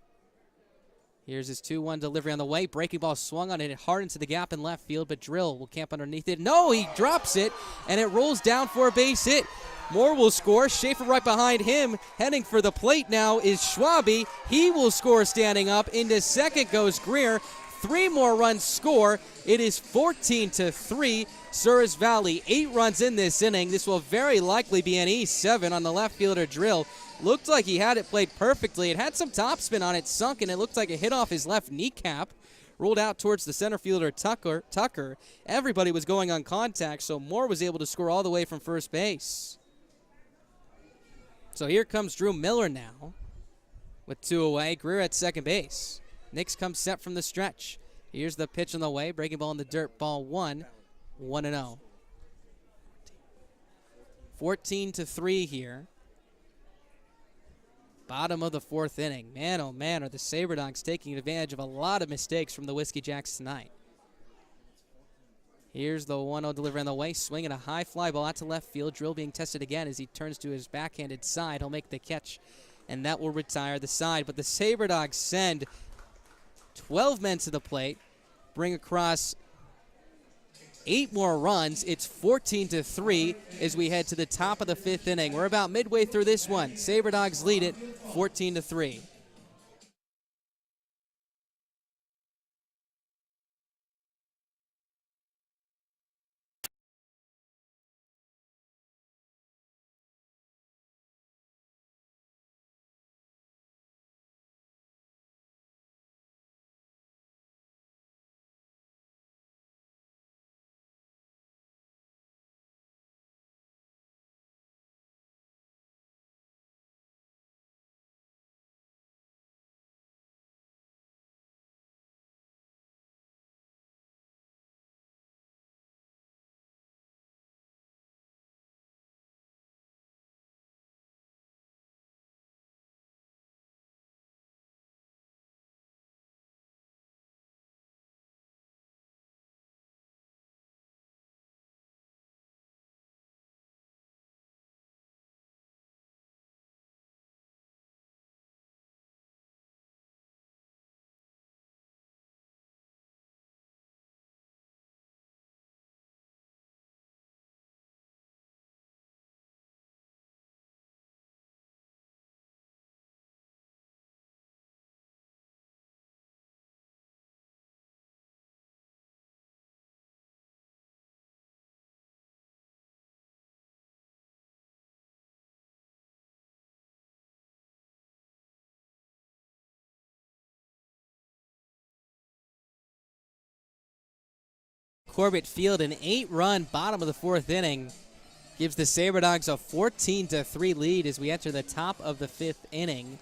Here's his 2-1 delivery on the way. Breaking ball swung on it hard into the gap in left field, but Drill will camp underneath it. No, he drops it, and it rolls down for a base hit. Moore will score. Schaefer right behind him. Heading for the plate now is Schwabe. He will score standing up. Into second goes Greer. 3 more runs score. It is 14-3. Souris Valley, 8 runs in this inning. This will very likely be an E7 on the left fielder Drill. Looked like he had it played perfectly. It had some topspin on it, sunk, and it looked like it hit off his left kneecap. Rolled out towards the center fielder Tucker. Everybody was going on contact, so Moore was able to score all the way from first base. So here comes Drew Miller now with 2 away. Greer at second base. Nix comes set from the stretch. Here's the pitch on the way. Breaking ball in the dirt, ball 1, 1-0. 14-3 here. Bottom of the 4th inning. Man, oh man, are the Sabre Dogs taking advantage of a lot of mistakes from the Whiskey Jacks tonight. Here's the 1-0 delivery on the way. Swinging a high fly ball out to left field. Drill being tested again as he turns to his backhanded side. He'll make the catch, and that will retire the side. But the Sabre Dogs send 12 men to the plate, bring across 8 more runs. It's 14-3 as we head to the top of the 5th inning. We're about midway through this one. Sabre Dogs lead it 14-3. Corbett Field. An 8-run bottom of the 4th inning gives the Sabre Dogs a 14-3 lead as we enter the top of the 5th inning.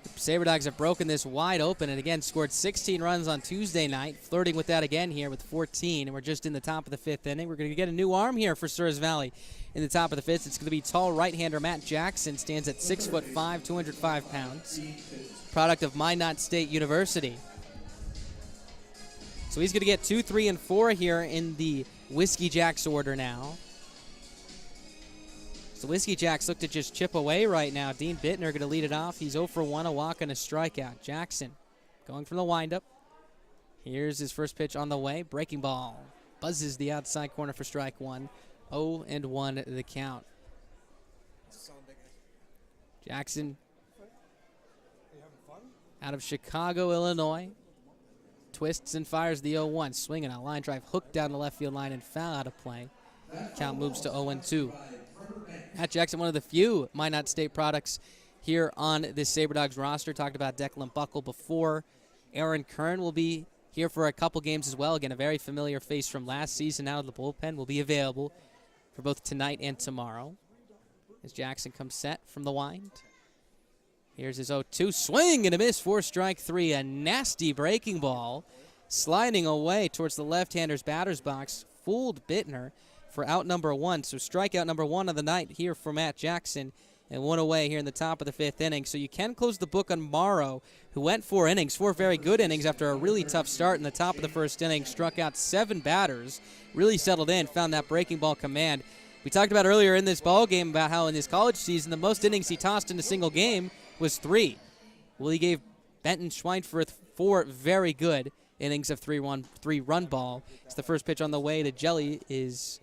The Sabre Dogs have broken this wide open and again scored 16 runs on Tuesday night, flirting with that again here with 14, and we're just in the top of the 5th inning. We're going to get a new arm here for Souris Valley in the top of the 5th. It's going to be tall right-hander Matt Jackson, stands at 6'5", 205 pounds, product of Minot State University. So he's going to get 2, 3, and 4 here in the Whiskey Jacks order now. So Whiskey Jacks look to just chip away right now. Dean Bittner going to lead it off. He's 0 for 1, a walk and a strikeout. Jackson going from the windup. Here's his first pitch on the way. Breaking ball. Buzzes the outside corner for strike 1. 0-1 the count. Jackson out of Chicago, Illinois. Twists and fires the 0-1. Swinging a line drive hooked down the left field line and foul out of play. Count moves to 0-2. Matt Jackson, one of the few Minot State products here on this Sabre Dogs roster. Talked about Declan Buckle before. Aaron Kern will be here for a couple games as well. Again, a very familiar face from last season out of the bullpen will be available for both tonight and tomorrow. As Jackson comes set from the wind. Here's his 0-2. Swing and a miss for strike 3. A nasty breaking ball sliding away towards the left-hander's batter's box. Fooled Bittner for out number 1. So strikeout number 1 of the night here for Matt Jackson, and 1 away here in the top of the 5th inning. So you can close the book on Morrow, who went 4 innings, 4 very good innings after a really tough start in the top of the 1st inning, struck out 7 batters, really settled in, found that breaking ball command. We talked about earlier in this ball game about how in his college season, the most innings he tossed in a single game was 3. Well, he gave Benton Schweinfurth 4 very good innings of 3-run ball. It's the first pitch on the way to Jelly is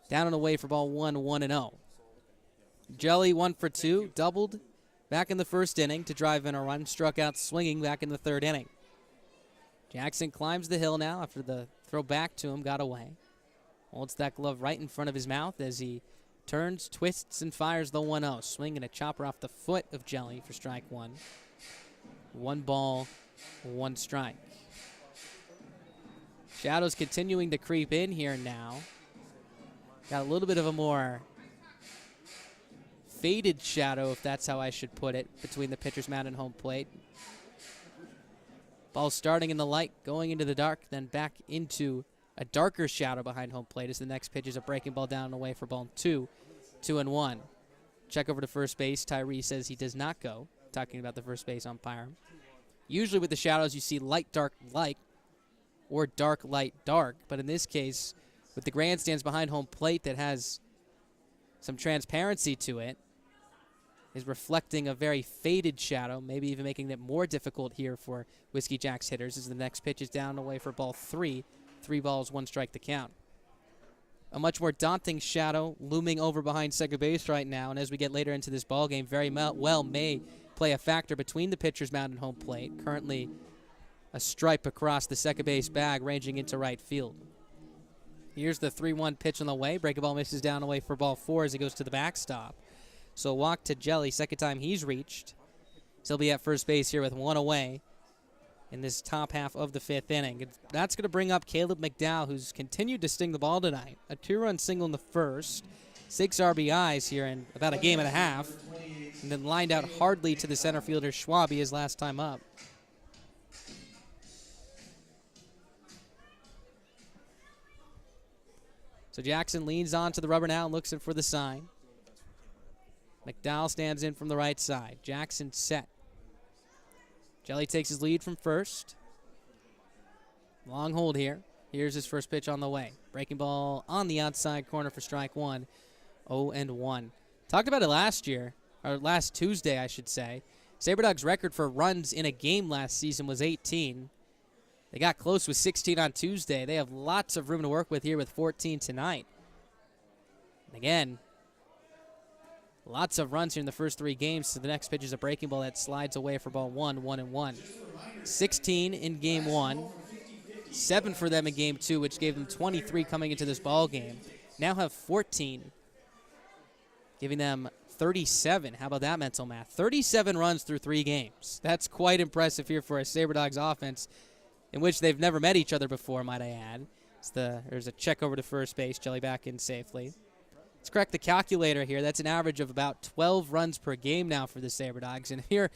down and away for ball 1, 1-0. Jelly 1 for 2, doubled back in the 1st inning to drive in a run, struck out swinging back in the 3rd inning. Jackson climbs the hill now after the throw back to him got away. Holds that glove right in front of his mouth as he turns, twists, and fires the 1-0. Swinging a chopper off the foot of Jelly for strike 1. 1 ball, 1 strike. Shadows continuing to creep in here now. Got a little bit of a more faded shadow, if that's how I should put it, between the pitcher's mound and home plate. Ball starting in the light, going into the dark, then back into a darker shadow behind home plate as the next pitch is a breaking ball down and away for ball 2, 2-1. Check over to first base. Tyree says he does not go, talking about the first base umpire. Usually with the shadows you see light, dark, light, or dark, light, dark, but in this case, with the grandstands behind home plate that has some transparency to it, is reflecting a very faded shadow, maybe even making it more difficult here for Whiskey Jacks hitters as the next pitch is down and away for ball 3. 3 balls, 1 strike to count. A much more daunting shadow looming over behind second base right now, and as we get later into this ball game, very well may play a factor between the pitcher's mound and home plate. Currently a stripe across the second base bag ranging into right field. Here's the 3-1 pitch on the way. Breaking ball misses down away for ball 4 as it goes to the backstop. So walk to Jelly, second time he's reached. So he'll be at first base here with 1 away in this top half of the 5th inning. That's going to bring up Caleb McDowell, who's continued to sting the ball tonight. A 2-run single in the first, 6 RBIs here in about a game and a half, and then lined out hardly to the center fielder Schwabe his last time up. So Jackson leans on to the rubber now and looks in for the sign. McDowell stands in from the right side. Jackson set. Jelly takes his lead from first. Long hold here. Here's his first pitch on the way. Breaking ball on the outside corner for strike 1. 0-1. Talked about it last year, or last Tuesday, I should say. Sabre Dogs' record for runs in a game last season was 18. They got close with 16 on Tuesday. They have lots of room to work with here with 14 tonight. And again, lots of runs here in the first 3 games. So the next pitch is a breaking ball that slides away for ball 1, 1-1. 16 in game 1. 7 for them in game 2, which gave them 23 coming into this ball game. Now have 14, giving them 37. How about that mental math? 37 runs through 3 games. That's quite impressive here for a Sabre Dogs offense. in which they've never met each other before, might I add. There's a check over to first base. Jelly back in safely. Let's correct the calculator here. That's an average of about 12 runs per game now for the Sabre Dogs. And if you're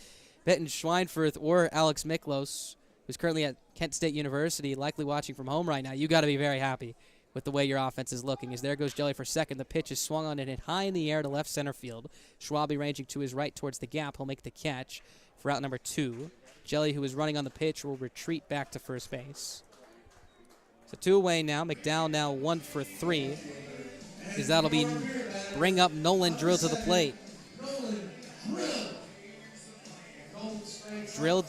Benton Schweinfurth or Alex Miklos, who's currently at Kent State University, likely watching from home right now, you got to be very happy with the way your offense is looking. As there goes Jelly for second. The pitch is swung on and hit high in the air to left center field. Schwabe ranging to his right towards the gap. He'll make the catch for out number 2. Jelly, who is running on the pitch, will retreat back to first base. So 2 away now. McDowell now 1 for 3. Because that'll be bring up Nolan Drill to the plate. Drilled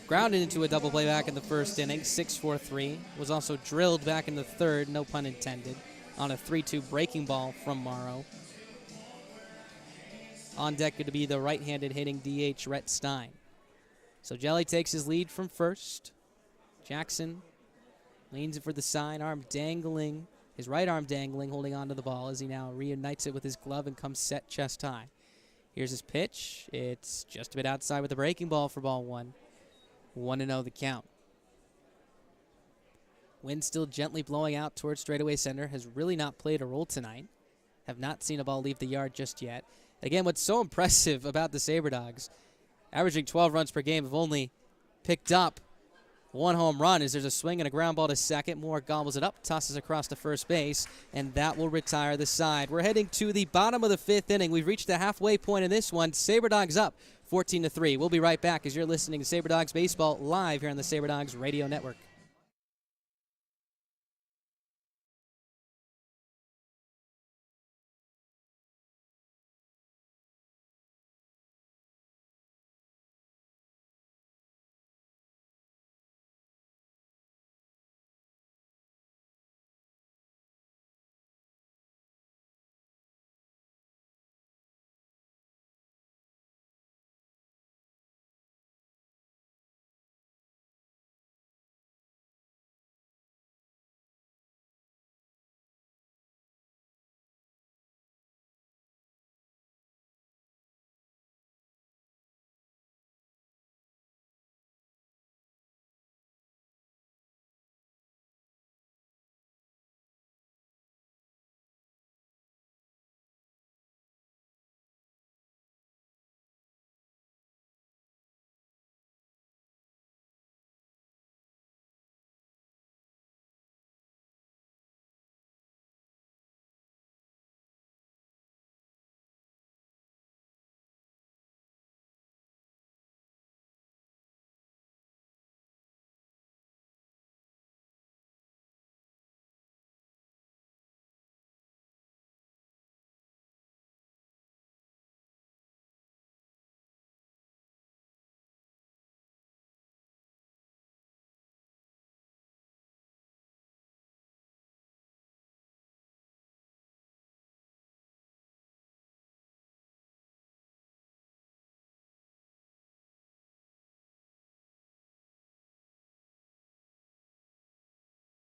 grounded into a double play back in the first inning, 6-4-3. Was also drilled back in the third, no pun intended, on a 3-2 breaking ball from Morrow. On deck to be the right-handed hitting DH Rhett Stein. So Jelly takes his lead from first. Jackson leans in for the sign, arm dangling, his right arm dangling, holding onto the ball as he now reunites it with his glove and comes set chest high. Here's his pitch. It's just a bit outside with a breaking ball for ball 1. 1-0 the count. Wind still gently blowing out towards straightaway center. Has really not played a role tonight. Have not seen a ball leave the yard just yet. Again, what's so impressive about the Sabre Dogs, averaging 12 runs per game, have only picked up 1 home run as there's a swing and a ground ball to second. Moore gobbles it up, tosses across to first base, and that will retire the side. We're heading to the bottom of the 5th inning. We've reached the halfway point in this one. Sabre Dogs up 14-3. We'll be right back as you're listening to Sabre Dogs Baseball live here on the Sabre Dogs Radio Network.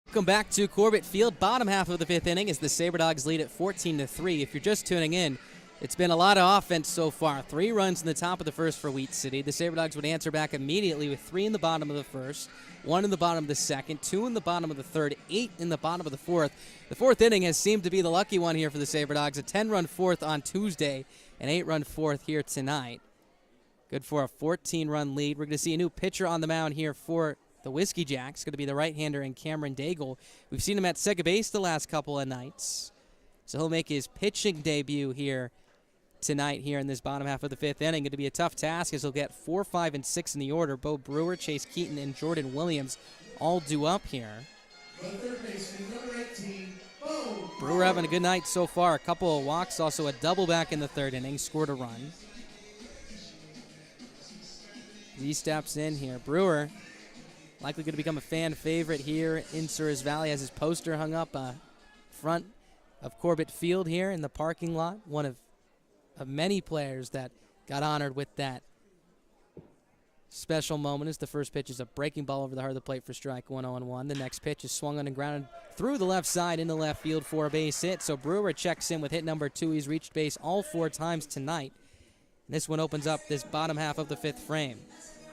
Welcome back to Corbett Field. Bottom half of the 5th inning as the Sabre Dogs lead at 14-3. If you're just tuning in, it's been a lot of offense so far. 3 runs in the top of the first for Wheat City. The Sabre Dogs would answer back immediately with 3 in the bottom of the first, 1 in the bottom of the second, 2 in the bottom of the third, 8 in the bottom of the fourth. The 4th inning has seemed to be the lucky one here for the Sabre Dogs. A 10-run fourth on Tuesday, an 8-run fourth here tonight. Good for a 14-run lead. We're going to see a new pitcher on the mound here for the Whiskey Jacks. Going to be the right-hander in Cameron Daigle. We've seen him at second base the last couple of nights. So he'll make his pitching debut here tonight here in this bottom half of the 5th inning. Going to be a tough task as he'll get 4, 5, and 6 in the order. Bo Brewer, Chase Keaton, and Jordan Williams all due up here. Brewer having a good night so far. A couple of walks, also a double back in the 3rd inning. Scored a run. He steps in here. Brewer likely going to become a fan favorite here in Souris Valley. Has his poster hung up front of Corbett Field here in the parking lot. One of many players that got honored with that special moment as the first pitch is a breaking ball over the heart of the plate for strike 1-0-1. The next pitch is swung on and grounded through the left side into left field for a base hit. So Brewer checks in with hit number 2. He's reached base all 4 times tonight. And this one opens up this bottom half of the 5th frame.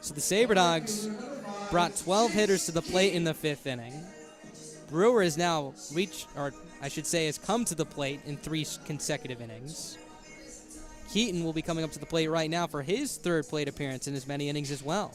So the Sabre Dogs brought 12 hitters to the plate in the 5th inning. Brewer has now has come to the plate in 3 consecutive innings. Keaton will be coming up to the plate right now for his 3rd plate appearance in as many innings as well.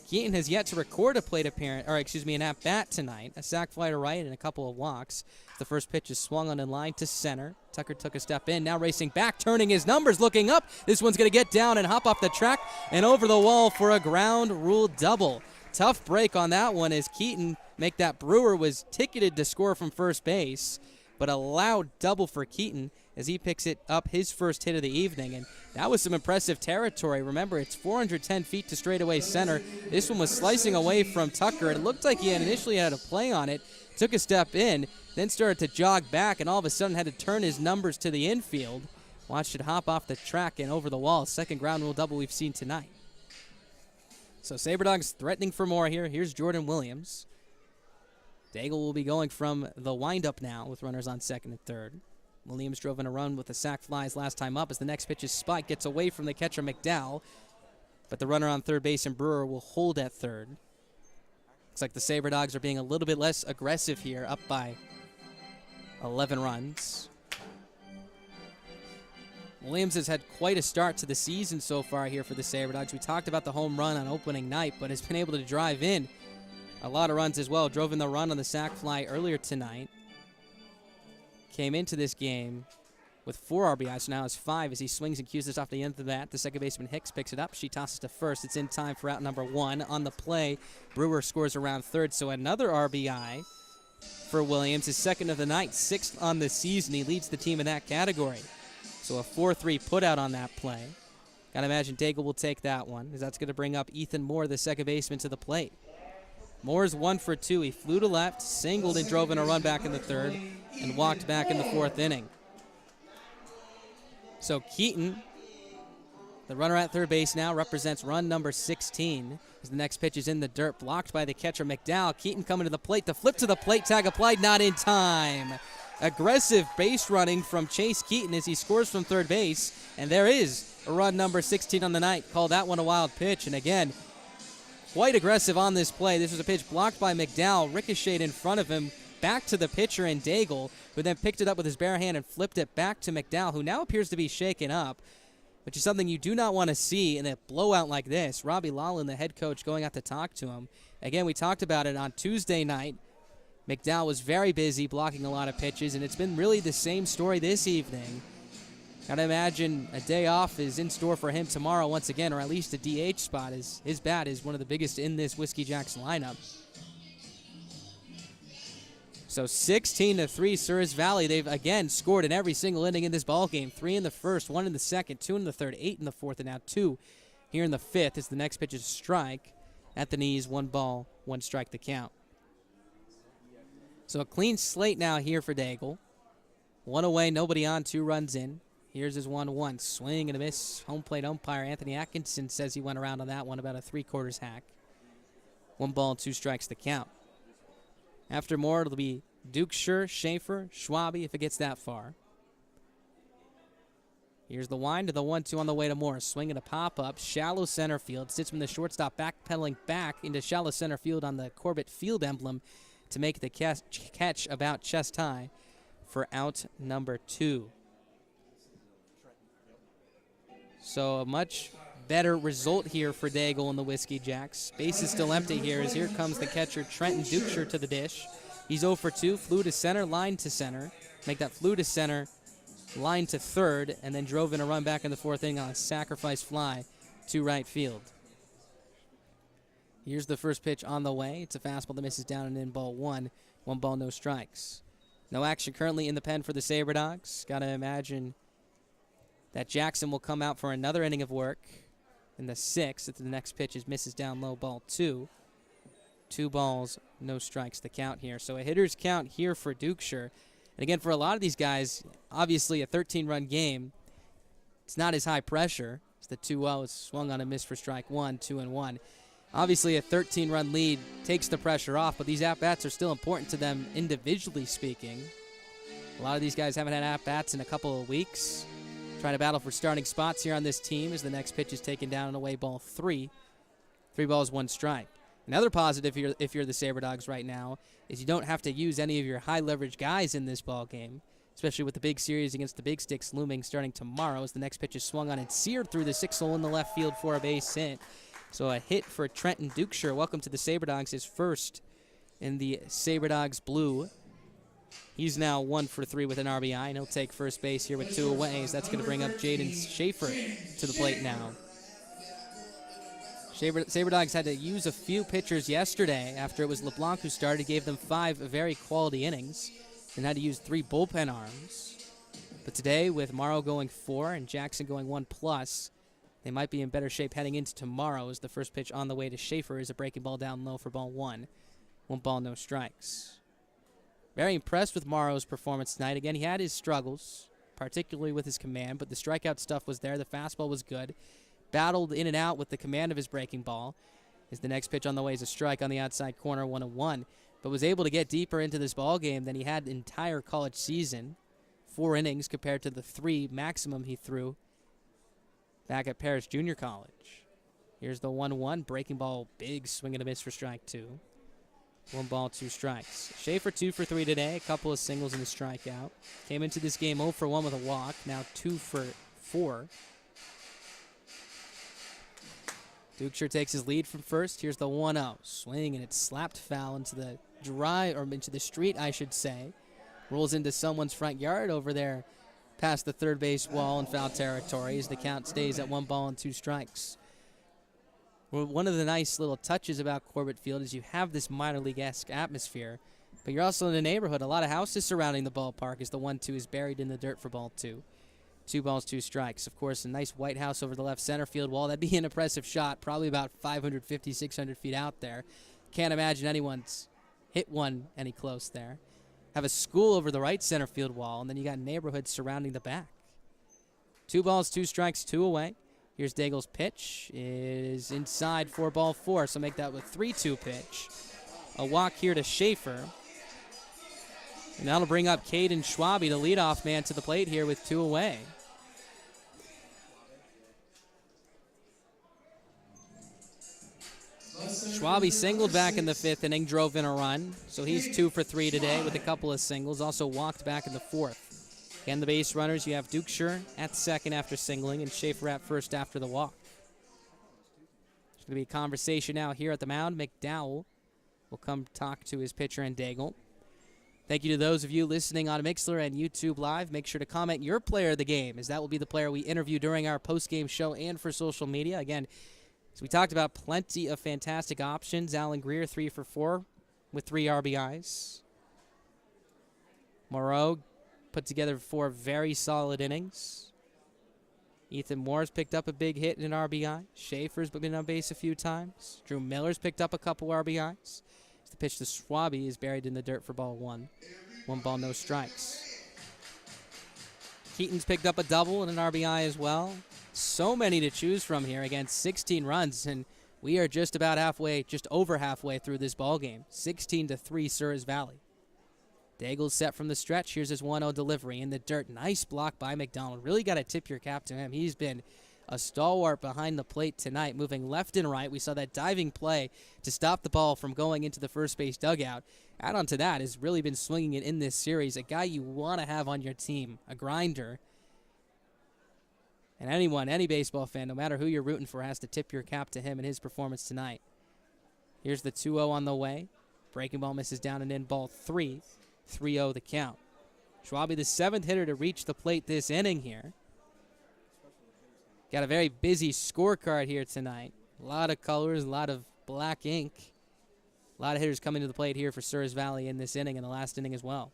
Keaton has yet to record a plate appearance, an at-bat tonight. A sac fly to right and a couple of walks. The first pitch is swung on in line to center. Tucker took a step in, now racing back, turning his numbers, looking up. This one's going to get down and hop off the track and over the wall for a ground rule double. Tough break on that one as Keaton make that. Brewer was ticketed to score from first base, but a loud double for Keaton as he picks it up, his first hit of the evening. And that was some impressive territory. Remember, it's 410 feet to straightaway center. This one was slicing away from Tucker. It looked like he had initially had a play on it, took a step in, then started to jog back, and all of a sudden had to turn his numbers to the infield. Watched it hop off the track and over the wall. Second ground rule double we've seen tonight. So Sabre Dogs threatening for more here. Here's Jordan Williams. Daigle will be going from the windup now with runners on second and third. Williams drove in a run with the sac flies last time up as the next pitch is spiked, gets away from the catcher McDowell, but the runner on third base and Brewer will hold at third. Looks like the Sabre Dogs are being a little bit less aggressive here, up by 11 runs. Williams has had quite a start to the season so far here for the Sabre Dogs. We talked about the home run on opening night, but has been able to drive in a lot of runs as well. Drove in the run on the sac fly earlier tonight. Came into this game with 4 RBIs, so now has 5 as he swings and cues this off the end of that. The second baseman Hicks picks it up. She tosses to first. It's in time for out number 1. On the play, Brewer scores around third, so another RBI for Williams. His second of the night, 6th on the season. He leads the team in that category. So a 4-3 putout on that play. Gotta imagine Daigle will take that one, as that's gonna bring up Ethan Moore, the second baseman, to the plate. Moore's 1 for 2. He flew to left, singled and drove in a run back in the third, and walked back in the 4th inning. So Keaton, the runner at third base now, represents run number 16. As the next pitch is in the dirt, blocked by the catcher McDowell. Keaton coming to the plate, the flip to the plate, tag applied, not in time. Aggressive base running from Chase Keaton as he scores from third base, and there is a run number 16 on the night. Called that one a wild pitch, and again, quite aggressive on this play. This was a pitch blocked by McDowell, ricocheted in front of him, back to the pitcher and Daigle, who then picked it up with his bare hand and flipped it back to McDowell, who now appears to be shaken up, which is something you do not want to see in a blowout like this. Robbie Lawlin, the head coach, going out to talk to him. Again, we talked about it on Tuesday night. McDowell was very busy blocking a lot of pitches, and it's been really the same story this evening. Gotta imagine a day off is in store for him tomorrow once again, or at least a DH spot, as his bat is one of the biggest in this Whiskey Jacks lineup. So 16-3, Souris Valley. They've again scored in every single inning in this ballgame. 3 in the first, 1 in the second, 2 in the third, 8 in the fourth, and now 2 here in the 5th as the next pitch is a strike at the knees. 1 ball, 1 strike the count. So a clean slate now here for Daigle. 1 away, nobody on, 2 runs in. Here's his 1-1. Swing and a miss. Home plate umpire Anthony Atkinson says he went around on that one, about a 3/4 hack. 1 ball, 2 strikes the count. After Moore, it'll be Dukeshire, Schaefer, Schwabe if it gets that far. Here's the wind to the 1-2 on the way to Moore. Swing and a pop-up. Shallow center field. Sits from the shortstop, backpedaling back into shallow center field on the Corbett Field emblem to make the catch about chest high for out number 2. So a much better result here for Daigle and the Whiskey Jacks. Base is still empty here as here comes the catcher Trenton Dukeshire to the dish. He's 0 for 2, flew to center, line to center. Make that flew to center, line to third, and then drove in a run back in the 4th inning on a sacrifice fly to right field. Here's the first pitch on the way. It's a fastball that misses down and in, ball 1. 1 ball, no strikes. No action currently in the pen for the Sabre Dogs. Got to imagine that Jackson will come out for another inning of work in the 6th. If the next pitch is misses down low, ball 2. 2 balls, no strikes the count here. So a hitter's count here for Dukeshire. And again, for a lot of these guys, obviously a 13-run game, it's not as high pressure. It's the 2-0. It's swung on a miss for strike 1, 2-1. Obviously, a 13-run lead takes the pressure off, but these at-bats are still important to them individually speaking. A lot of these guys haven't had at-bats in a couple of weeks. Trying to battle for starting spots here on this team as the next pitch is taken down and away, ball 3. 3 balls, 1 strike. Another positive if you're the Sabre Dogs right now is you don't have to use any of your high leverage guys in this ball game, especially with the big series against the Big Sticks looming starting tomorrow as the next pitch is swung on and seared through the 6th hole in the left field for a base hit. So a hit for Trenton Dukeshire. Welcome to the Sabre Dogs, his first in the Sabre Dogs blue. He's now 1 for 3 with an RBI, and he'll take first base here with 2 away. That's going to bring up Jaden Schaefer to the plate now. Sabre Dogs had to use a few pitchers yesterday after it was LeBlanc who started, gave them 5 very quality innings, and had to use 3 bullpen arms. But today, with Morrow going 4 and Jackson going 1+, they might be in better shape heading into tomorrow as the first pitch on the way to Schaefer is a breaking ball down low for ball 1. 1 ball, no strikes. Very impressed with Morrow's performance tonight. Again, he had his struggles, particularly with his command, but the strikeout stuff was there. The fastball was good. Battled in and out with the command of his breaking ball. As the next pitch on the way is a strike on the outside corner, 1-1, but was able to get deeper into this ball game than he had the entire college season. 4 innings compared to the 3 maximum he threw back at Paris Junior College. Here's the 1-1 breaking ball, big swing and a miss for strike 2. 1 ball, 2 strikes. Schaefer 2 for 3 today, a couple of singles and a strikeout. Came into this game 0 for 1 with a walk, now 2 for 4. Dukeshire takes his lead from first. Here's the 1-0. Swing, and it's slapped foul into the into the street, I should say. Rolls into someone's front yard over there past the third base wall in foul territory as the count stays at 1 ball and 2 strikes. Well, one of the nice little touches about Corbett Field is you have this minor league-esque atmosphere, but you're also in a neighborhood. A lot of houses surrounding the ballpark as the 1-2 is buried in the dirt for ball 2. 2 balls, 2 strikes. Of course, a nice White House over the left center field wall. That'd be an impressive shot, probably about 550, 600 feet out there. Can't imagine anyone's hit one any close there. Have a school over the right center field wall, and then you got neighborhoods surrounding the back. 2 balls, 2 strikes, 2 away. Here's Daigle's pitch. Is inside for ball 4, so make that with 3-2 pitch. A walk here to Schaefer. And that'll bring up Caden Schwabe, the leadoff man, to the plate here with 2 away. Schwabe singled back in the 5th inning, drove in a run. So he's 2 for 3 today with a couple of singles. Also walked back in the 4th. Again, the base runners, you have Dukeshire at second after singling and Schaefer at first after the walk. There's going to be a conversation now here at the mound. McDowell will come talk to his pitcher and Daigle. Thank you to those of you listening on Mixlr and YouTube Live. Make sure to comment your player of the game, as that will be the player we interview during our post-game show and for social media. Again, as we talked about, plenty of fantastic options. Alan Greer, 3 for 4 with 3 RBIs. Moreau put together 4 very solid innings. Ethan Moore's picked up a big hit and an RBI. Schaefer's been on base a few times. Drew Miller's picked up a couple RBIs. The pitch to Schwabe is buried in the dirt for ball 1. 1 ball, no strikes. Keaton's picked up a double and an RBI as well. So many to choose from here. Again, 16 runs, and we are just about halfway, just over halfway through this ball game. 16-3 Souris Valley. Daigle's set from the stretch. Here's his 1-0 delivery in the dirt. Nice block by McDonald. Really got to tip your cap to him. He's been a stalwart behind the plate tonight, moving left and right. We saw that diving play to stop the ball from going into the first base dugout. Add on to that, has really been swinging it in this series. A guy you want to have on your team, a grinder. And anyone, any baseball fan, no matter who you're rooting for, has to tip your cap to him and his performance tonight. Here's the 2-0 on the way. Breaking ball misses down and in, ball 3. 3-0 the count. Schwabe, the 7th hitter to reach the plate this inning here. Got a very busy scorecard here tonight. A lot of colors, a lot of black ink. A lot of hitters coming to the plate here for Souris Valley in this inning and the last inning as well.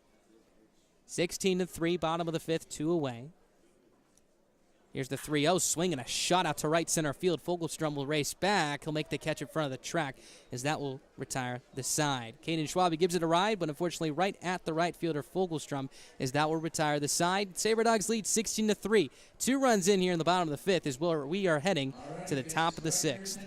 16-3, bottom of the 5th, 2 away. Here's the 3-0 swing and a shot out to right center field. Fogelstrom will race back. He'll make the catch in front of the track as that will retire the side. Caden Schwabe gives it a ride, but unfortunately right at the right fielder Fogelstrom as that will retire the side. Sabre Dogs lead 16-3. 2 runs in here in the bottom of the 5th as we are heading to the top of the 6th.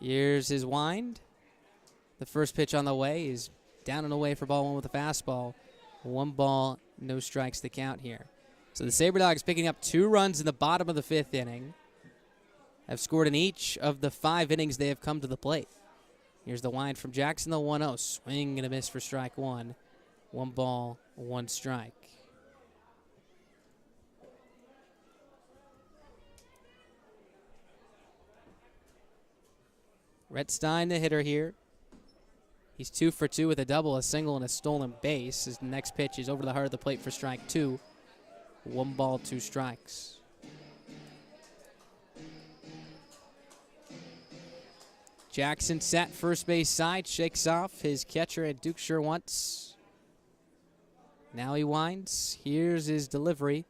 Here's his wind. The first pitch on the way is down and away for ball one with a fastball. 1 ball, no strikes to count here. So the SaberDogs picking up 2 runs in the bottom of the 5th inning. Have scored in each of the 5 innings they have come to the plate. Here's the wind from Jackson, the 1-0. Swing and a miss for strike 1. 1 ball, 1 strike. Rhett Stein, the hitter here. He's 2 for 2 with a double, a single, and a stolen base. His next pitch is over the heart of the plate for strike 2. 1 ball, 2 strikes. Jackson set first base side, shakes off his catcher at Dukeshire once. Now he winds. Here's his delivery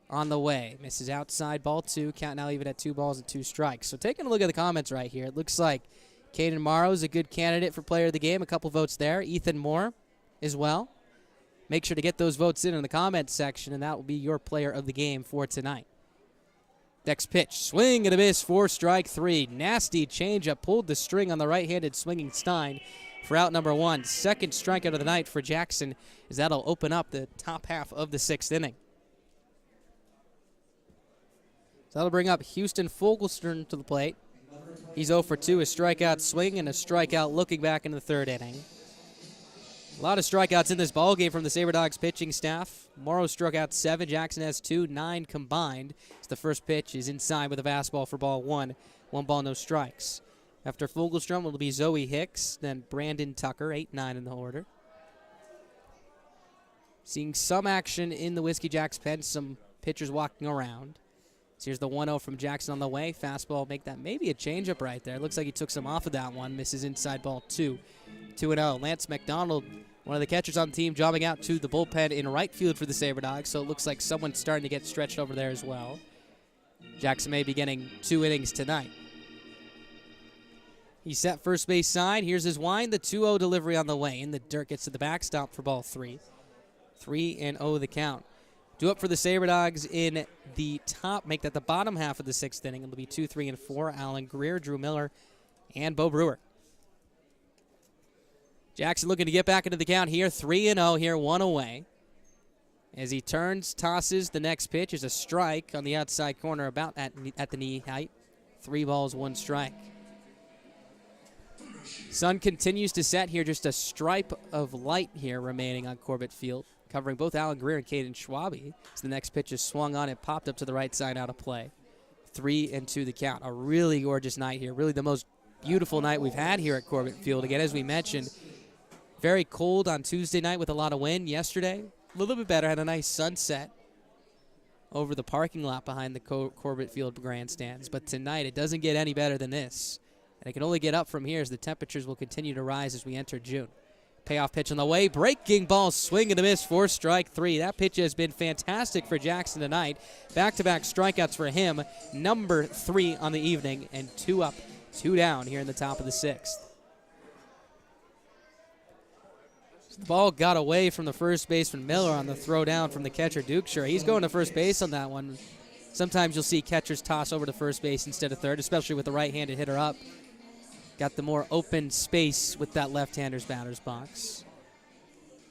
on the way. Misses outside, ball 2. Count now even at 2 balls and 2 strikes. So taking a look at the comments right here, it looks like Caden Morrow's a good candidate for player of the game. A couple votes there. Ethan Moore as well. Make sure to get those votes in the comments section, and that will be your player of the game for tonight. Next pitch, swing and a miss for strike 3. Nasty changeup, pulled the string on the right-handed swinging Stein for out number 1. Second strikeout of the night for Jackson, as that'll open up the top half of the 6th inning. So that'll bring up Houston Fogelstern to the plate. He's 0 for 2, a strikeout swing and a strikeout looking back into the 3rd inning. A lot of strikeouts in this ballgame from the SaberDogs pitching staff. Morrow struck out 7, Jackson has 2, 9 combined. As the first pitch is inside with a fastball for ball 1. 1 ball, no strikes. After Fogelstrom, it'll be Zoe Hicks, then Brandon Tucker, 8-9 in the order. Seeing some action in the Whiskey Jacks pen, some pitchers walking around. So here's the 1-0 from Jackson on the way. Fastball, make that maybe a changeup right there. Looks like he took some off of that one. Misses inside ball 2. 2-0. Lance McDonald, one of the catchers on the team, jobbing out to the bullpen in right field for the SaberDogs. So it looks like someone's starting to get stretched over there as well. Jackson may be getting 2 innings tonight. He's set first base side. Here's his wind. The 2-0 delivery on the way. In the dirt, gets to the backstop for ball 3. 3-0 the count. Due up for the SaberDogs in the top, make that the bottom half of the 6th inning. It'll be 2, 3, and 4. Alan Greer, Drew Miller, and Bo Brewer. Jackson looking to get back into the count here. 3-0 here, 1 away. As he turns, tosses, the next pitch is a strike on the outside corner about at the knee height. 3 balls, 1 strike. Sun continues to set here, just a stripe of light here remaining on Corbett Field, covering both Alan Greer and Caden Schwabe. As the next pitch is swung on and popped up to the right side out of play. 3-2 the count. A really gorgeous night here. Really the most beautiful night we've had here at Corbett Field. Again, as we mentioned, very cold on Tuesday night with a lot of wind. Yesterday, a little bit better. Had a nice sunset over the parking lot behind the Corbett Field grandstands. But tonight, it doesn't get any better than this. And it can only get up from here as the temperatures will continue to rise as we enter June. Payoff pitch on the way. Breaking ball, swing and a miss for strike 3. That pitch has been fantastic for Jackson tonight. Back-to-back strikeouts for him. Number 3 on the evening, and 2 up, 2 down here in the top of the 6th. The ball got away from the first baseman Miller on the throw down from the catcher Dukeshire. He's going to first base on that one. Sometimes you'll see catchers toss over to first base instead of third, especially with the right-handed hitter up. Got the more open space with that left-hander's batter's box.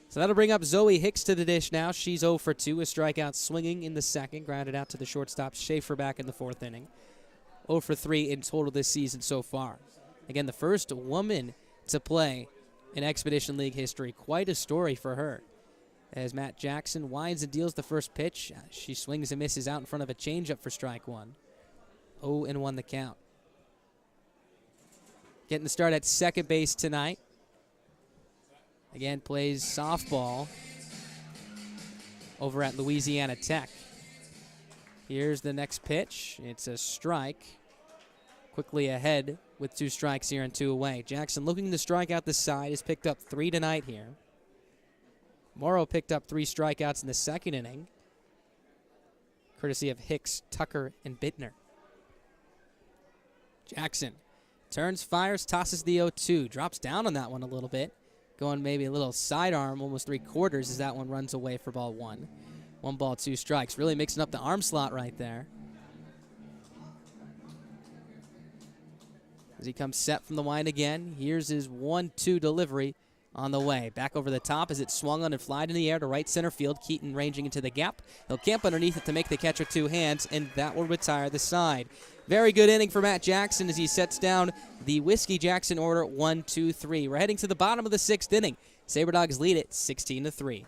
So that'll bring up Zoe Hicks to the dish now. She's 0 for 2, a strikeout swinging in the 2nd. Grounded out to the shortstop Schaefer back in the 4th inning. 0 for 3 in total this season so far. Again, the first woman to play in Expedition League history. Quite a story for her. As Matt Jackson winds and deals the first pitch, she swings and misses out in front of a changeup for strike 1. 0-1 the count. Getting the start at second base tonight. Again, plays softball over at Louisiana Tech. Here's the next pitch. It's a strike. Quickly ahead with 2 strikes here and 2 away. Jackson looking to strike out the side. Has picked up 3 tonight here. Morrow picked up 3 strikeouts in the 2nd inning, courtesy of Hicks, Tucker, and Bittner. Jackson turns, fires, tosses the 0-2. Drops down on that one a little bit. Going maybe a little sidearm, almost 3/4 as that one runs away for ball 1. 1 ball, 2 strikes. Really mixing up the arm slot right there. as he comes set from the line again. Here's his 1-2 delivery on the way. Back over the top as it swung on and flied in the air to right center field. Keaton ranging into the gap. He'll camp underneath it to make the catch with two hands, and that will retire the side. Very good inning for Matt Jackson as he sets down the Whiskey Jackson order 1-2-3. We're heading to the bottom of the 6th inning. Sabre Dogs lead it 16-3.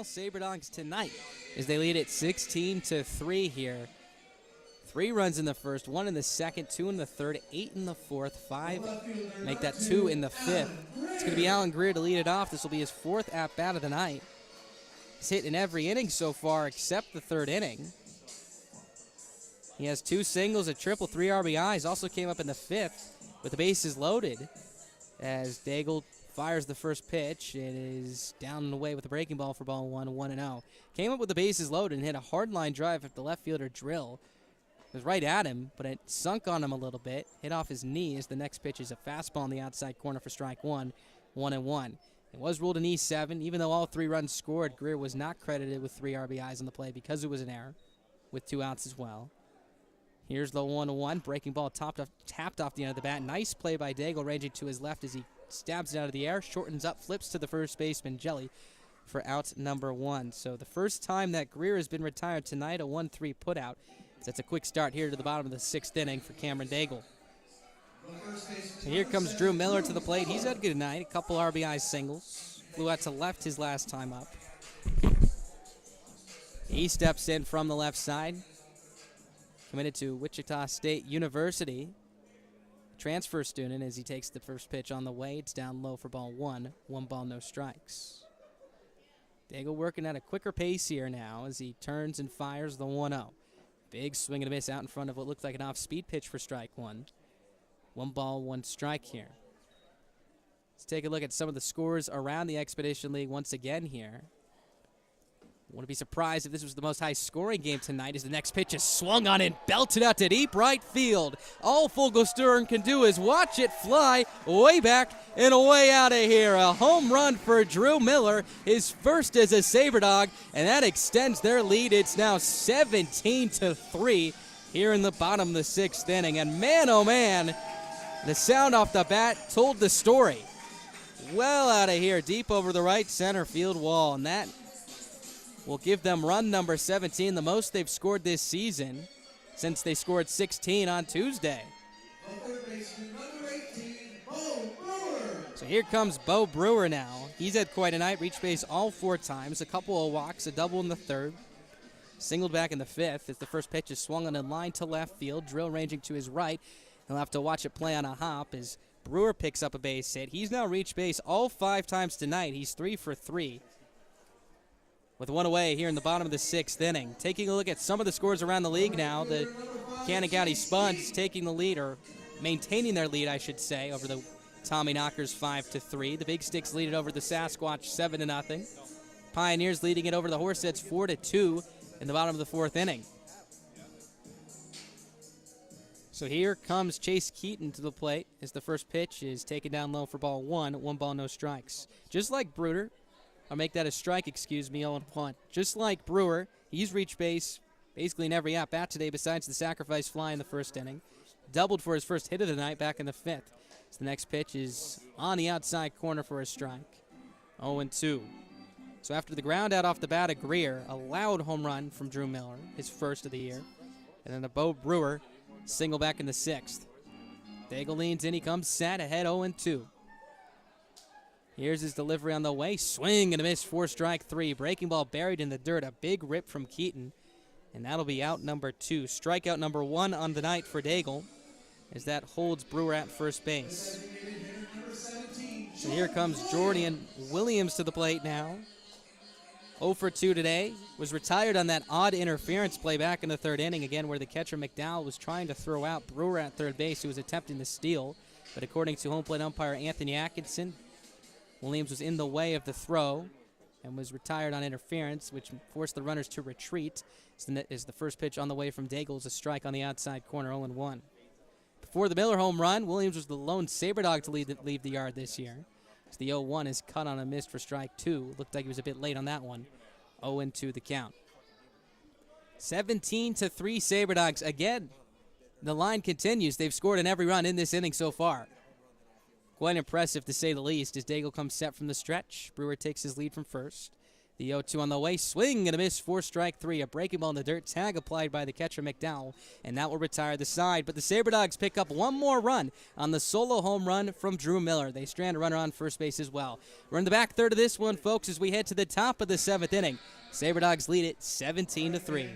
Sabre Dogs tonight as they lead it 16-3 here. 3 runs in the first, 1 in the second, 2 in the third, 8 in the fourth, 5, make that 2 in the fifth. It's going to be Alan Greer to lead it off. This will be his 4th at-bat of the night. He's hit in every inning so far except the 3rd inning. He has 2 singles, a triple, 3 RBIs. Also came up in the 5th with the bases loaded as Daigle fires the first pitch. It is down and away with a breaking ball for ball 1, 1-0. Came up with the bases loaded and hit a hard line drive at the left fielder Drill. It was right at him, but it sunk on him a little bit, hit off his knee as the next pitch is a fastball in the outside corner for strike 1, 1-1. It was ruled an E7. Even though all 3 runs scored, Greer was not credited with 3 RBIs on the play because it was an error, with 2 outs as well. Here's the 1-1. Breaking ball tapped off the end of the bat. Nice play by Daigle, ranging to his left as he stabs it out of the air, shortens up, flips to the first baseman, Jelly, for out number 1. So the first time that Greer has been retired tonight, a 1-3 putout. So that's a quick start here to the bottom of the 6th inning for Cameron Daigle. And here comes Drew Miller to the plate. He's had a good night, a couple RBI singles. Flew out to left his last time up. He steps in from the left side. Committed to Wichita State University. Transfer student as he takes the first pitch on the way. It's down low for ball 1. 1 ball, no strikes. Daigle working at a quicker pace here now as he turns and fires the 1-0. Big swing and a miss out in front of what looked like an off-speed pitch for strike 1. 1 ball, 1 strike here. Let's take a look at some of the scores around the Expedition League once again here. Wouldn't be surprised if this was the most high-scoring game tonight as the next pitch is swung on and belted out to deep right field. All Fogelstern can do is watch it fly way back and way out of here. A home run for Drew Miller, his first as a Sabre Dog, and that extends their lead. It's now 17-3 here in the bottom of the 6th inning. And man, oh man, the sound off the bat told the story. Well out of here, deep over the right center field wall, and that will give them run number 17, the most they've scored this season since they scored 16 on Tuesday. So here comes Bo Brewer now. He's had quite a night, reached base all 4 times, a couple of walks, a double in the 3rd, singled back in the 5th as the first pitch is swung on a line to left field. Drill ranging to his right. He'll have to watch it play on a hop as Brewer picks up a base hit. He's now reached base all 5 times tonight. He's 3 for 3. With 1 away here in the bottom of the 6th inning. Taking a look at some of the scores around the league now. The Cannon County Spuds taking the lead, or maintaining their lead, I should say, over the Tommy Knockers 5-3. The Big Sticks lead it over the Sasquatch 7-0. Pioneers leading it over the Horseheads 4-2 in the bottom of the 4th inning. So here comes Chase Keaton to the plate as the first pitch is taken down low for ball 1. 1 ball, no strikes. Just like Bruder, I'll make that a strike, 0-1. Just like Brewer, he's reached base basically in every at-bat today besides the sacrifice fly in the first inning. Doubled for his first hit of the night back in the 5th. So the next pitch is on the outside corner for a strike. 0-2. So after the ground out off the bat of Greer, a loud home run from Drew Miller, his first of the year. And then a Bo Brewer single back in the 6th. Daigle leans in, he comes set, ahead 0-2. Here's his delivery on the way. Swing and a miss for strike 3. Breaking ball buried in the dirt. A big rip from Keaton. And that'll be out number 2. Strikeout number 1 on the night for Daigle as that holds Brewer at first base. So here comes Jordan Williams to the plate now. 0 for 2 today. Was retired on that odd interference play back in the 3rd inning again where the catcher McDowell was trying to throw out Brewer at third base who was attempting to steal. But according to home plate umpire Anthony Atkinson, Williams was in the way of the throw and was retired on interference, which forced the runners to retreat. As the first pitch on the way from Daigle is a strike on the outside corner, 0-1. Before the Miller home run, Williams was the lone Sabre dog to leave the yard this year. So the 0-1 is cut on a miss for strike 2. Looked like he was a bit late on that one. 0-2 the count. 17-3 Sabre Dogs. Again, the line continues. They've scored in every run in this inning so far. Quite impressive, to say the least, as Daigle comes set from the stretch. Brewer takes his lead from first. The 0-2 on the way. Swing and a miss for strike 3. A breaking ball in the dirt. Tag applied by the catcher McDowell, and that will retire the side. But the Sabre Dogs pick up one more run on the solo home run from Drew Miller. They strand a runner on first base as well. We're in the back third of this one, folks, as we head to the top of the 7th inning. Sabre Dogs lead it 17-3.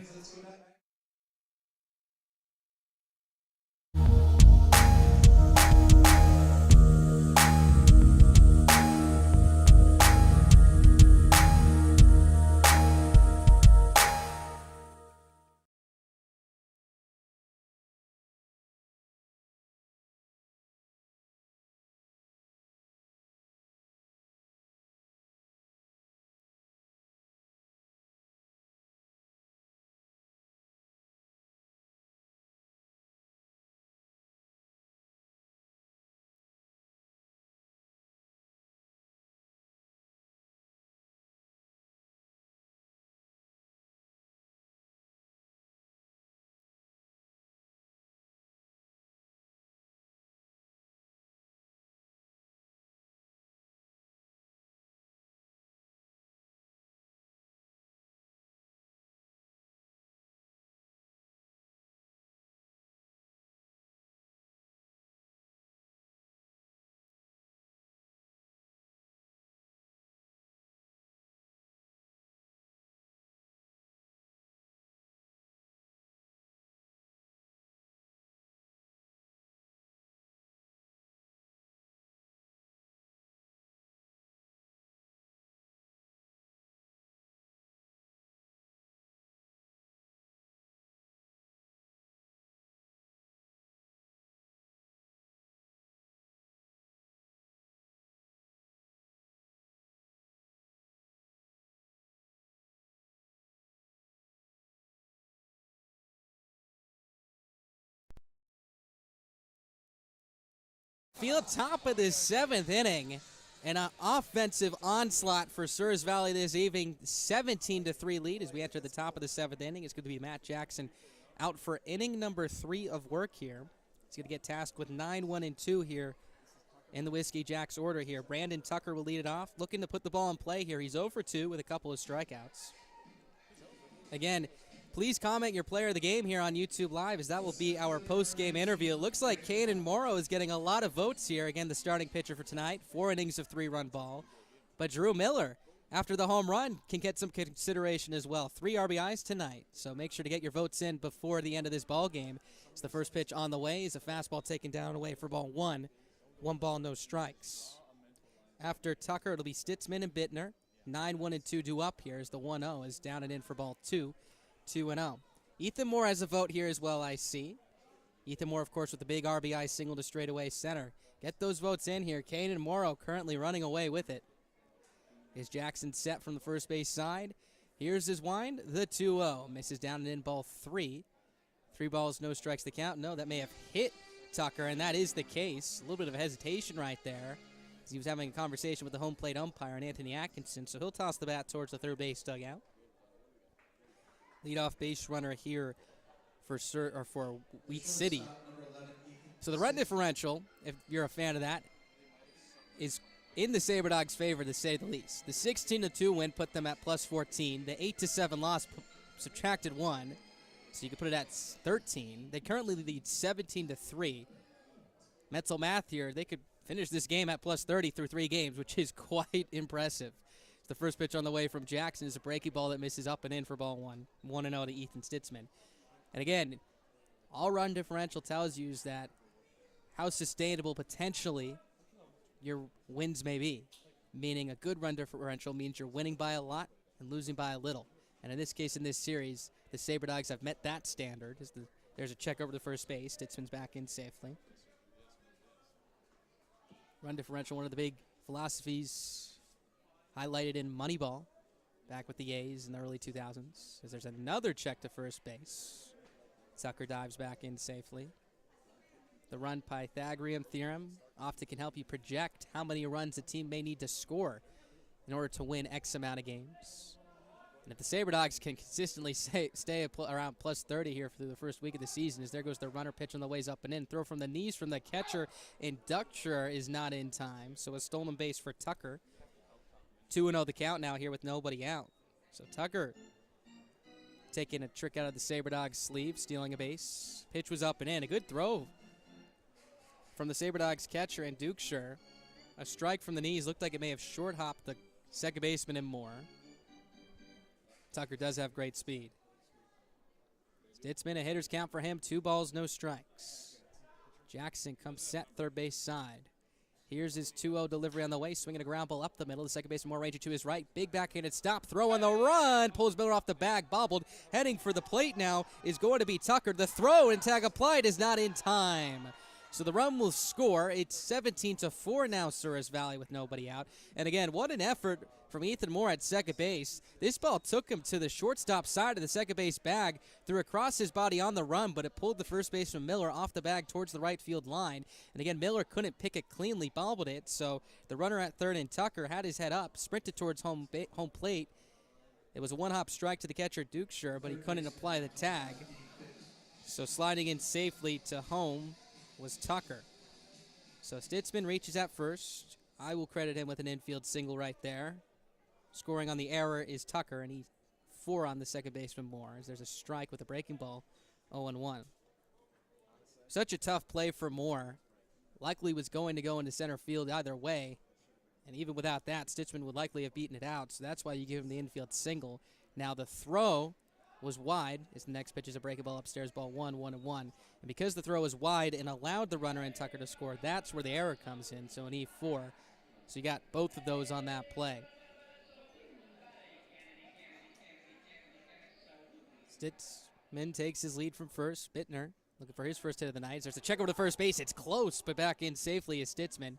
Field top of this 7th inning, and an offensive onslaught for Souris Valley this evening. 17-3 lead as we enter the top of the 7th inning. It's going to be Matt Jackson out for inning number 3 of work here. He's going to get tasked with 9-1-2 here in the Whiskey Jacks order here. Brandon Tucker will lead it off, looking to put the ball in play here. He's 0 for 2 with a couple of strikeouts. Again, please comment your player of the game here on YouTube Live, as that will be our post-game interview. It looks like Kanan Morrow is getting a lot of votes here. Again, the starting pitcher for tonight, 4 innings of 3-run ball. But Drew Miller, after the home run, can get some consideration as well. 3 RBIs tonight, so make sure to get your votes in before the end of this ball game. It's the first pitch on the way. Is a fastball taken down away for ball 1. 1 ball, no strikes. After Tucker, it'll be Stitzman and Bittner. 9-1-2 due up here as the 1-0 is down and in for ball 2. 2-0. Ethan Moore has a vote here as well, I see. Ethan Moore, of course, with the big RBI single to straightaway center. Get those votes in here. Kanan Morrow currently running away with it. Is Jackson set from the first base side? Here's his wind. The 2-0. Misses down and in ball 3. 3 balls, no strikes the count. No, that may have hit Tucker, and that is the case. A little bit of hesitation right there, as he was having a conversation with the home plate umpire and Anthony Atkinson, so he'll toss the bat towards the third base dugout. Leadoff base runner here for Wheat City. So the run differential, if you're a fan of that, is in the SaberDogs' favor, to say the least. The 16-2 win put them at plus 14. The 8-7 loss subtracted 1, so you can put it at 13. They currently lead 17-3. Mental math here, they could finish this game at plus 30 through 3 games, which is quite impressive. The first pitch on the way from Jackson is a breaking ball that misses up and in for ball 1. 1-0 to Ethan Stitzman. And again, all run differential tells you is that how sustainable potentially your wins may be. Meaning a good run differential means you're winning by a lot and losing by a little. And in this case, in this series, the SaberDogs have met that standard. There's a check over to first base. Stitzman's back in safely. Run differential, one of the big philosophies highlighted in Moneyball back with the A's in the early 2000s. As there's another check to first base. Tucker dives back in safely. The run Pythagorean theorem often can help you project how many runs a team may need to score in order to win X amount of games. And if the SaberDogs can consistently stay around plus 30 here through the first week of the season, as there goes the runner pitch on the ways up and in. Throw from the knees from the catcher, and Dutcher is not in time. So a stolen base for Tucker. 2-0 the count now here with nobody out. So Tucker taking a trick out of the SaberDogs' sleeve, stealing a base. Pitch was up and in. A good throw from the SaberDogs catcher and Dukeshire. A strike from the knees. Looked like it may have short-hopped the second baseman and more. Tucker does have great speed. Stitzman, a hitter's count for him. 2 balls, no strikes. Jackson comes set third base side. Here's his 2-0 delivery on the way, swinging a ground ball up the middle. The second baseman more rangy to his right. Big backhanded stop, throw on the run. Pulls Miller off the bag, bobbled. Heading for the plate now is going to be Tucker. The throw and tag applied is not in time. So the run will score. It's 17-4 now, Souris Valley with nobody out. And again, what an effort from Ethan Moore at second base. This ball took him to the shortstop side of the second base bag, threw across his body on the run, but it pulled the first baseman Miller off the bag towards the right field line. And again, Miller couldn't pick it cleanly, bobbled it. So the runner at third and Tucker had his head up, sprinted towards home plate. It was a one-hop strike to the catcher, Dukeshire, but he couldn't apply the tag. So sliding in safely to home was Tucker. So Stitzman reaches at first. I will credit him with an infield single right there. Scoring on the error is Tucker, and he's 4 on the second baseman Moore, as there's a strike with a breaking ball, 0-1. Such a tough play for Moore. Likely was going to go into center field either way, and even without that, Stitzman would likely have beaten it out, so that's why you give him the infield single. Now the throw was wide, as the next pitch is a breaking ball upstairs, ball 1-1-1. And because the throw was wide and allowed the runner and Tucker to score, that's where the error comes in, so an E4. So you got both of those on that play. Stitzman takes his lead from first. Bittner looking for his first hit of the night. There's a check over to first base. It's close, but back in safely is Stitzman.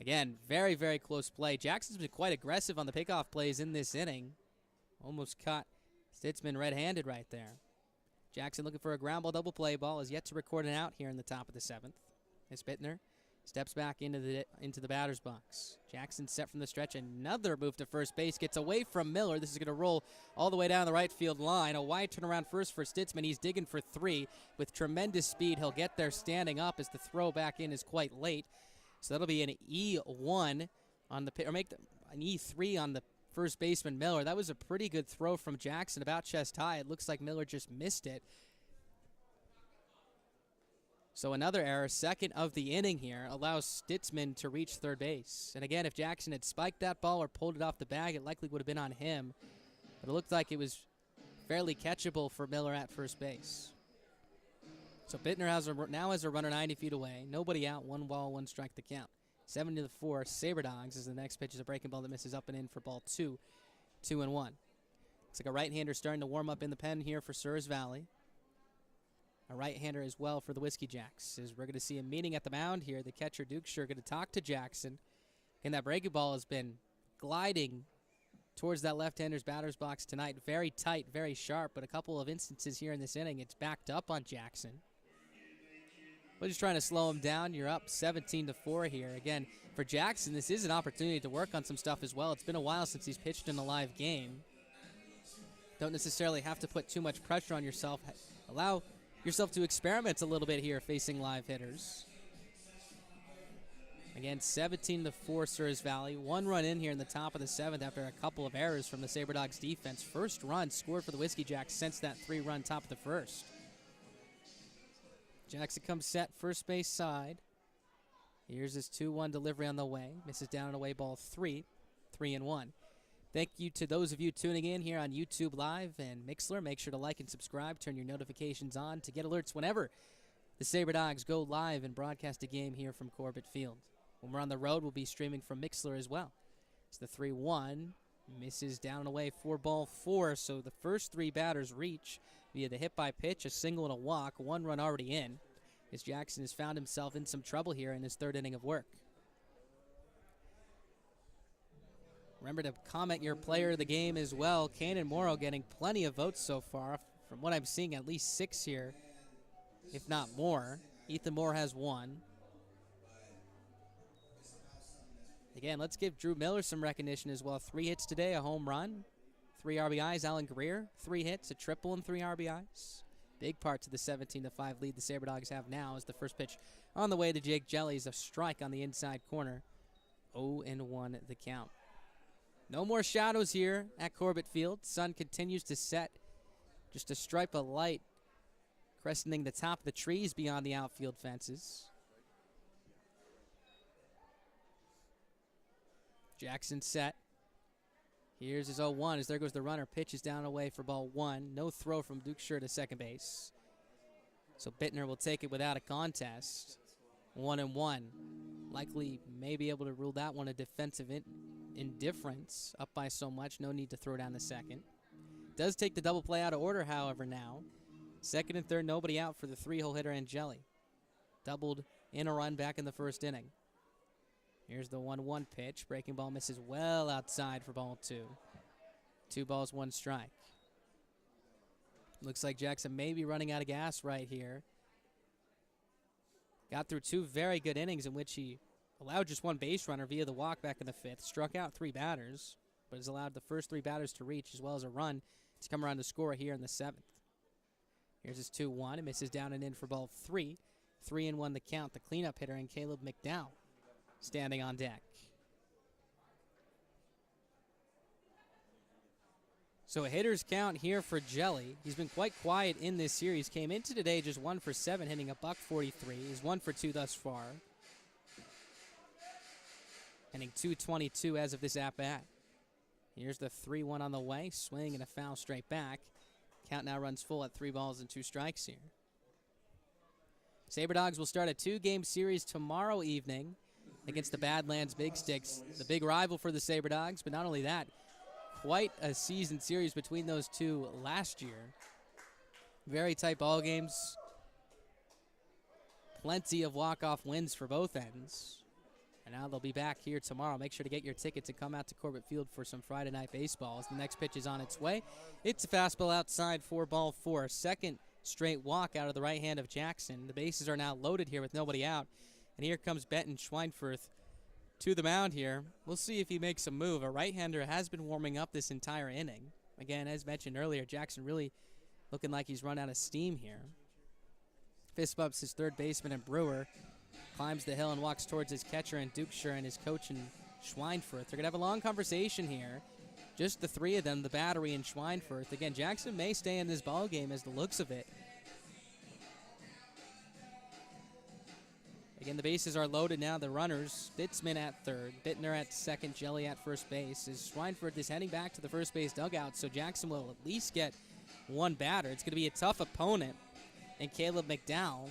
Again, very, very close play. Jackson's been quite aggressive on the pickoff plays in this inning. Almost caught Stitzman red-handed right there. Jackson looking for a ground ball double play ball, is yet to record an out here in the top of the 7th. As Bittner steps back into the batter's box. Jackson set from the stretch. Another move to first base. Gets away from Miller. This is going to roll all the way down the right field line. A wide turnaround first for Stitzman. He's digging for 3 with tremendous speed. He'll get there standing up as the throw back in is quite late. So that'll be an E1 on the or make an E3 on the first baseman Miller. That was a pretty good throw from Jackson, about chest high. It looks like Miller just missed it. So another error, second of the inning here, allows Stitzman to reach third base. And again, if Jackson had spiked that ball or pulled it off the bag, it likely would have been on him. But it looked like it was fairly catchable for Miller at first base. So Bittner now has a runner 90 feet away. Nobody out, 1 ball, 1 strike to count. 7-4, SaberDogs as the next pitch is a breaking ball that misses up and in for ball 2. 2-1. Looks like a right-hander starting to warm up in the pen here for Souris Valley. A right-hander as well for the Whiskey Jacks. As we're going to see a meeting at the mound here. The catcher, Dukeshire, going to talk to Jackson. And that breaking ball has been gliding towards that left-hander's batter's box tonight. Very tight, very sharp, but a couple of instances here in this inning, it's backed up on Jackson. We're just trying to slow him down. You're up 17-4 here. Again, for Jackson, this is an opportunity to work on some stuff as well. It's been a while since he's pitched in a live game. Don't necessarily have to put too much pressure on yourself. Allow yourself to experiment a little bit here facing live hitters. Again, 17-4 Souris Valley. 1 run in here in the top of the 7th after a couple of errors from the Sabre Dogs defense. First run scored for the Whiskey Jacks since that 3-run top of the first. Jackson comes set, first base side. Here's his 2-1 delivery on the way. Misses down and away, ball 3. 3-1. Thank you to those of you tuning in here on YouTube Live and Mixler. Make sure to like and subscribe. Turn your notifications on to get alerts whenever the Sabre Dogs go live and broadcast a game here from Corbett Field. When we're on the road, we'll be streaming from Mixler as well. It's the 3-1. Misses down and away for ball 4. So the first 3 batters reach via the hit by pitch, a single and a walk. 1 run already in, as Jackson has found himself in some trouble here in his 3rd inning of work. Remember to comment your player of the game as well. Kanan Morrow getting plenty of votes so far. From what I'm seeing, at least 6 here, if not more. Ethan Moore has 1. Again, let's give Drew Miller some recognition as well. 3 hits today, a home run, 3 RBIs. Alan Greer, 3 hits, a triple and 3 RBIs. Big part to the 17-5 lead the Sabre Dogs have now as the first pitch on the way to Jake Jellies. A strike on the inside corner. 0-1 the count. No more shadows here at Corbett Field. Sun continues to set. Just a stripe of light crescenting the top of the trees beyond the outfield fences. Jackson set. Here's his 0-1 as there goes the runner. Pitches down and away for ball 1. No throw from Duke Schur to second base. So Bittner will take it without a contest. 1-1. Likely may be able to rule that one a defensive indifference. Up by so much, no need to throw down the second. Does take the double play out of order, however, now. Second and third, nobody out for the 3-hole hitter Angeli. Doubled in a run back in the first inning. Here's the 1-1 pitch. Breaking ball misses well outside for ball 2. 2 balls, 1 strike. Looks like Jackson may be running out of gas right here. Got through 2 very good innings in which he allowed just 1 base runner via the walk back in the 5th. Struck out 3 batters, but has allowed the first 3 batters to reach as well as a run to come around to score here in the 7th. Here's his 2-1. It misses down and in for ball 3. 3-1 the count. The cleanup hitter and Caleb McDowell standing on deck. So a hitter's count here for Jelly. He's been quite quiet in this series. Came into today just 1 for 7, hitting a .143. He's 1 for 2 thus far. Hitting .222 as of this at-bat. Here's the 3-1 on the way. Swing and a foul straight back. Count now runs full at 3 balls and 2 strikes here. Sabre Dogs will start a 2-game series tomorrow evening against the Badlands Big Sticks, the big rival for the Sabre Dogs. But not only that, quite a season series between those two last year. Very tight ball games. Plenty of walk-off wins for both ends. And now they'll be back here tomorrow. Make sure to get your tickets and come out to Corbett Field for some Friday night baseball as the next pitch is on its way. It's a fastball outside for ball 4. Second straight walk out of the right hand of Jackson. The bases are now loaded here with nobody out. And here comes Benton Schweinfurth to the mound here. We'll see if he makes a move. A right-hander has been warming up this entire inning. Again, as mentioned earlier, Jackson really looking like he's run out of steam here. Fist bumps his third baseman and Brewer. Climbs the hill and walks towards his catcher and Duke Schur and his coach and Schweinfurth. They're going to have a long conversation here. Just the 3 of them, the battery and Schweinfurth. Again, Jackson may stay in this ball game as the looks of it. Again, the bases are loaded now. The runners, Bitzman at third, Bittner at second, Jelly at first base. As Schweinfurth is heading back to the first base dugout, so Jackson will at least get 1 batter. It's going to be a tough opponent. And Caleb McDowell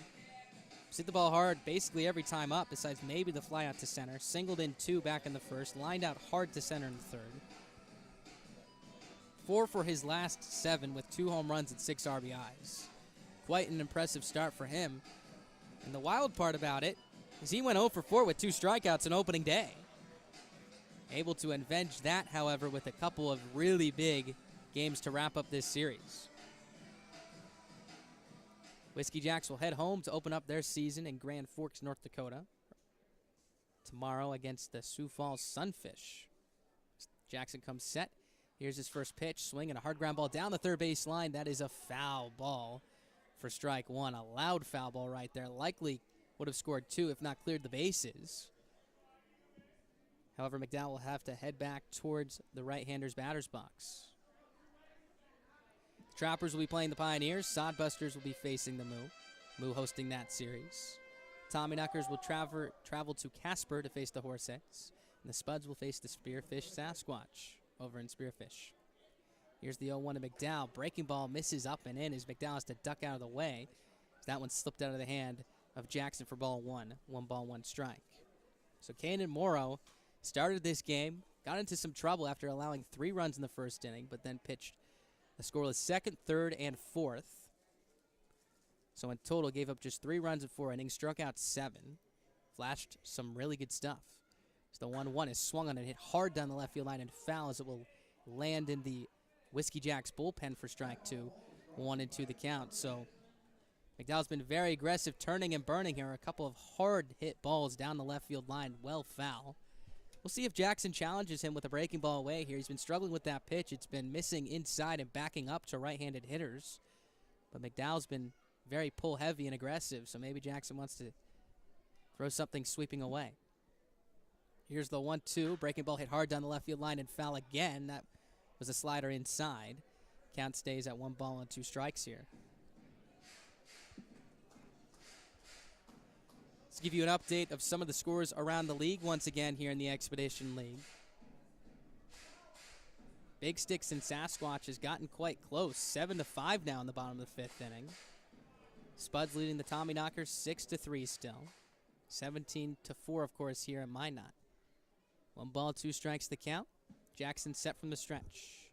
hit the ball hard basically every time up, besides maybe the fly out to center. Singled in 2 back in the first, lined out hard to center in the third. 4 for his last 7 with 2 home runs and 6 RBIs. Quite an impressive start for him. And the wild part about it is he went 0 for 4 with 2 strikeouts on opening day. Able to avenge that, however, with a couple of really big games to wrap up this series. Whiskey Jacks will head home to open up their season in Grand Forks, North Dakota, tomorrow against the Sioux Falls Sunfish. Jackson comes set. Here's his first pitch. Swing and a hard ground ball down the third base line. That is a foul ball for strike one. A loud foul ball right there. Likely would have scored two if not cleared the bases. However, McDowell will have to head back towards the right-hander's batter's box. Trappers will be playing the Pioneers. Sodbusters will be facing the Moo. Moo hosting that series. Tommyknockers will travel to Casper to face the Horseheads. And the Spuds will face the Spearfish Sasquatch over in Spearfish. Here's the 0-1 to McDowell. Breaking ball misses up and in as McDowell has to duck out of the way. That one slipped out of the hand of Jackson for ball one. 1 ball, 1 strike. So Kanan Morrow started this game, got into some trouble after allowing 3 runs in the first inning, but then pitched a scoreless second, third, and fourth. So in total, gave up just 3 runs in 4 innings, struck out 7, flashed some really good stuff. So the 1-1 is swung on and hit hard down the left field line and foul as it will land in the Whiskey Jacks bullpen for strike 2. 1-2 the count. So McDowell's been very aggressive, turning and burning here. A couple of hard hit balls down the left field line, well foul. We'll see if Jackson challenges him with a breaking ball away here. He's been struggling with that pitch. It's been missing inside and backing up to right-handed hitters. But McDowell's been very pull-heavy and aggressive, so maybe Jackson wants to throw something sweeping away. Here's the 1-2. Breaking ball hit hard down the left field line and foul again. That was a slider inside. Count stays at 1 ball and 2 strikes here. Let's give you an update of some of the scores around the league once again here in the Expedition League. Big Sticks and Sasquatch has gotten quite close. 7-5 now in the bottom of the 5th inning. Spuds leading the Tommyknockers 6-3 still. 17-4, of course, here in Minot. 1 ball, 2 strikes the count. Jackson set from the stretch.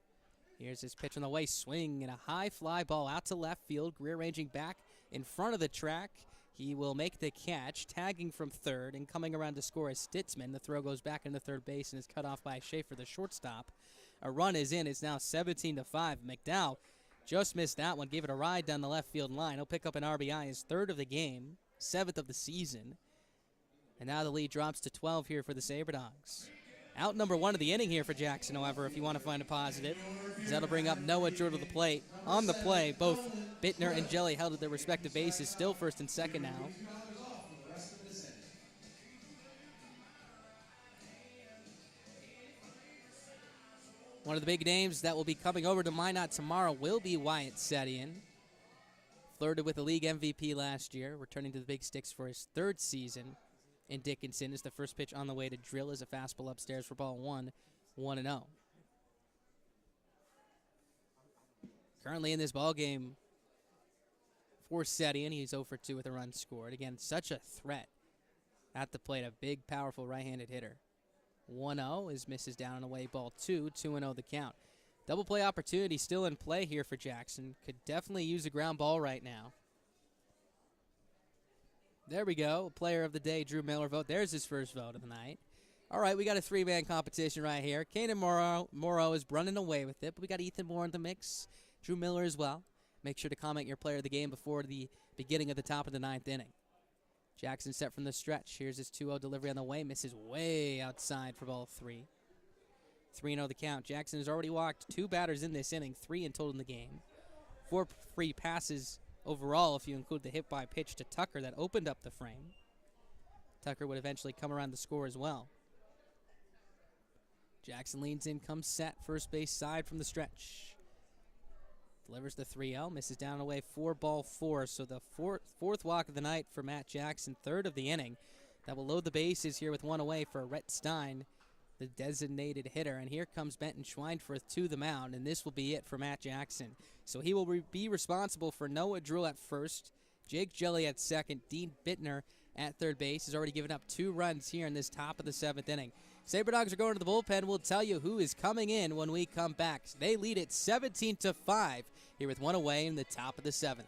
Here's his pitch on the way. Swing and a high fly ball out to left field. Greer ranging back in front of the track. He will make the catch, tagging from third and coming around to score as Stitzman. The throw goes back into third base and is cut off by Schaefer, the shortstop. A run is in. It's now 17-5. McDowell just missed that one. Gave it a ride down the left field line. He'll pick up an RBI, his 3rd of the game, 7th of the season. And now the lead drops to 12 here for the Sabre Dogs. Out number 1 of the inning here for Jackson, however, if you want to find a positive. That'll bring up Noah Drew to the plate. On the play, both Bittner and Jelly held at their respective bases, still first and second now. One of the big names that will be coming over to Minot tomorrow will be Wyatt Setian. Flirted with the league MVP last year, returning to the Big Sticks for his 3rd season in Dickinson. Is the first pitch on the way to drill as a fastball upstairs for ball 1, 1-0. Currently in this ball game for Setian, he's 0 for 2 with a run scored. Again, such a threat at the plate, a big, powerful right-handed hitter. 1-0 is misses down and away, ball 2, 2-0 the count. Double play opportunity still in play here for Jackson. Could definitely use a ground ball right now. There we go. Player of the day, Drew Miller vote. There's his first vote of the night. All right, we got a 3-man competition right here. Kanan Morrow is running away with it, but we got Ethan Moore in the mix. Drew Miller as well. Make sure to comment your player of the game before the beginning of the top of the 9th inning. Jackson set from the stretch. Here's his 2-0 delivery on the way. Misses way outside for ball 3. 3-0 the count. Jackson has already walked 2 batters in this inning, 3 in total in the game. 4 free passes overall if you include the hit by pitch to Tucker that opened up the frame. Tucker would eventually come around to score as well. Jackson leans in, comes set, first base side from the stretch. Delivers the 3-0, misses down and away, 4 ball 4. So the fourth walk of the night for Matt Jackson, 3rd of the inning. That will load the bases here with 1 away for Rhett Stein, the designated hitter. And here comes Benton Schweinfurth to the mound, and this will be it for Matt Jackson. So he will be responsible for Noah Drew at first, Jake Jelly at second, Dean Bittner at third base. Has already given up 2 runs here in this top of the 7th inning. Sabre Dogs are going to the bullpen. We'll tell you who is coming in when we come back. They lead it 17-5 here with 1 away in the top of the 7th.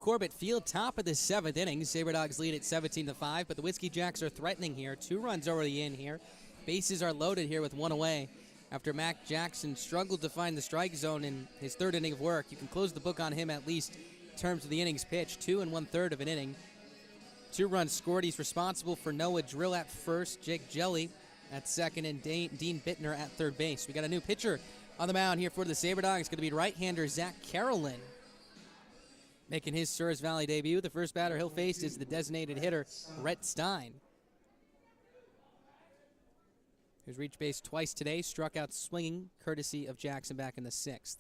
Corbett Field, top of the 7th inning. Sabre Dogs lead at 17-5, but the Whiskey Jacks are threatening here. 2 runs already in here. Bases are loaded here with 1 away. After Mac Jackson struggled to find the strike zone in his 3rd inning of work, you can close the book on him at least in terms of the innings pitched. 2 1/3 of an inning. 2 runs scored. He's responsible for Noah Drill at first, Jake Jelly at second, and Dean Bittner at third base. We got a new pitcher on the mound here for the Sabre Dogs. It's going to be right-hander Zach Carolyn making his Souris Valley debut. The first batter he'll face is the designated hitter, Rhett Stein, who's reached base twice today, struck out swinging, courtesy of Jackson back in the 6th.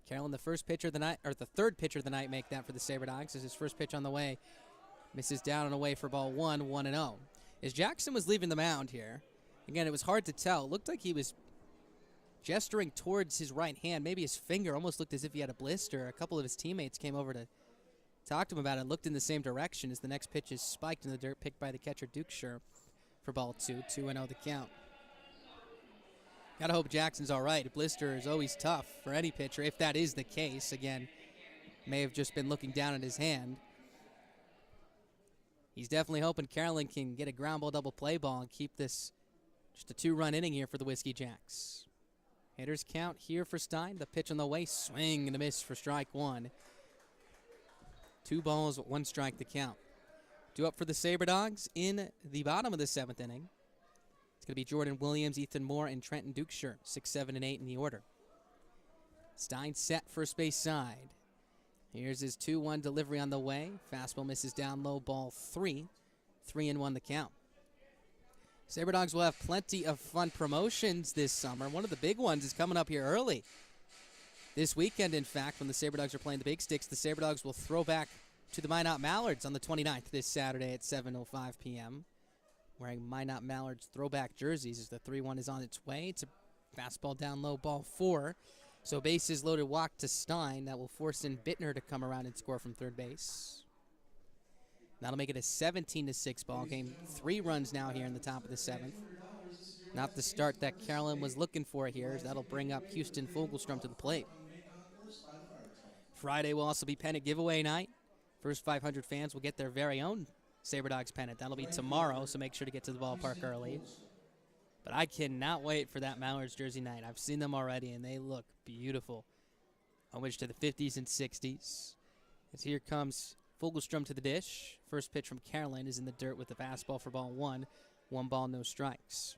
Carolyn, the first pitcher of the night, or the 3rd pitcher of the night, make that for the Sabre Dogs. As his first pitch on the way, misses down and away for ball 1, 1-0. As Jackson was leaving the mound here, again, it was hard to tell. It looked like he was gesturing towards his right hand. Maybe his finger almost looked as if he had a blister. A couple of his teammates came over to talk to him about it and looked in the same direction as the next pitch is spiked in the dirt, picked by the catcher Dukeshire for ball 2, 2-0 the count. Gotta hope Jackson's all right. A blister is always tough for any pitcher, if that is the case. Again, may have just been looking down at his hand. He's definitely hoping Carolyn can get a ground ball double play ball and keep this just a 2-run inning here for the Whiskey Jacks. Hitters count here for Stein. The pitch on the way, swing and a miss for strike 1. 2 balls, 1 strike the count. 2 up for the Sabre Dogs in the bottom of the 7th inning. It's going to be Jordan Williams, Ethan Moore, and Trenton Dukeshire, 6, 7, and 8 in the order. Stein set first base side. Here's his 2-1 delivery on the way. Fastball misses down low, ball 3. 3-1 the count. Sabre Dogs will have plenty of fun promotions this summer. One of the big ones is coming up here early. This weekend, in fact, when the Sabre Dogs are playing the Big Sticks, the Sabre Dogs will throw back to the Minot Mallards on the 29th this Saturday at 7:05 p.m. Wearing Minot Mallards throwback jerseys as the 3-1 is on its way. It's a fastball down low, ball 4. So bases loaded, walk to Stein. That will force in Bittner to come around and score from third base. That'll make it a 17-6 ball game. 3 runs now here in the top of the 7th. Not the start that Carolyn was looking for here, as that'll bring up Houston Fogelstrom to the plate. Friday will also be pennant giveaway night. First 500 fans will get their very own Sabre Dogs pennant. That'll be tomorrow, so make sure to get to the ballpark early. But I cannot wait for that Mallards jersey night. I've seen them already, and they look beautiful. Homage to the 50s and 60s. As here comes Fogelstrom to the dish. First pitch from Carolyn is in the dirt with the fastball for ball 1. 1 ball, no strikes.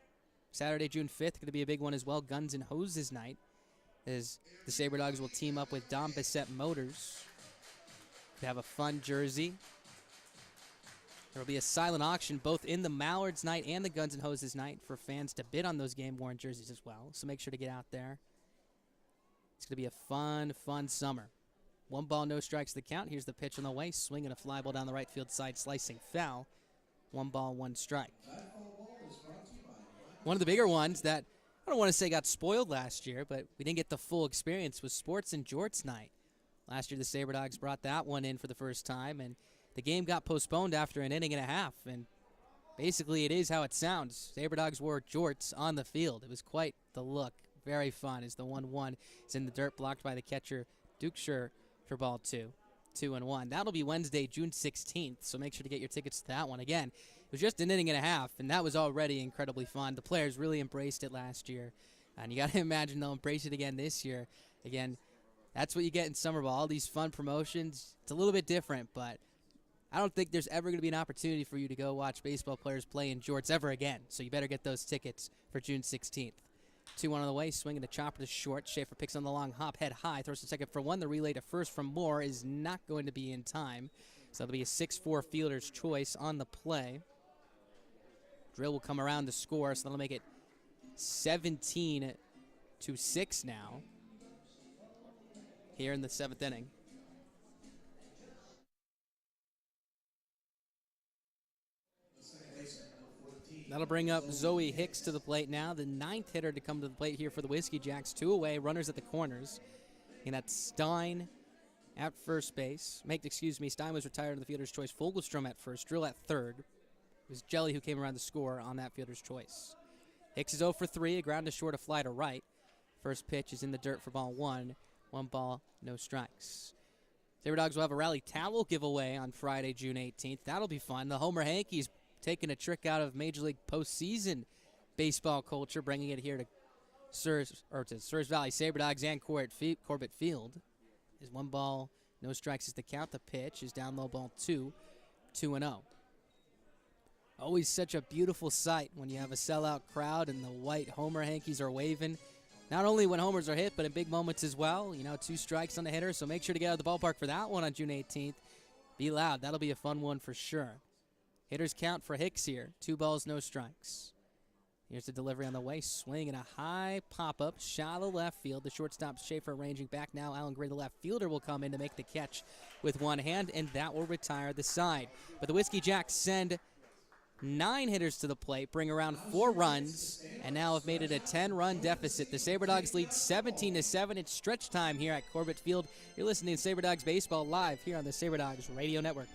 Saturday, June 5th, going to be a big one as well. Guns and Hoses night, as the Sabre Dogs will team up with Dom Bissett Motors to have a fun jersey. There will be a silent auction both in the Mallards night and the Guns and Hoses night for fans to bid on those game-worn jerseys as well. So make sure to get out there. It's going to be a fun, fun summer. 1 ball, no strikes the count. Here's the pitch on the way. Swinging a fly ball down the right field side, slicing foul. 1 ball, 1 strike. One of the bigger ones that I don't want to say got spoiled last year, but we didn't get the full experience was Sports and Jorts night. Last year the Sabre Dogs brought that one in for the first time, and the game got postponed after an inning and a half, and basically it is how it sounds. Sabre Dogs wore jorts on the field. It was quite the look. Very fun as the 1-1 is in the dirt, blocked by the catcher Dukeshire for ball 2. 2-1. That'll be Wednesday, June 16th, so make sure to get your tickets to that one. Again, it was just an inning and a half, and that was already incredibly fun. The players really embraced it last year, and you got to imagine they'll embrace it again this year. Again, that's what you get in summer ball, all these fun promotions. It's a little bit different, but I don't think there's ever going to be an opportunity for you to go watch baseball players play in jorts ever again, so you better get those tickets for June 16th. 2-1 on the way, swinging the chopper to short. Schaefer picks on the long hop, head high, throws to second for 1. The relay to first from Moore is not going to be in time, so it'll be a 6-4 fielder's choice on the play. Drill will come around to score, so that'll make it 17-6 now here in the 7th inning. That'll bring up Zoe Hicks to the plate now, the 9th hitter to come to the plate here for the Whiskey Jacks. 2 away, runners at the corners. And that's Stein at first base. Stein was retired in the fielder's choice. Fogelstrom at first, Drill at third. It was Jelly who came around to score on that fielder's choice. Hicks is 0 for 3, a ground to short, a fly to right. First pitch is in the dirt for ball 1. 1 ball, no strikes. Sabre Dogs will have a rally towel giveaway on Friday, June 18th. That'll be fun. The Homer Hankies taking a trick out of Major League postseason baseball culture, bringing it here to Souris Valley Sabre Dogs and Corbett Field. Is 1 ball, no strikes is the count. The pitch is down low, ball 2, 2-0. Always such a beautiful sight when you have a sellout crowd and the white Homer Hankies are waving. Not only when homers are hit, but in big moments as well. 2 strikes on the hitter, so make sure to get out of the ballpark for that one on June 18th. Be loud. That'll be a fun one for sure. Hitters count for Hicks here. 2 balls, no strikes. Here's the delivery on the way. Swing and a high pop-up. Shallow left field. The shortstop Schaefer ranging back now. Alan Gray, the left fielder, will come in to make the catch with one hand, and that will retire the side. But the Whiskey Jacks send 9 hitters to the plate, bring around 4 runs, and now have made it a 10-run deficit. The Sabre Dogs lead 17-7. It's stretch time here at Corbett Field. You're listening to Sabre Dogs Baseball live here on the Sabre Dogs Radio Network.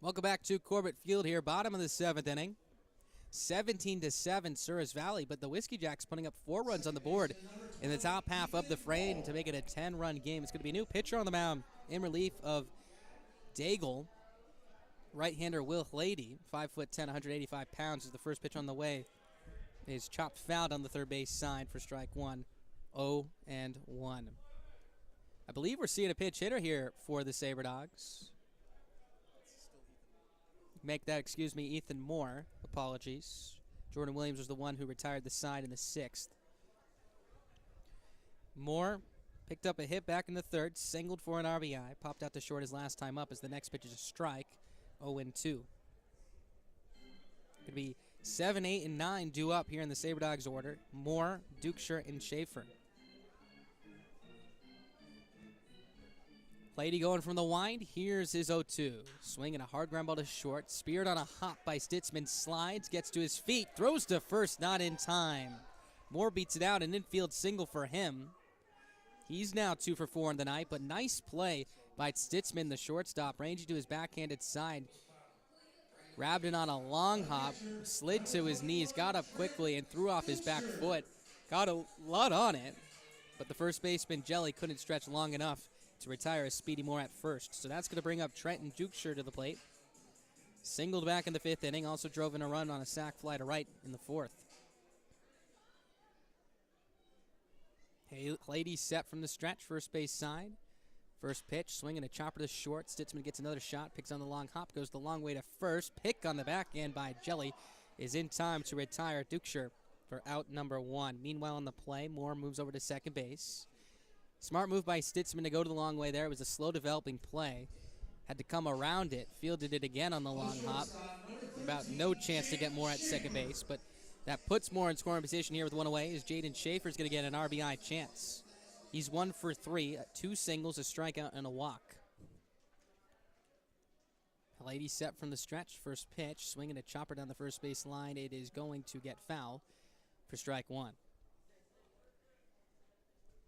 Welcome back to Corbett Field here, bottom of the 7th inning. 17-7 Souris Valley, but the Whiskey Jacks putting up 4 runs on the board in the top half of the frame to make it a 10-run game. It's going to be a new pitcher on the mound in relief of Daigle. Right-hander Will Hlady, 5'10", 185 pounds, is the first pitch on the way. Is chopped foul on the third base side for strike 1, 0-1. I believe we're seeing a pinch hitter here for the Sabre Dogs. Make that, Ethan Moore. Apologies. Jordan Williams was the one who retired the side in the 6th. Moore picked up a hit back in the 3rd, singled for an RBI, popped out to short his last time up as the next pitch is a strike, 0-2. Could be 7, 8, and 9 due up here in the Sabre Dogs order. Moore, Dukeshire, and Schaefer. Hlady going from the wind. Here's his 0-2. Swinging a hard ground ball to short. Speared on a hop by Stitzman. Slides, gets to his feet. Throws to first, not in time. Moore beats it out, an infield single for him. He's now 2 for 4 in the night, but nice play by Stitzman, the shortstop, ranging to his backhanded side. Grabbed it on a long hop, slid to his knees, got up quickly, and threw off his back foot. Got a lot on it, but the first baseman, Jelly, couldn't stretch long enough to retire a Speedy Moore at first. So that's going to bring up Trenton Dukeshire to the plate. Singled back in the 5th inning, also drove in a run on a sac fly to right in the 4th. Hlady set from the stretch, first base side. First pitch, swinging a chopper to short. Stitzman gets another shot, picks on the long hop, goes the long way to first. Pick on the backhand by Jelly is in time to retire Dukeshire for out number 1. Meanwhile on the play, Moore moves over to second base. Smart move by Stitzman to go to the long way there. It was a slow developing play. Had to come around it. Fielded it again on the long hop. About no chance to get Moore at second base, but that puts Moore in scoring position here with one away as Jaden Schaefer's going to get an RBI chance. He's 1 for 3, 2 singles, a strikeout, and a walk. Lady set from the stretch. First pitch, swinging a chopper down the first base line. It is going to get foul for strike one.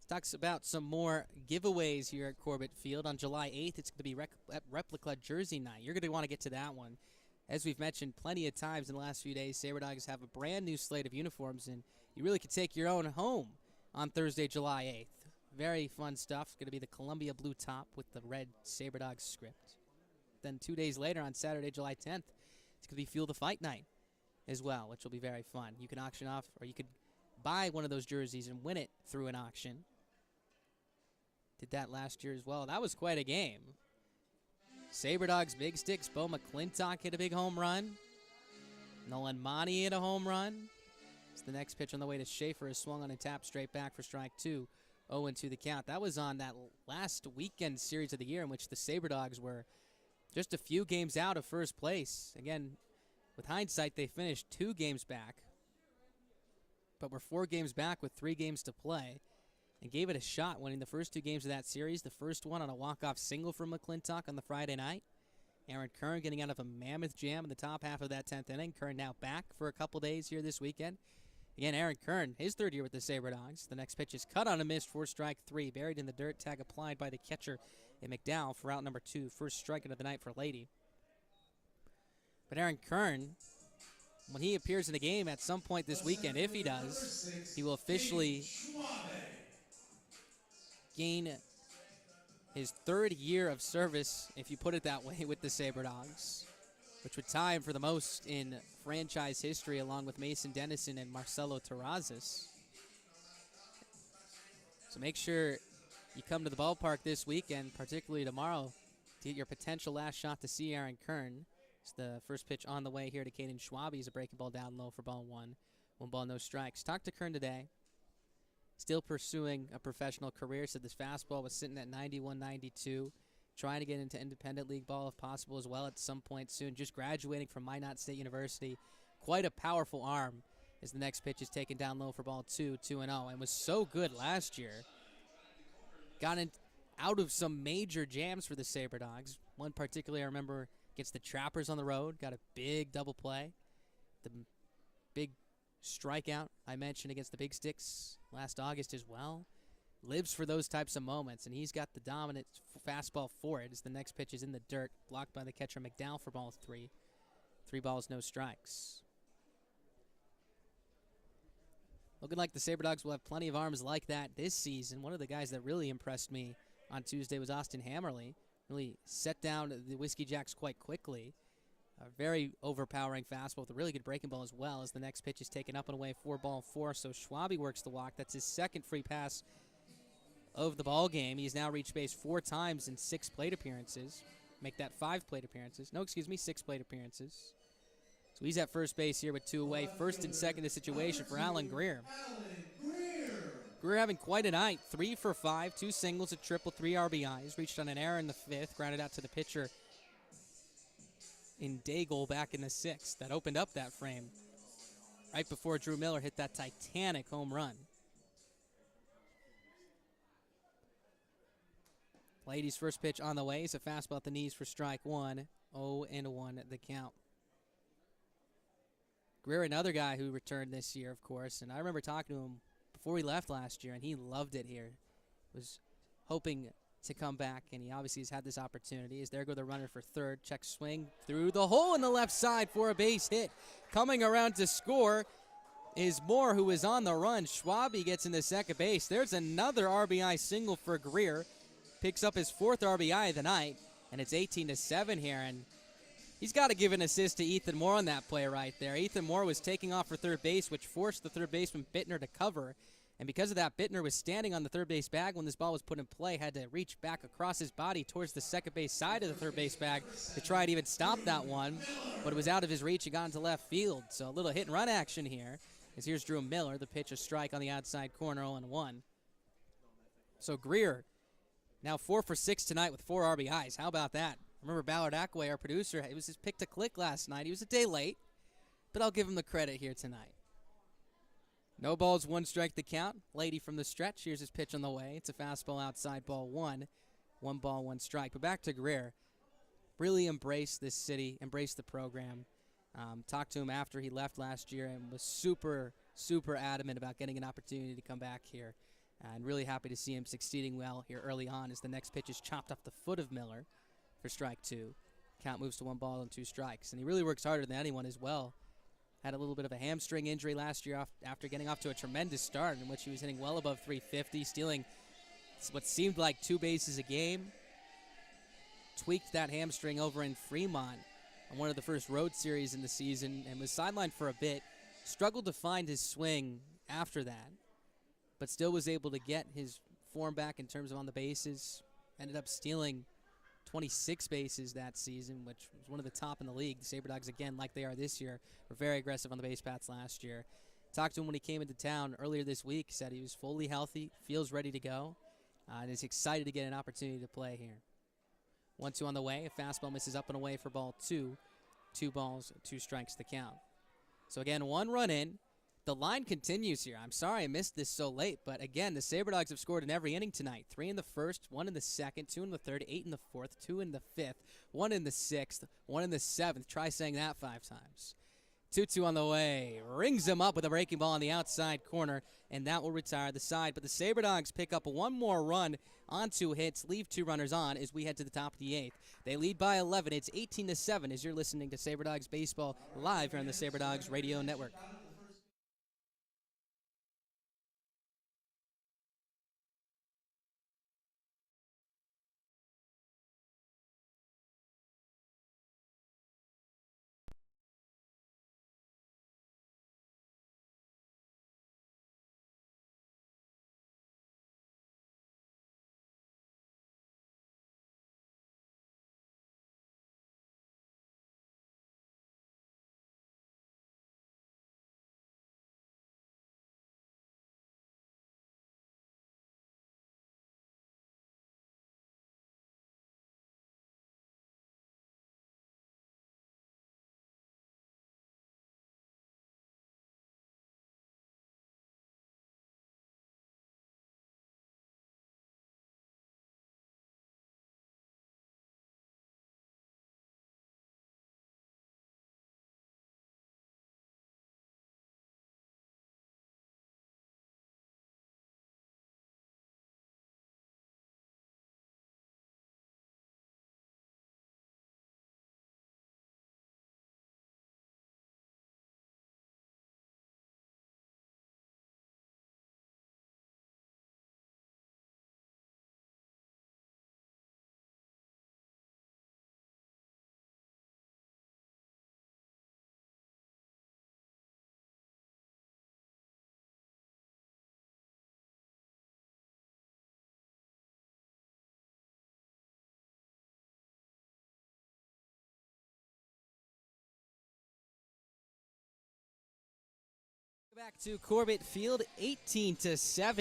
Talks about some more giveaways here at Corbett Field. On July 8th, it's going to be replica jersey night. You're going to want to get to that one. As we've mentioned plenty of times in the last few days, Sabre Dogs have a brand new slate of uniforms, and you really could take your own home on Thursday, July 8th. Very fun stuff. It's going to be the Columbia blue top with the red Sabre Dogs script. Then 2 days later, on Saturday, July 10th, it's going to be Fuel the Fight night as well, which will be very fun. You can auction off, or you could buy one of those jerseys and win it through an auction. Did that last year as well. That was quite a game. Sabre Dogs, big sticks. Bo McClintock hit a big home run. Nolan Monty hit a home run. It's the next pitch on the way to Schaefer is swung on and tapped straight back for strike two. 0-2 the count. That was on that last weekend series of the year in which the Sabre Dogs were just a few games out of first place. Again, with hindsight, they finished 2 games back, but were 4 games back with 3 games to play, and gave it a shot, winning the first 2 games of that series. The first one on a walk-off single from McClintock on the Friday night. Aaron Kern getting out of a mammoth jam in the top half of that 10th inning. Kern now back for a couple days here this weekend. Again, Aaron Kern, his 3rd year with the Sabre Dogs. The next pitch is cut on a miss for strike 3. Buried in the dirt, tag applied by the catcher in McDowell for out number 2. First strikeout of the night for Lady. But Aaron Kern, when he appears in the game at some point this weekend, if he does, he will officially gain his 3rd year of service, if you put it that way, with the Sabre Dogs, which would tie him for the most in franchise history, along with Mason Dennison and Marcelo Terrazas. So make sure you come to the ballpark this weekend, particularly tomorrow, to get your potential last shot to see Aaron Kern. It's the first pitch on the way here to Caden Schwabe. He's a breaking ball down low for ball 1. 1 ball, no strikes. Talked to Kern today. Still pursuing a professional career. Said this fastball was sitting at 91, 92. Trying to get into independent league ball if possible as well at some point soon. Just graduating from Minot State University. Quite a powerful arm as the next pitch is taken down low for ball 2, 2-0. And was so good last year. Got out of some major jams for the Sabre Dogs. One particularly I remember against the Trappers on the road. Got a big double play. The big strikeout I mentioned against the Big Sticks last August as well. Lives for those types of moments, and he's got the dominant fastball for it as the next pitch is in the dirt, blocked by the catcher McDowell for ball 3. 3 balls, no strikes. Looking like the Sabre Dogs will have plenty of arms like that this season. One of the guys that really impressed me on Tuesday was Austin Hammerly. Really set down the Whiskey Jacks quite quickly. A very overpowering fastball with a really good breaking ball as well as the next pitch is taken up and away for ball 4. So Schwabe works the walk. That's his 2nd free pass of the ball game. He's now reached base 4 times in 6 plate appearances. Make that 5 plate appearances. 6 plate appearances. So he's at first base here with 2 away. First and second to situation for Alan Greer. Greer having quite a night. 3 for 5, 2 singles, a triple, 3 RBIs. Reached on an error in the 5th. Grounded out to the pitcher in Daigle back in the 6th. That opened up that frame right before Drew Miller hit that titanic home run. Lady's first pitch on the way. It's a fastball at the knees for strike 1. 0-1 the count. Greer, another guy who returned this year, of course, and I remember talking to him before he left last year, and he loved it here. Was hoping to come back, and he obviously has had this opportunity. As there go the runner for 3rd. Check swing through the hole in the left side for a base hit. Coming around to score is Moore, who is on the run. Schwabe gets into second base. There's another RBI single for Greer. Picks up his 4th RBI of the night, and it's 18-7 here, and he's got to give an assist to Ethan Moore on that play right there. Ethan Moore was taking off for 3rd base, which forced the 3rd baseman Bittner to cover. And because of that, Bittner was standing on the 3rd base bag when this ball was put in play, had to reach back across his body towards the 2nd base side of the 3rd base bag to try and even stop that one. But it was out of his reach and got into left field. So a little hit and run action here. As here's Drew Miller, the pitch a strike on the outside corner, 0-1. So Greer, now 4 for 6 tonight with 4 RBIs. How about that? Remember Ballard Ackway, our producer, it was his pick to click last night. He was a day late, but I'll give him the credit here tonight. No balls, 1 strike the count. Lady from the stretch. Here's his pitch on the way. It's a fastball outside, ball 1. 1 ball, 1 strike. But back to Greer. Really embraced this city, embraced the program. Talked to him after he left last year and was super, super adamant about getting an opportunity to come back here. And really happy to see him succeeding well here early on as the next pitch is chopped off the foot of Miller for strike 2. Count moves to 1 ball and 2 strikes. And he really works harder than anyone as well. Had a little bit of a hamstring injury last year after getting off to a tremendous start in which he was hitting well above 350, stealing what seemed like 2 bases a game. Tweaked that hamstring over in Fremont on one of the first road series in the season and was sidelined for a bit. Struggled to find his swing after that, but still was able to get his form back in terms of on the bases. Ended up stealing 26 bases that season, which was one of the top in the league. The SaberDogs, again, like they are this year, were very aggressive on the base paths last year. Talked to him when he came into town earlier this week. Said he was fully healthy, feels ready to go, and is excited to get an opportunity to play here. 1-2 on the way. A fastball misses up and away for ball 2. 2 balls, 2 strikes the count. So again, 1 run in. The line continues here. I'm sorry I missed this so late, but again, the SaberDogs have scored in every inning tonight. 3 in the first, 1 in the second, 2 in the third, 8 in the fourth, 2 in the fifth, 1 in the sixth, 1 in the seventh. Try saying that 5 times. 2-2 on the way. Rings him up with a breaking ball on the outside corner, and that will retire the side. But the SaberDogs pick up 1 more run on 2 hits, leave 2 runners on as we head to the top of the 8th. They lead by 11. It's 18-7 as you're listening to SaberDogs Baseball live here on the SaberDogs Radio Network. Back to Corbett Field, 18-7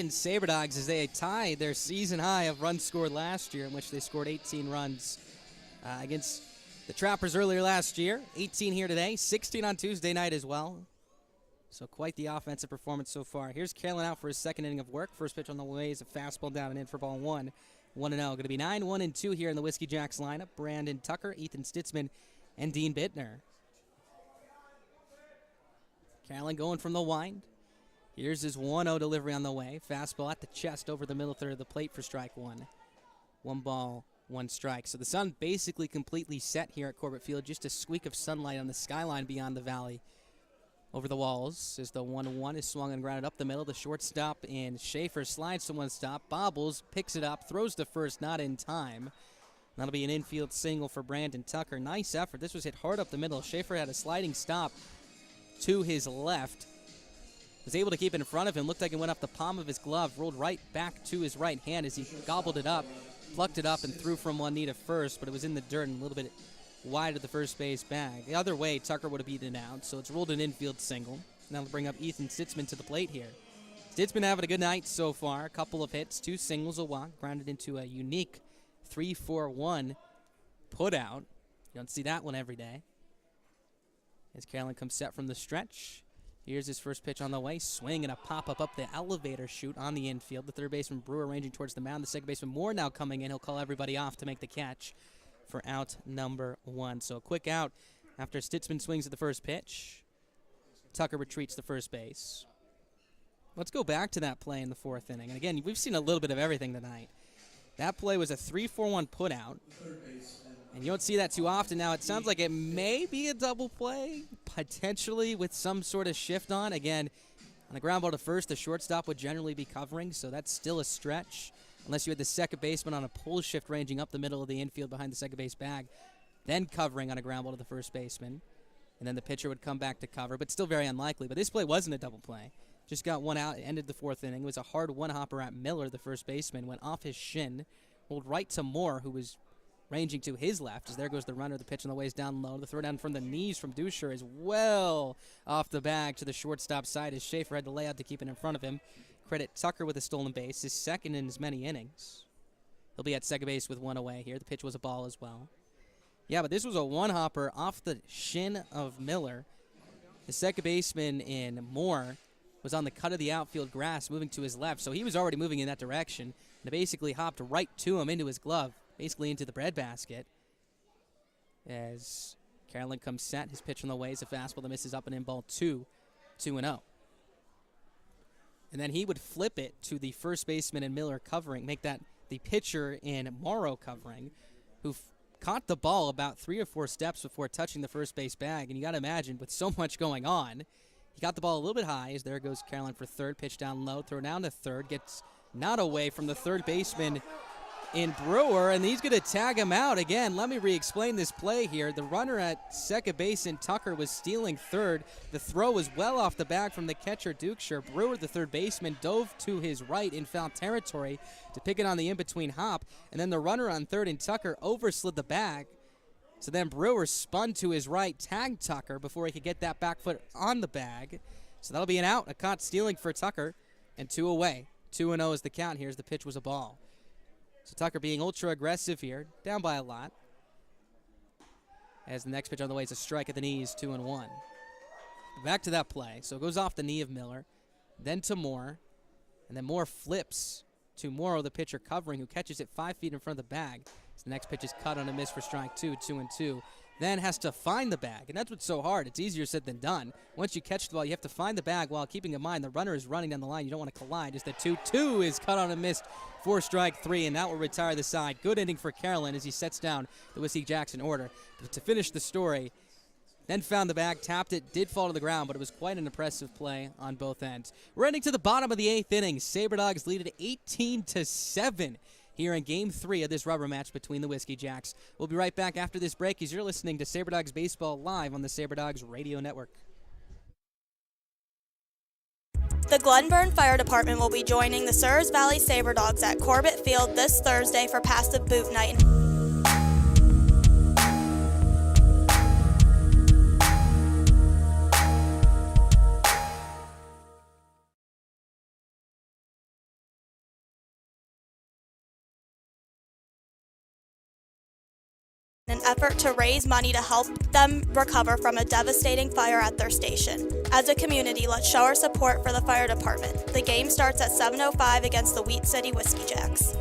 SaberDogs as they tie their season high of runs scored last year, in which they scored 18 runs against the Trappers earlier last year. 18 here today, 16 on Tuesday night as well. So quite the offensive performance so far. Here's Carolyn out for his second inning of work. First pitch on the way is a fastball down and in for ball 1. 1-0. Going to be 9-1-2 here in the Whiskey Jacks lineup. Brandon Tucker, Ethan Stitzman, and Dean Bittner. Carolyn going from the wind. Here's his 1-0 delivery on the way. Fastball at the chest over the middle third of the plate for strike 1. 1 ball, 1 strike. So the sun basically completely set here at Corbett Field. Just a squeak of sunlight on the skyline beyond the valley. Over the walls as the 1-1 is swung and grounded up the middle. The shortstop in Schaefer slides to one stop, bobbles, picks it up, throws to first, not in time. That'll be an infield single for Brandon Tucker. Nice effort. This was hit hard up the middle. Schaefer had a sliding stop to his left. Was able to keep it in front of him. Looked like it went off the palm of his glove. Rolled right back to his right hand as he gobbled it up. Plucked it up and threw from one knee to first, but it was in the dirt and a little bit wide of the first base bag. The other way, Tucker would have beaten it out, so it's ruled an infield single. Now to bring up Ethan Sitzman to the plate here. Stitt's been having a good night so far. A couple of hits, 2 singles, a walk, grounded into a unique 3-4-1 put out. You don't see that one every day. As Carolyn comes set from the stretch. Here's his first pitch on the way. Swing and a pop-up up the elevator chute on the infield. The third baseman Brewer ranging towards the mound. The second baseman Moore now coming in. He'll call everybody off to make the catch for out number 1. So a quick out after Stitzman swings at the first pitch. Tucker retreats to first base. Let's go back to that play in the 4th inning. And again, we've seen a little bit of everything tonight. That play was a 3-4-1 put out. And you don't see that too often. Now, it sounds like it may be a double play, potentially with some sort of shift on. Again, on a ground ball to first, the shortstop would generally be covering, so that's still a stretch. Unless you had the second baseman on a pull shift ranging up the middle of the infield behind the second base bag, then covering on a ground ball to the first baseman. And then the pitcher would come back to cover, but still very unlikely. But this play wasn't a double play. Just got one out. It ended the 4th inning. It was a hard one-hopper at Miller, the first baseman. Went off his shin, rolled right to Moore, who was ranging to his left, as there goes the runner. The pitch on the way is down low. The throw down from the knees from Dusher is well off the bag to the shortstop side, as Schaefer had to lay out to keep it in front of him. Credit Tucker with a stolen base, his second in as many innings. He'll be at second base with 1 away here. The pitch was a ball as well. Yeah, but this was a one-hopper off the shin of Miller. The second baseman in Moore was on the cut of the outfield grass moving to his left, so he was already moving in that direction, and it basically hopped right to him into his glove, basically into the breadbasket. As Carolyn comes set, his pitch on the way is a fastball that misses up and in, ball 2-0. And then he would flip it to the first baseman in Miller covering, make that the pitcher in Morrow covering, who caught the ball about 3 or 4 steps before touching the first base bag. And you got to imagine, with so much going on, he got the ball a little bit high, as there goes Carolyn for third, pitch down low, throw down to third, gets not away from the third baseman in Brewer, and he's going to tag him out. Again, let me re-explain this play here. The runner at second base in Tucker was stealing third. The throw was well off the bag from the catcher, Dukeshire. Brewer, the third baseman, dove to his right in foul territory to pick it on the in-between hop, and then the runner on third in Tucker overslid the bag. So then Brewer spun to his right, tagged Tucker before he could get that back foot on the bag. So that'll be an out, a caught stealing for Tucker, and 2 away. 2-0 is the count here, as the pitch was a ball. So Tucker being ultra aggressive here, down by a lot. As the next pitch on the way is a strike at the knees, 2-1. Back to that play. So it goes off the knee of Miller, then to Moore, and then Moore flips to Morrow, the pitcher covering, who catches it 5 feet in front of the bag. So the next pitch is cut on a miss for strike 2, 2-2. Then has to find the bag, and that's what's so hard. It's easier said than done. Once you catch the ball, you have to find the bag while keeping in mind the runner is running down the line. You don't want to collide. Just the 2-2 is cut on a miss for strike 3, and that will retire the side. Good inning for Carolyn as he sets down the Whiskey Jackson order. But to finish the story, then found the bag, tapped it, did fall to the ground, but it was quite an impressive play on both ends. We're heading to the bottom of the 8th inning. Sabre Dogs lead it 18-7. Here in Game 3 of this rubber match between the Whiskey Jacks. We'll be right back after this break as you're listening to Sabre Dogs Baseball live on the Sabre Dogs Radio Network. The Glenburn Fire Department will be joining the Souris Valley Sabre Dogs at Corbett Field this Thursday for Passive Boot Night. An effort to raise money to help them recover from a devastating fire at their station. As a community, let's show our support for the fire department. The game starts at 7:05 against the Wheat City Whiskey Jacks.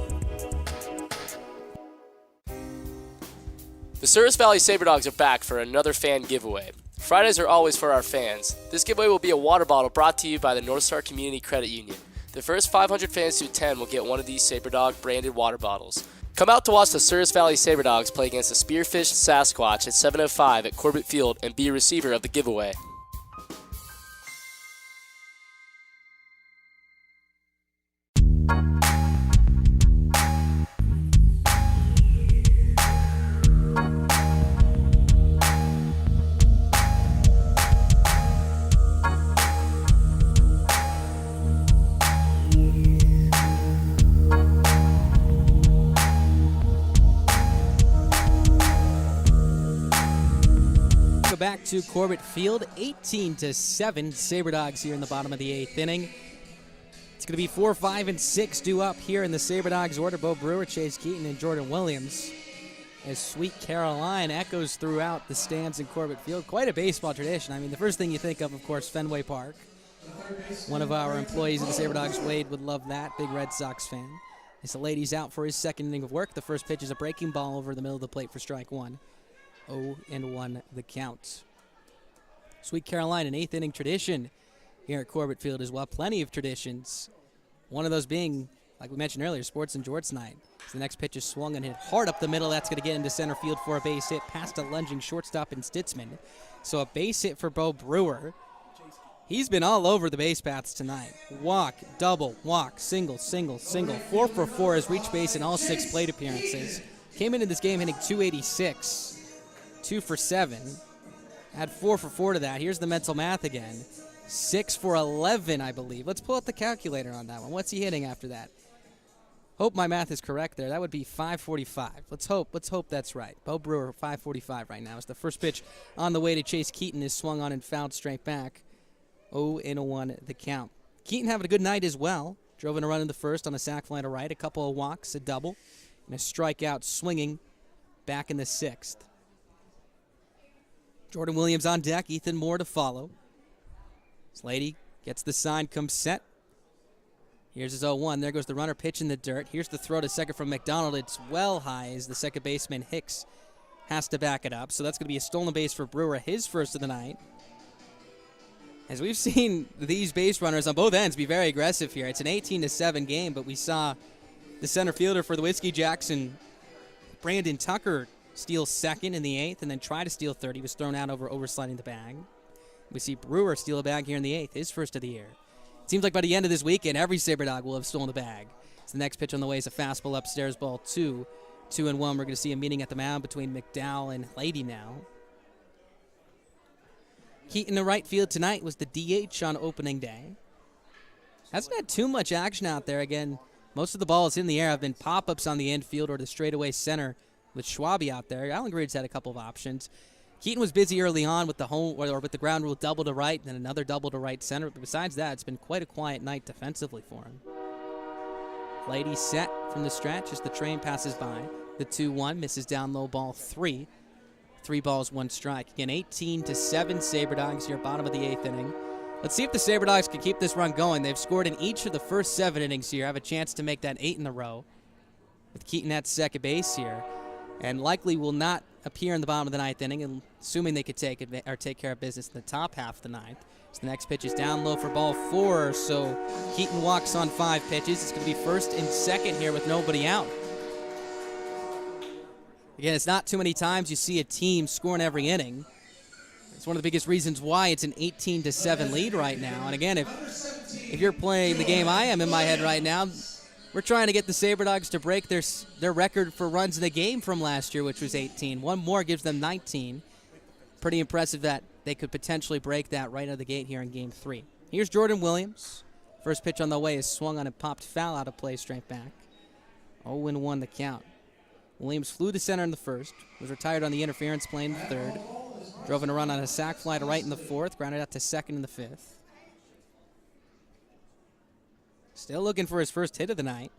The Souris Valley Sabre Dogs are back for another fan giveaway. Fridays are always for our fans. This giveaway will be a water bottle brought to you by the North Star Community Credit Union. The first 500 fans to attend will get one of these Sabre Dog branded water bottles. Come out to watch the Souris Valley Sabre Dogs play against the Spearfish Sasquatch at 7:05 at Corbett Field and be a receiver of the giveaway. Back to Corbett Field, 18-7. Sabre Dogs here in the bottom of the 8th inning. It's going to be 4, 5, and 6 due up here in the Sabre Dogs order. Bo Brewer, Chase Keaton, and Jordan Williams. As Sweet Caroline echoes throughout the stands in Corbett Field. Quite a baseball tradition. I mean, the first thing you think of course, Fenway Park. One of our employees of the Sabre Dogs, Wade, would love that. Big Red Sox fan. As the ladies out for his second inning of work, the first pitch is a breaking ball over the middle of the plate for strike one. 0-1 the count. Sweet Caroline, an 8th inning tradition here at Corbett Field as well. Plenty of traditions. One of those being, like we mentioned earlier, Sports and Jorts night. So the next pitch is swung and hit hard up the middle. That's going to get into center field for a base hit past a lunging shortstop in Stitzman. So a base hit for Bo Brewer. He's been all over the base paths tonight. Walk, double, walk, single, single, single. 4 for 4 has reached base in all 6 plate appearances. Came into this game hitting .286, 2 for 7. Add 4 for 4 to that. Here's the mental math again. 6 for 11, I believe. Let's pull out the calculator on that one. What's he hitting after that? Hope my math is correct there. That would be 545. Let's hope that's right. Bo Brewer, 545 right now. As the first pitch on the way to Chase Keaton is swung on and fouled straight back. 0-1 the count. Keaton having a good night as well. Drove in a run in the first on a sac fly to right, a couple of walks, a double, and a strikeout swinging back in the 6th. Jordan Williams on deck, Ethan Moore to follow. Slady gets the sign, comes set. Here's his 0-1. There goes the runner, pitch in the dirt. Here's the throw to second from McDonald. It's well high as the second baseman Hicks has to back it up. So that's going to be a stolen base for Brewer, his first of the night. As we've seen these base runners on both ends be very aggressive here. It's an 18-7 game, but we saw the center fielder for the Whiskey Jacks, Brandon Tucker, steal second in the 8th and then try to steal third. He was thrown out over oversliding the bag. We see Brewer steal a bag here in the 8th, his first of the year. It seems like by the end of this weekend, every Sabre Dog will have stolen the bag. So the next pitch on the way is a fastball upstairs, ball 2. 2-1. We're going to see a meeting at the mound between McDowell and Lady now. Keaton in right field tonight was the DH on opening day. Hasn't had too much action out there. Again, most of the balls in the air have been pop-ups on the infield or to straightaway center with Schwabe out there. Allen Greed's had a couple of options. Keaton was busy early on with the home or with the ground rule double to right and then another double to right center. But besides that, it's been quite a quiet night defensively for him. Lady set from the stretch as the train passes by. The 2-1 misses down low, ball 3. 3 balls, 1 strike. Again, 18-7 Sabre Dogs here, bottom of the 8th inning. Let's see if the Sabre Dogs can keep this run going. They've scored in each of the first 7 innings here. Have a chance to make that 8 in a row with Keaton at second base here, and likely will not appear in the bottom of the 9th inning, assuming they could take care of business in the top half of the 9th. So the next pitch is down low for ball 4. So Keaton walks on 5 pitches. It's going to be first and second here with nobody out. Again, it's not too many times you see a team scoring every inning. It's one of the biggest reasons why it's an 18-7 lead right now. And again, if you're playing the game I am in my head right now, we're trying to get the Sabre Dogs to break their record for runs in the game from last year, which was 18. One more gives them 19. Pretty impressive that they could potentially break that right out of the gate here in Game 3. Here's Jordan Williams. First pitch on the way is swung on and popped foul out of play straight back. 0-1 the count. Williams flew to center in the first, was retired on the interference play in the third, drove in a run on a sac fly to right in the 4th, grounded out to second in the 5th. Still looking for his first hit of the night.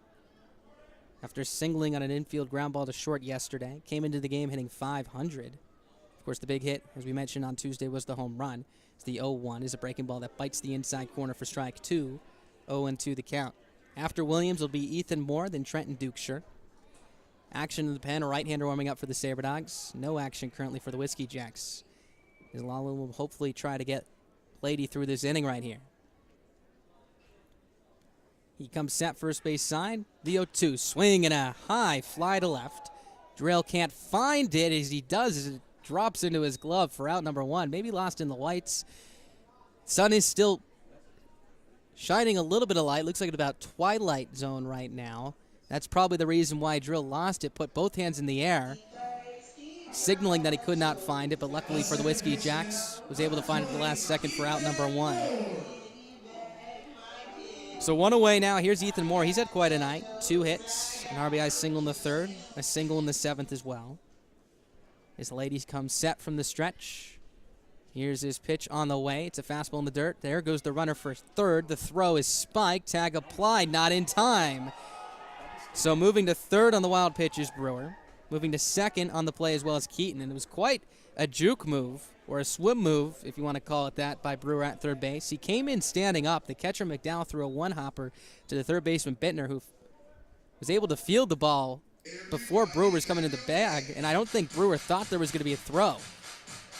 After singling on an infield ground ball to short yesterday, came into the game hitting .500. Of course, the big hit, as we mentioned on Tuesday, was the home run. It's the 0-1, is a breaking ball that bites the inside corner for strike 2. 0-2 the count. After Williams will be Ethan Moore, then Trenton Dukeshire. Action in the pen, a right-hander warming up for the Sabre Dogs. No action currently for the Whiskey Jacks. As Lala will hopefully try to get Lady through this inning right here. He comes set first base side. The 0-2, swing and a high fly to left. Drell can't find it. As he does, as it drops into his glove for out number 1. Maybe lost in the whites. Sun is still shining a little bit of light. Looks like it's about twilight zone right now. That's probably the reason why Drill lost it. Put both hands in the air, signaling that he could not find it, but luckily for the Whiskey Jacks, was able to find it at the last second for out number 1. So 1 away now. Here's Ethan Moore. He's had quite a night. 2 hits, an RBI single in the 3rd, a single in the 7th as well. His ladies come set from the stretch. Here's his pitch on the way. It's a fastball in the dirt. There goes the runner for third. The throw is spiked. Tag applied, not in time. So moving to third on the wild pitch is Brewer. Moving to second on the play as well as Keaton. And it was quite a juke move, or a swim move, if you want to call it that, by Brewer at third base. He came in standing up. The catcher McDowell threw a one-hopper to the third baseman Bittner, who was able to field the ball before Brewer was coming in the bag. And I don't think Brewer thought there was going to be a throw.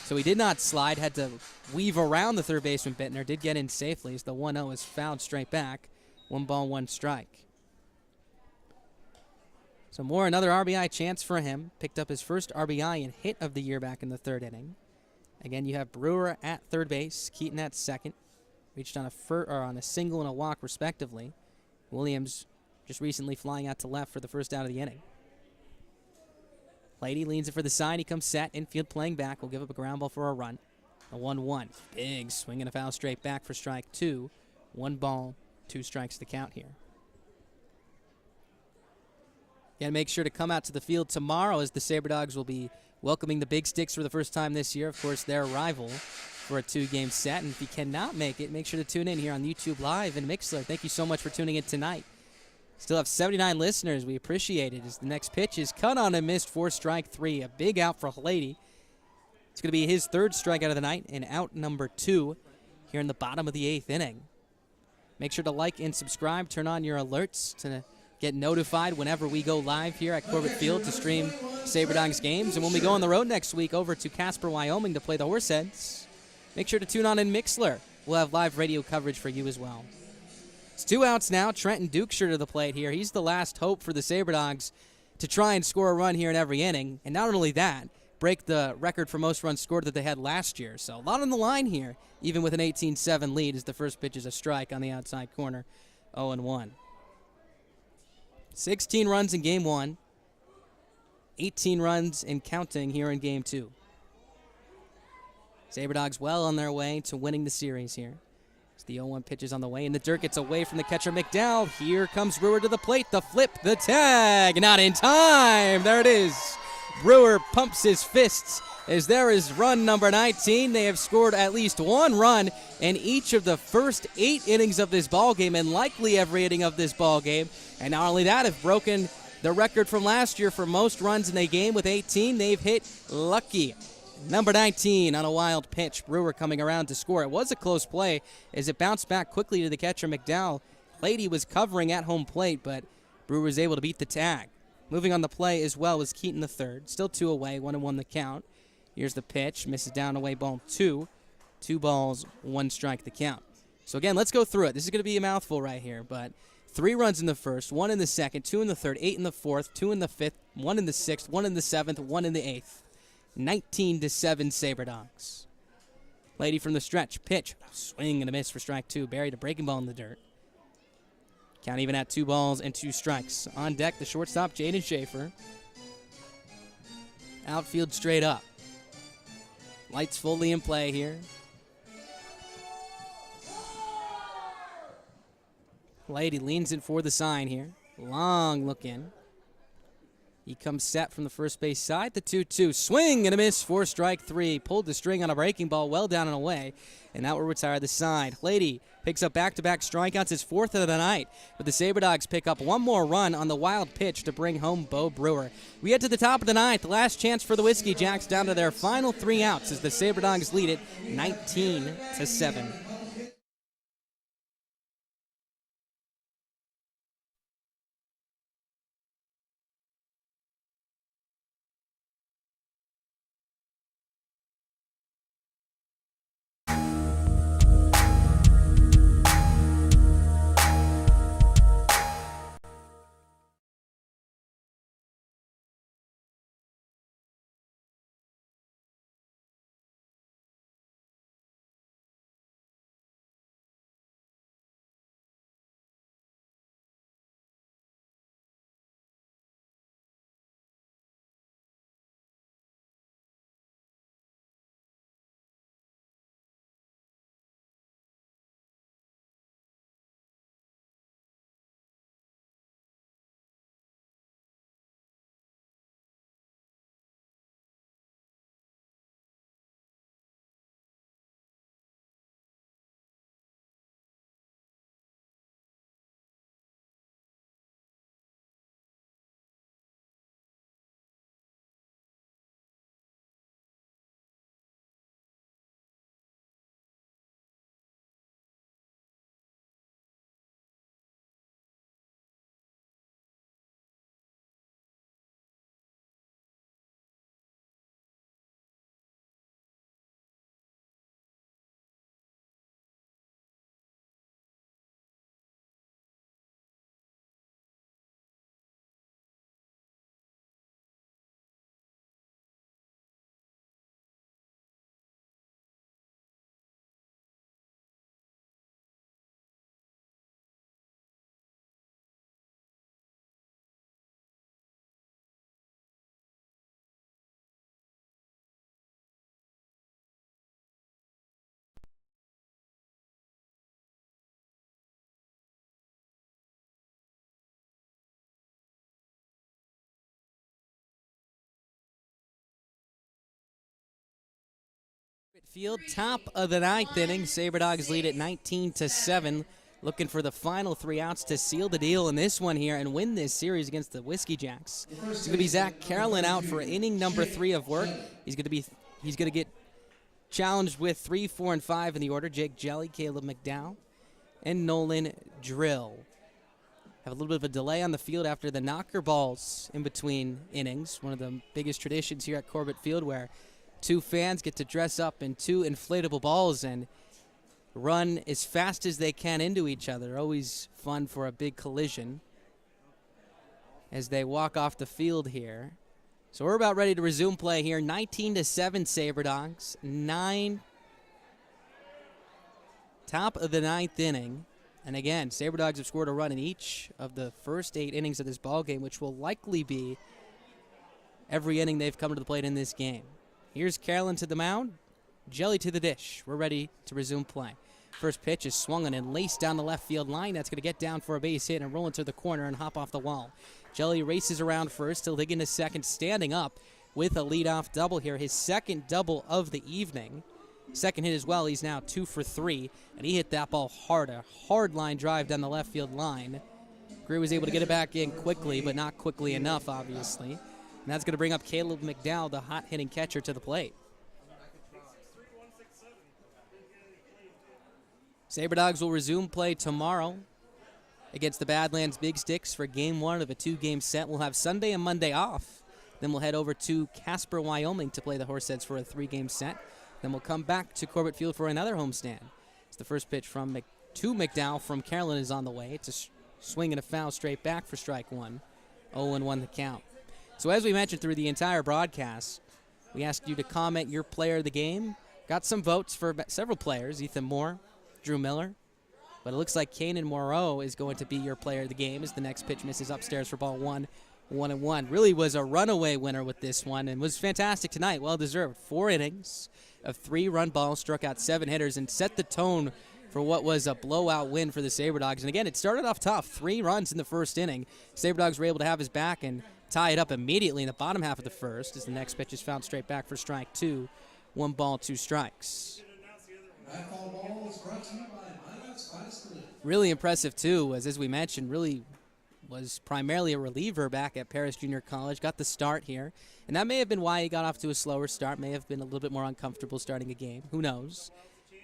So he did not slide, had to weave around the third baseman Bittner, did get in safely as the 1-0 is fouled straight back. 1 ball, 1 strike. So Moore, another RBI chance for him. Picked up his first RBI and hit of the year back in the third inning. Again, you have Brewer at third base, Keaton at second. Reached on a single and a walk, respectively. Williams just recently flying out to left for the first out of the inning. Lady leans it for the side. He comes set. Infield playing back. Will give up a ground ball for a run. A 1-1. Big swing and a foul straight back for strike 2. 1 ball, 2 strikes to count here. Again, make sure to come out to the field tomorrow as the Sabre Dogs will be welcoming the Big Sticks for the first time this year. Of course, their rival for a 2-game set. And if you cannot make it, make sure to tune in here on YouTube Live and Mixler. Thank you so much for tuning in tonight. Still have 79 listeners. We appreciate it as the next pitch is cut on and missed for strike 3. A big out for Halady. It's going to be his 3rd strikeout of the night and out number 2 here in the bottom of the 8th inning. Make sure to like and subscribe. Turn on your alerts to get notified whenever we go live here at Corbett Field to stream Sabre Dogs games. And when we go on the road next week over to Casper, Wyoming to play the Horseheads, make sure to tune on in Mixler. We'll have live radio coverage for you as well. It's 2 outs now. Trenton Dukeshire to the plate here. He's the last hope for the Sabre Dogs to try and score a run here in every inning. And not only that, break the record for most runs scored that they had last year. So a lot on the line here, even with an 18-7 lead as the first pitch is a strike on the outside corner. 0-1. 16 runs in Game 1. 18 runs and counting here in Game 2. Sabre Dogs well on their way to winning the series here. As the 0-1 pitch is on the way, and the dirt gets away from the catcher McDowell. Here comes Brewer to the plate. The flip, the tag, not in time. There it is. Brewer pumps his fists as there is run number 19. They have scored at least 1 run in each of the first 8 innings of this ballgame, and likely every inning of this ballgame. And not only that, have broken the record from last year for most runs in a game with 18. They've hit lucky number 19 on a wild pitch. Brewer coming around to score. It was a close play as it bounced back quickly to the catcher McDowell. Lady was covering at home plate, but Brewer was able to beat the tag. Moving on the play as well was Keaton the third. Still 2 away, 1-1 the count. Here's the pitch. Misses down away, ball 2. 2 balls, 1 strike the count. So again, let's go through it. This is going to be a mouthful right here, but 3 runs in the first, 1 in the second, 2 in the third, 8 in the fourth, 2 in the fifth, 1 in the sixth, 1 in the seventh, 1 in the eighth. 19-7 Sabre Dogs. Lady from the stretch. Pitch. Swing and a miss for strike 2. Buried a breaking ball in the dirt. Count even at 2 balls and 2 strikes. On deck, the shortstop, Jaden Schaefer. Outfield straight up. Lights fully in play here. Lady leans in for the sign here. Long look in. He comes set from the first base side. The 2-2. Swing and a miss for strike 3. Pulled the string on a breaking ball well down and away. And that will retire the side. Lady picks up back-to-back strikeouts, his 4th of the night. But the Sabre Dogs pick up 1 more run on the wild pitch to bring home Bo Brewer. We get to the top of the 9th. The last chance for the Whiskey Jacks down to their final 3 outs as the Sabre Dogs lead it 19-7. Field, top of the ninth inning. Sabre Dogs lead at 19-7. Looking for the final 3 outs to seal the deal in this one here and win this series against the Whiskey Jacks. It's going to be Zach Carolyn out for inning number 3 of work. He's going to get challenged with 3, 4, and 5 in the order. Jake Jelly, Caleb McDowell, and Nolan Drill. Have a little bit of a delay on the field after the knocker balls in between innings. One of the biggest traditions here at Corbett Field, where 2 fans get to dress up in 2 inflatable balls and run as fast as they can into each other. Always fun for a big collision as they walk off the field here. So we're about ready to resume play here. 19-7 Sabre Dogs. 9. Top of the 9th inning. And again, Sabre Dogs have scored a run in each of the first 8 innings of this ball game, which will likely be every inning they've come to the plate in this game. Here's Carolyn to the mound. Jelly to the dish. We're ready to resume play. First pitch is swung on and laced down the left field line. That's going to get down for a base hit and roll into the corner and hop off the wall. Jelly races around first. He'll dig into second, standing up with a leadoff double here. His second double of the evening. Second hit as well. He's now 2 for 3, and he hit that ball hard. A hard line drive down the left field line. Greer was able to get it back in quickly, but not quickly enough, obviously. And that's going to bring up Caleb McDowell, the hot-hitting catcher, to the plate. Sabre Dogs will resume play tomorrow against the Badlands Big Sticks for Game 1 of a 2-game set. We'll have Sunday and Monday off. Then we'll head over to Casper, Wyoming to play the Horseheads for a 3-game set. Then we'll come back to Corbett Field for another homestand. It's the first pitch from to McDowell from Carolyn is on the way. It's a swing and a foul straight back for strike 1. 0-1 the count. So as we mentioned through the entire broadcast, we asked you to comment your player of the game. Got some votes for several players. Ethan Moore, Drew Miller. But it looks like Kanan Moreau is going to be your player of the game as the next pitch misses upstairs for ball 1. 1-1. Really was a runaway winner with this one and was fantastic tonight. Well deserved. 4 innings of 3-run balls, struck out 7 hitters, and set the tone for what was a blowout win for the Sabre Dogs. And again, it started off tough. 3 runs in the first inning. Sabre Dogs were able to have his back and tie it up immediately in the bottom half of the first as the next pitch is fouled straight back for strike 2. 1 ball, 2 strikes. Really impressive, too, as we mentioned, really was primarily a reliever back at Paris Junior College. Got the start here, and that may have been why he got off to a slower start, may have been a little bit more uncomfortable starting a game. Who knows?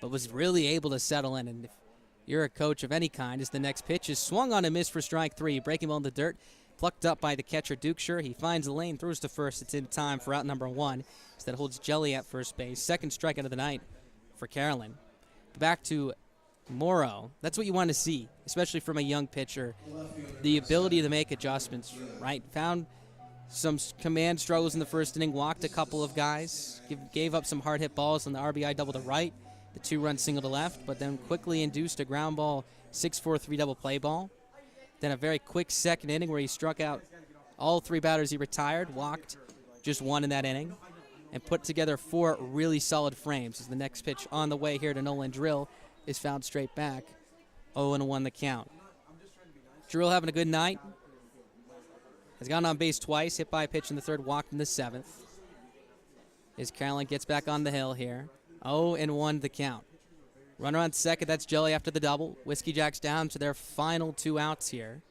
But was really able to settle in, and if you're a coach of any kind, as the next pitch is swung on and missed for strike 3. Breaking ball in the dirt, plucked up by the catcher Dukeshire. He finds the lane, throws to first. It's in time for out number 1. So that holds Jelly at first base. Second strikeout of the night for Carolyn. Back to Morrow. That's what you want to see, especially from a young pitcher. The ability to make adjustments, right? Found some command struggles in the first inning, walked a couple of guys, gave up some hard hit balls on the RBI double to right, the 2-run single to left, but then quickly induced a ground ball 6-4-3 double play ball. Then a very quick second inning where he struck out all 3 batters he retired, walked just 1 in that inning, and put together 4 really solid frames as the next pitch on the way here to Nolan Drill is fouled straight back. 0-1 the count. Drill having a good night. Has gone on base twice, hit by a pitch in the 3rd, walked in the 7th. As Carolyn gets back on the hill here. 0-1 the count. Runner on second, that's Jelly after the double. Whiskey Jacks down to their final 2 outs here.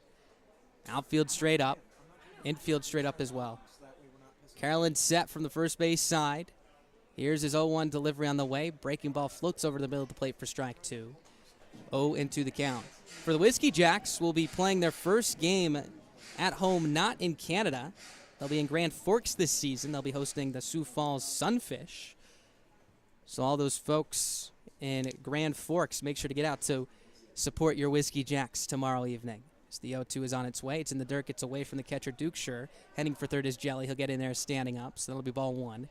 Outfield straight up. Infield straight up as well. Carolyn set from the first base side. Here's his 0-1 delivery on the way. Breaking ball floats over the middle of the plate for strike 2. 0-2 the count. For the Whiskey Jacks, will be playing their first game at home, not in Canada. They'll be in Grand Forks this season. They'll be hosting the Sioux Falls Sunfish. So all those folks in Grand Forks, make sure to get out to support your Whiskey Jacks tomorrow evening. As the 0-2 is on its way. It's in the dirt, gets away from the catcher Dukeshire. Heading for third is Jelly. He'll get in there standing up, so that'll be ball 1.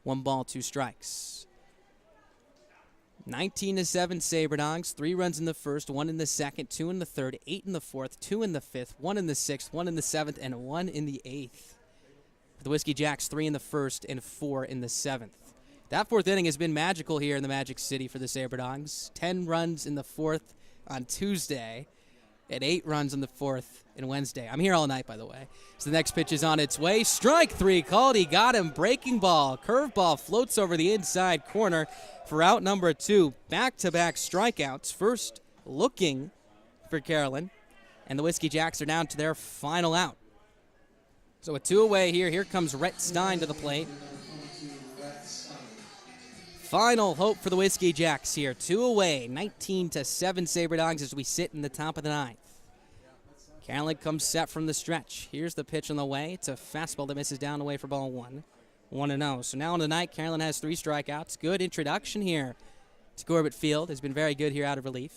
1 ball, 2 strikes. 19-7 Sabre Dogs. 3 runs in the first, 1 in the second, 2 in the third, 8 in the fourth, 2 in the fifth, 1 in the sixth, 1 in the 7th, and 1 in the 8th. For the Whiskey Jacks, 3 in the first and 4 in the 7th. That 4th inning has been magical here in the Magic City for the Sabre Dogs. 10 runs in the 4th on Tuesday. at 8 runs in the 4th and Wednesday. I'm here all night, by the way. So the next pitch is on its way. Strike 3 called. He got him. Breaking ball. Curveball floats over the inside corner for out number 2. Back-to-back strikeouts. First looking for Carolyn. And the Whiskey Jacks are down to their final out. So a 2 away here. Here comes Rhett Stein to the plate. Final hope for the Whiskey Jacks here. 2 away, 19-7 Sabre Dogs as we sit in the top of the 9th. Carolyn comes set from the stretch. Here's the pitch on the way. It's a fastball that misses down away for ball 1. 1-0. So now on the night, Carolyn has 3 strikeouts. Good introduction here to Corbett Field. Has been very good here out of relief.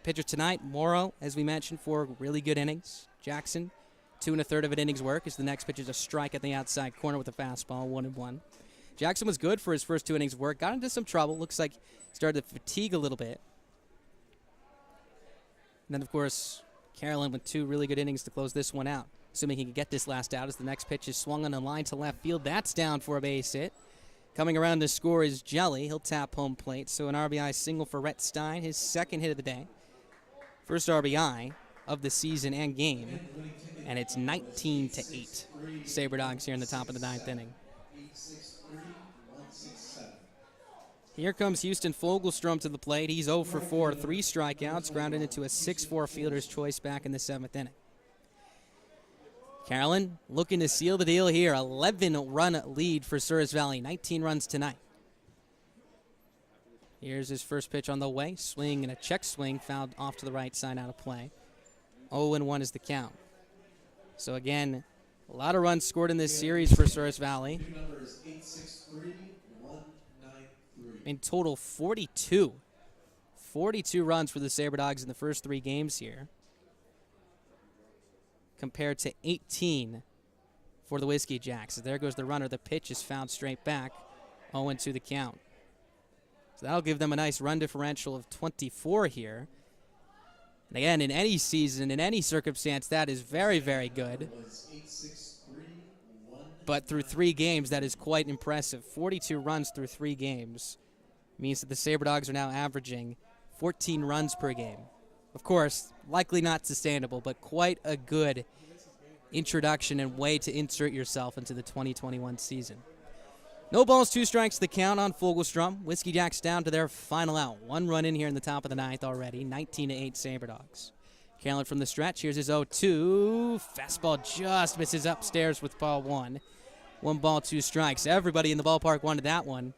Pitcher tonight, Morrow, as we mentioned, 4 really good innings. Jackson, 2 1/3 of an inning's work as the next pitch is a strike at the outside corner with a fastball, 1-1. Jackson was good for his first 2 innings of work. Got into some trouble. Looks like he started to fatigue a little bit. And then, of course, Carolyn with 2 really good innings to close this one out. Assuming he can get this last out as the next pitch is swung on a line to left field. That's down for a base hit. Coming around to score is Jelly. He'll tap home plate. So an RBI single for Rhett Stein, his second hit of the day. First RBI of the season and game. And it's 19-8. Sabre Dogs here in the top of the 9th inning. Here comes Houston Fogelstrom to the plate. He's 0 for 4, 3 strikeouts, grounded into a 6-4 fielder's choice back in the 7th inning. Carolyn looking to seal the deal here. 11-run lead for Souris Valley, 19 runs tonight. Here's his first pitch on the way. Swing and a check swing, fouled off to the right side out of play. 0-1 is the count. So again, a lot of runs scored in this series for Souris Valley. In total, 42. 42 runs for the Sabre Dogs in the first 3 games here, compared to 18 for the Whiskey Jacks. So there goes the runner. The pitch is fouled straight back. 0-2 the count. So that'll give them a nice run differential of 24 here. And again, in any season, in any circumstance, that is very, very good. But through 3 games, that is quite impressive. 42 runs through 3 games means that the Sabre Dogs are now averaging 14 runs per game. Of course, likely not sustainable, but quite a good introduction and way to insert yourself into the 2021 season. No balls, 2 strikes, the count on Fogelstrom. Whiskey Jacks down to their final out. 1 run in here in the top of the 9th already. 19-8 Sabre Dogs. Carolyn from the stretch. Here's his 0-2. Fastball just misses upstairs with ball 1. 1 ball, 2 strikes. Everybody in the ballpark wanted that one.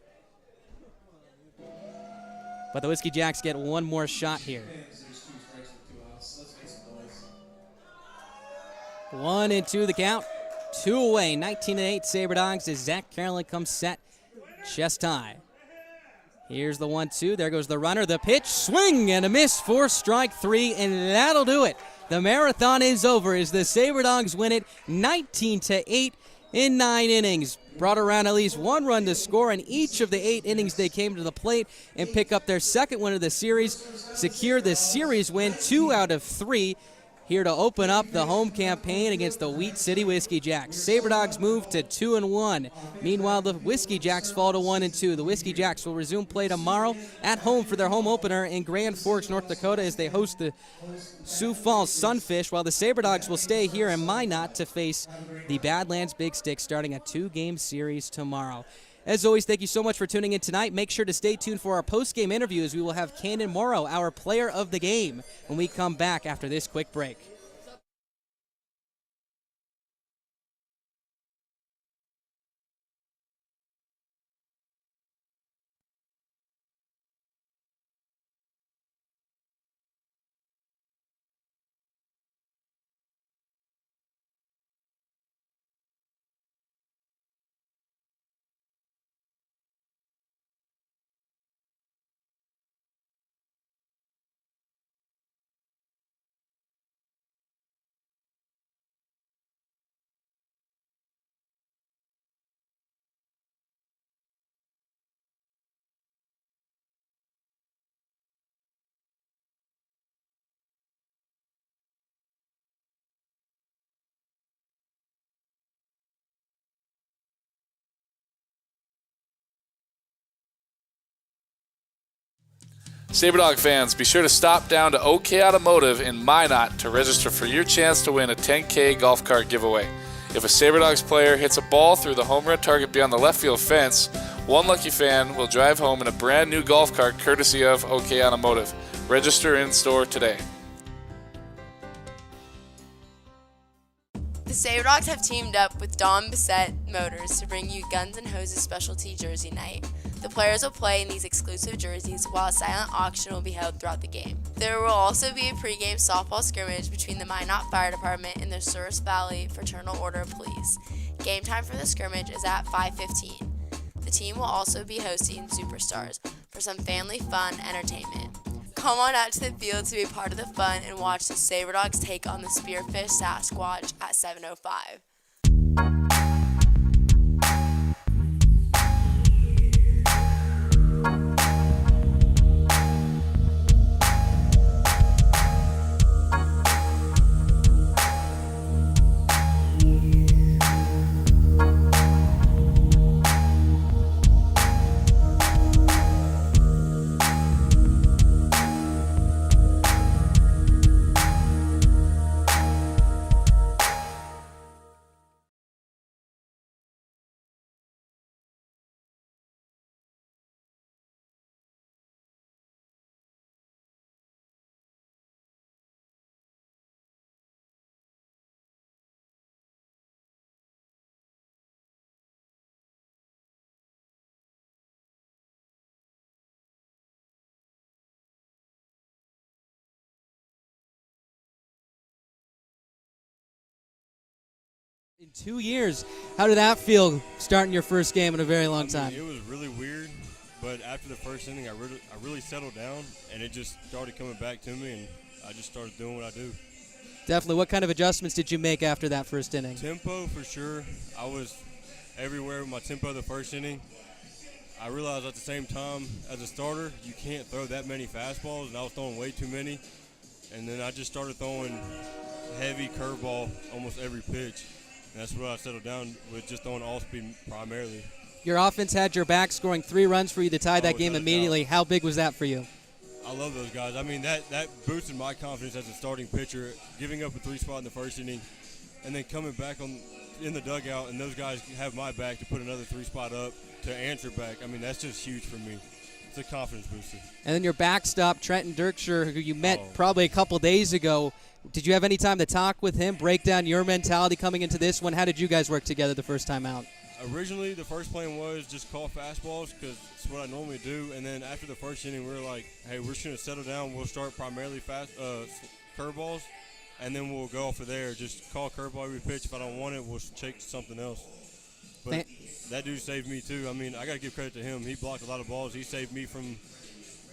But the Whiskey Jacks get 1 more shot here. 1-2 the count. 2 away, 19-8 Sabre Dogs as Zach Carolyn comes set chest high. Here's the 1-2. There goes the runner. The pitch, swing and a miss for strike 3, and that'll do it. The marathon is over as the Sabre Dogs win it 19-8 in 9 innings. Brought around at least 1 run to score in each of the 8 innings they came to the plate and pick up their second win of the series, secure the series win 2 out of 3. Here to open up the home campaign against the Wheat City Whiskey Jacks. Sabre Dogs move to 2-1. Meanwhile, the Whiskey Jacks fall to 1-2. The Whiskey Jacks will resume play tomorrow at home for their home opener in Grand Forks, North Dakota, as they host the Sioux Falls Sunfish, while the Sabre Dogs will stay here in Minot to face the Badlands Big Stick, starting a 2-game series tomorrow. As always, thank you so much for tuning in tonight. Make sure to stay tuned for our post-game interviews. We will have Cannon Morrow, our player of the game, when we come back after this quick break. SaberDog fans, be sure to stop down to OK Automotive in Minot to register for your chance to win a 10K golf cart giveaway. If a SaberDogs player hits a ball through the home run target beyond the left field fence, one lucky fan will drive home in a brand new golf cart courtesy of OK Automotive. Register in store today. The SaberDogs have teamed up with Don Bissett Motors to bring you Guns N' Hoses Specialty Jersey Night. The players will play in these exclusive jerseys while a silent auction will be held throughout the game. There will also be a pregame softball scrimmage between the Minot Fire Department and the Souris Valley Fraternal Order of Police. Game time for the scrimmage is at 5:15. The team will also be hosting Superstars for some family fun entertainment. Come on out to the field to be part of the fun and watch the SaberDogs take on the Spearfish Sasquatch at 7:05. In 2 years, how did that feel starting your first game in a very long time? It was really weird, but after the first inning, I really settled down, and it just started coming back to me, and I just started doing what I do. Definitely. What kind of adjustments did you make after that first inning? Tempo, for sure. I was everywhere with my tempo the first inning. I realized at the same time, as a starter, you can't throw that many fastballs, and I was throwing way too many. And then I just started throwing heavy curveball almost every pitch. And that's what I settled down with, just throwing all speed primarily. Your offense had your back, scoring 3 runs for you to tie that game immediately. How big was that for you? I love those guys. I mean, that boosted my confidence as a starting pitcher, giving up a 3 spot in the first inning, and then coming back in the dugout, and those guys have my back to put another 3 spot up to answer back. I mean, that's just huge for me. It's a confidence booster. And then your backstop, Trenton Dirkshire, who you met probably a couple days ago. Did you have any time to talk with him, break down your mentality coming into this one? How did you guys work together the first time out? Originally, the first plan was just call fastballs because it's what I normally do. And then after the first inning, we were like, hey, we're just going to settle down. We'll start primarily curveballs, and then we'll go off of there. Just call curveball every pitch. If I don't want it, we'll take something else. But that dude saved me, too. I mean, I got to give credit to him. He blocked a lot of balls. He saved me from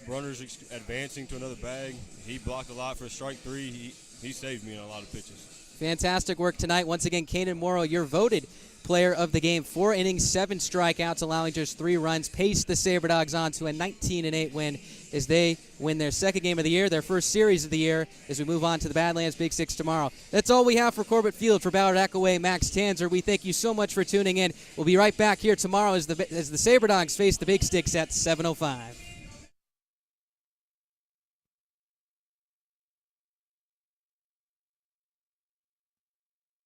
runners advancing to another bag. He blocked a lot for strike 3. He saved me in a lot of pitches. Fantastic work tonight. Once again, Kanan Morrow, you're voted player of the game. 4 innings, 7 strikeouts, allowing just 3 runs. Paced the SaberDogs on to a 19-8 win as they win their second game of the year, their first series of the year, as we move on to the Badlands Big Six tomorrow. That's all we have for Corbett Field. For Ballard Eckaway, Max Tanzer, we thank you so much for tuning in. We'll be right back here tomorrow as the SaberDogs face the Big Sticks at 7:05.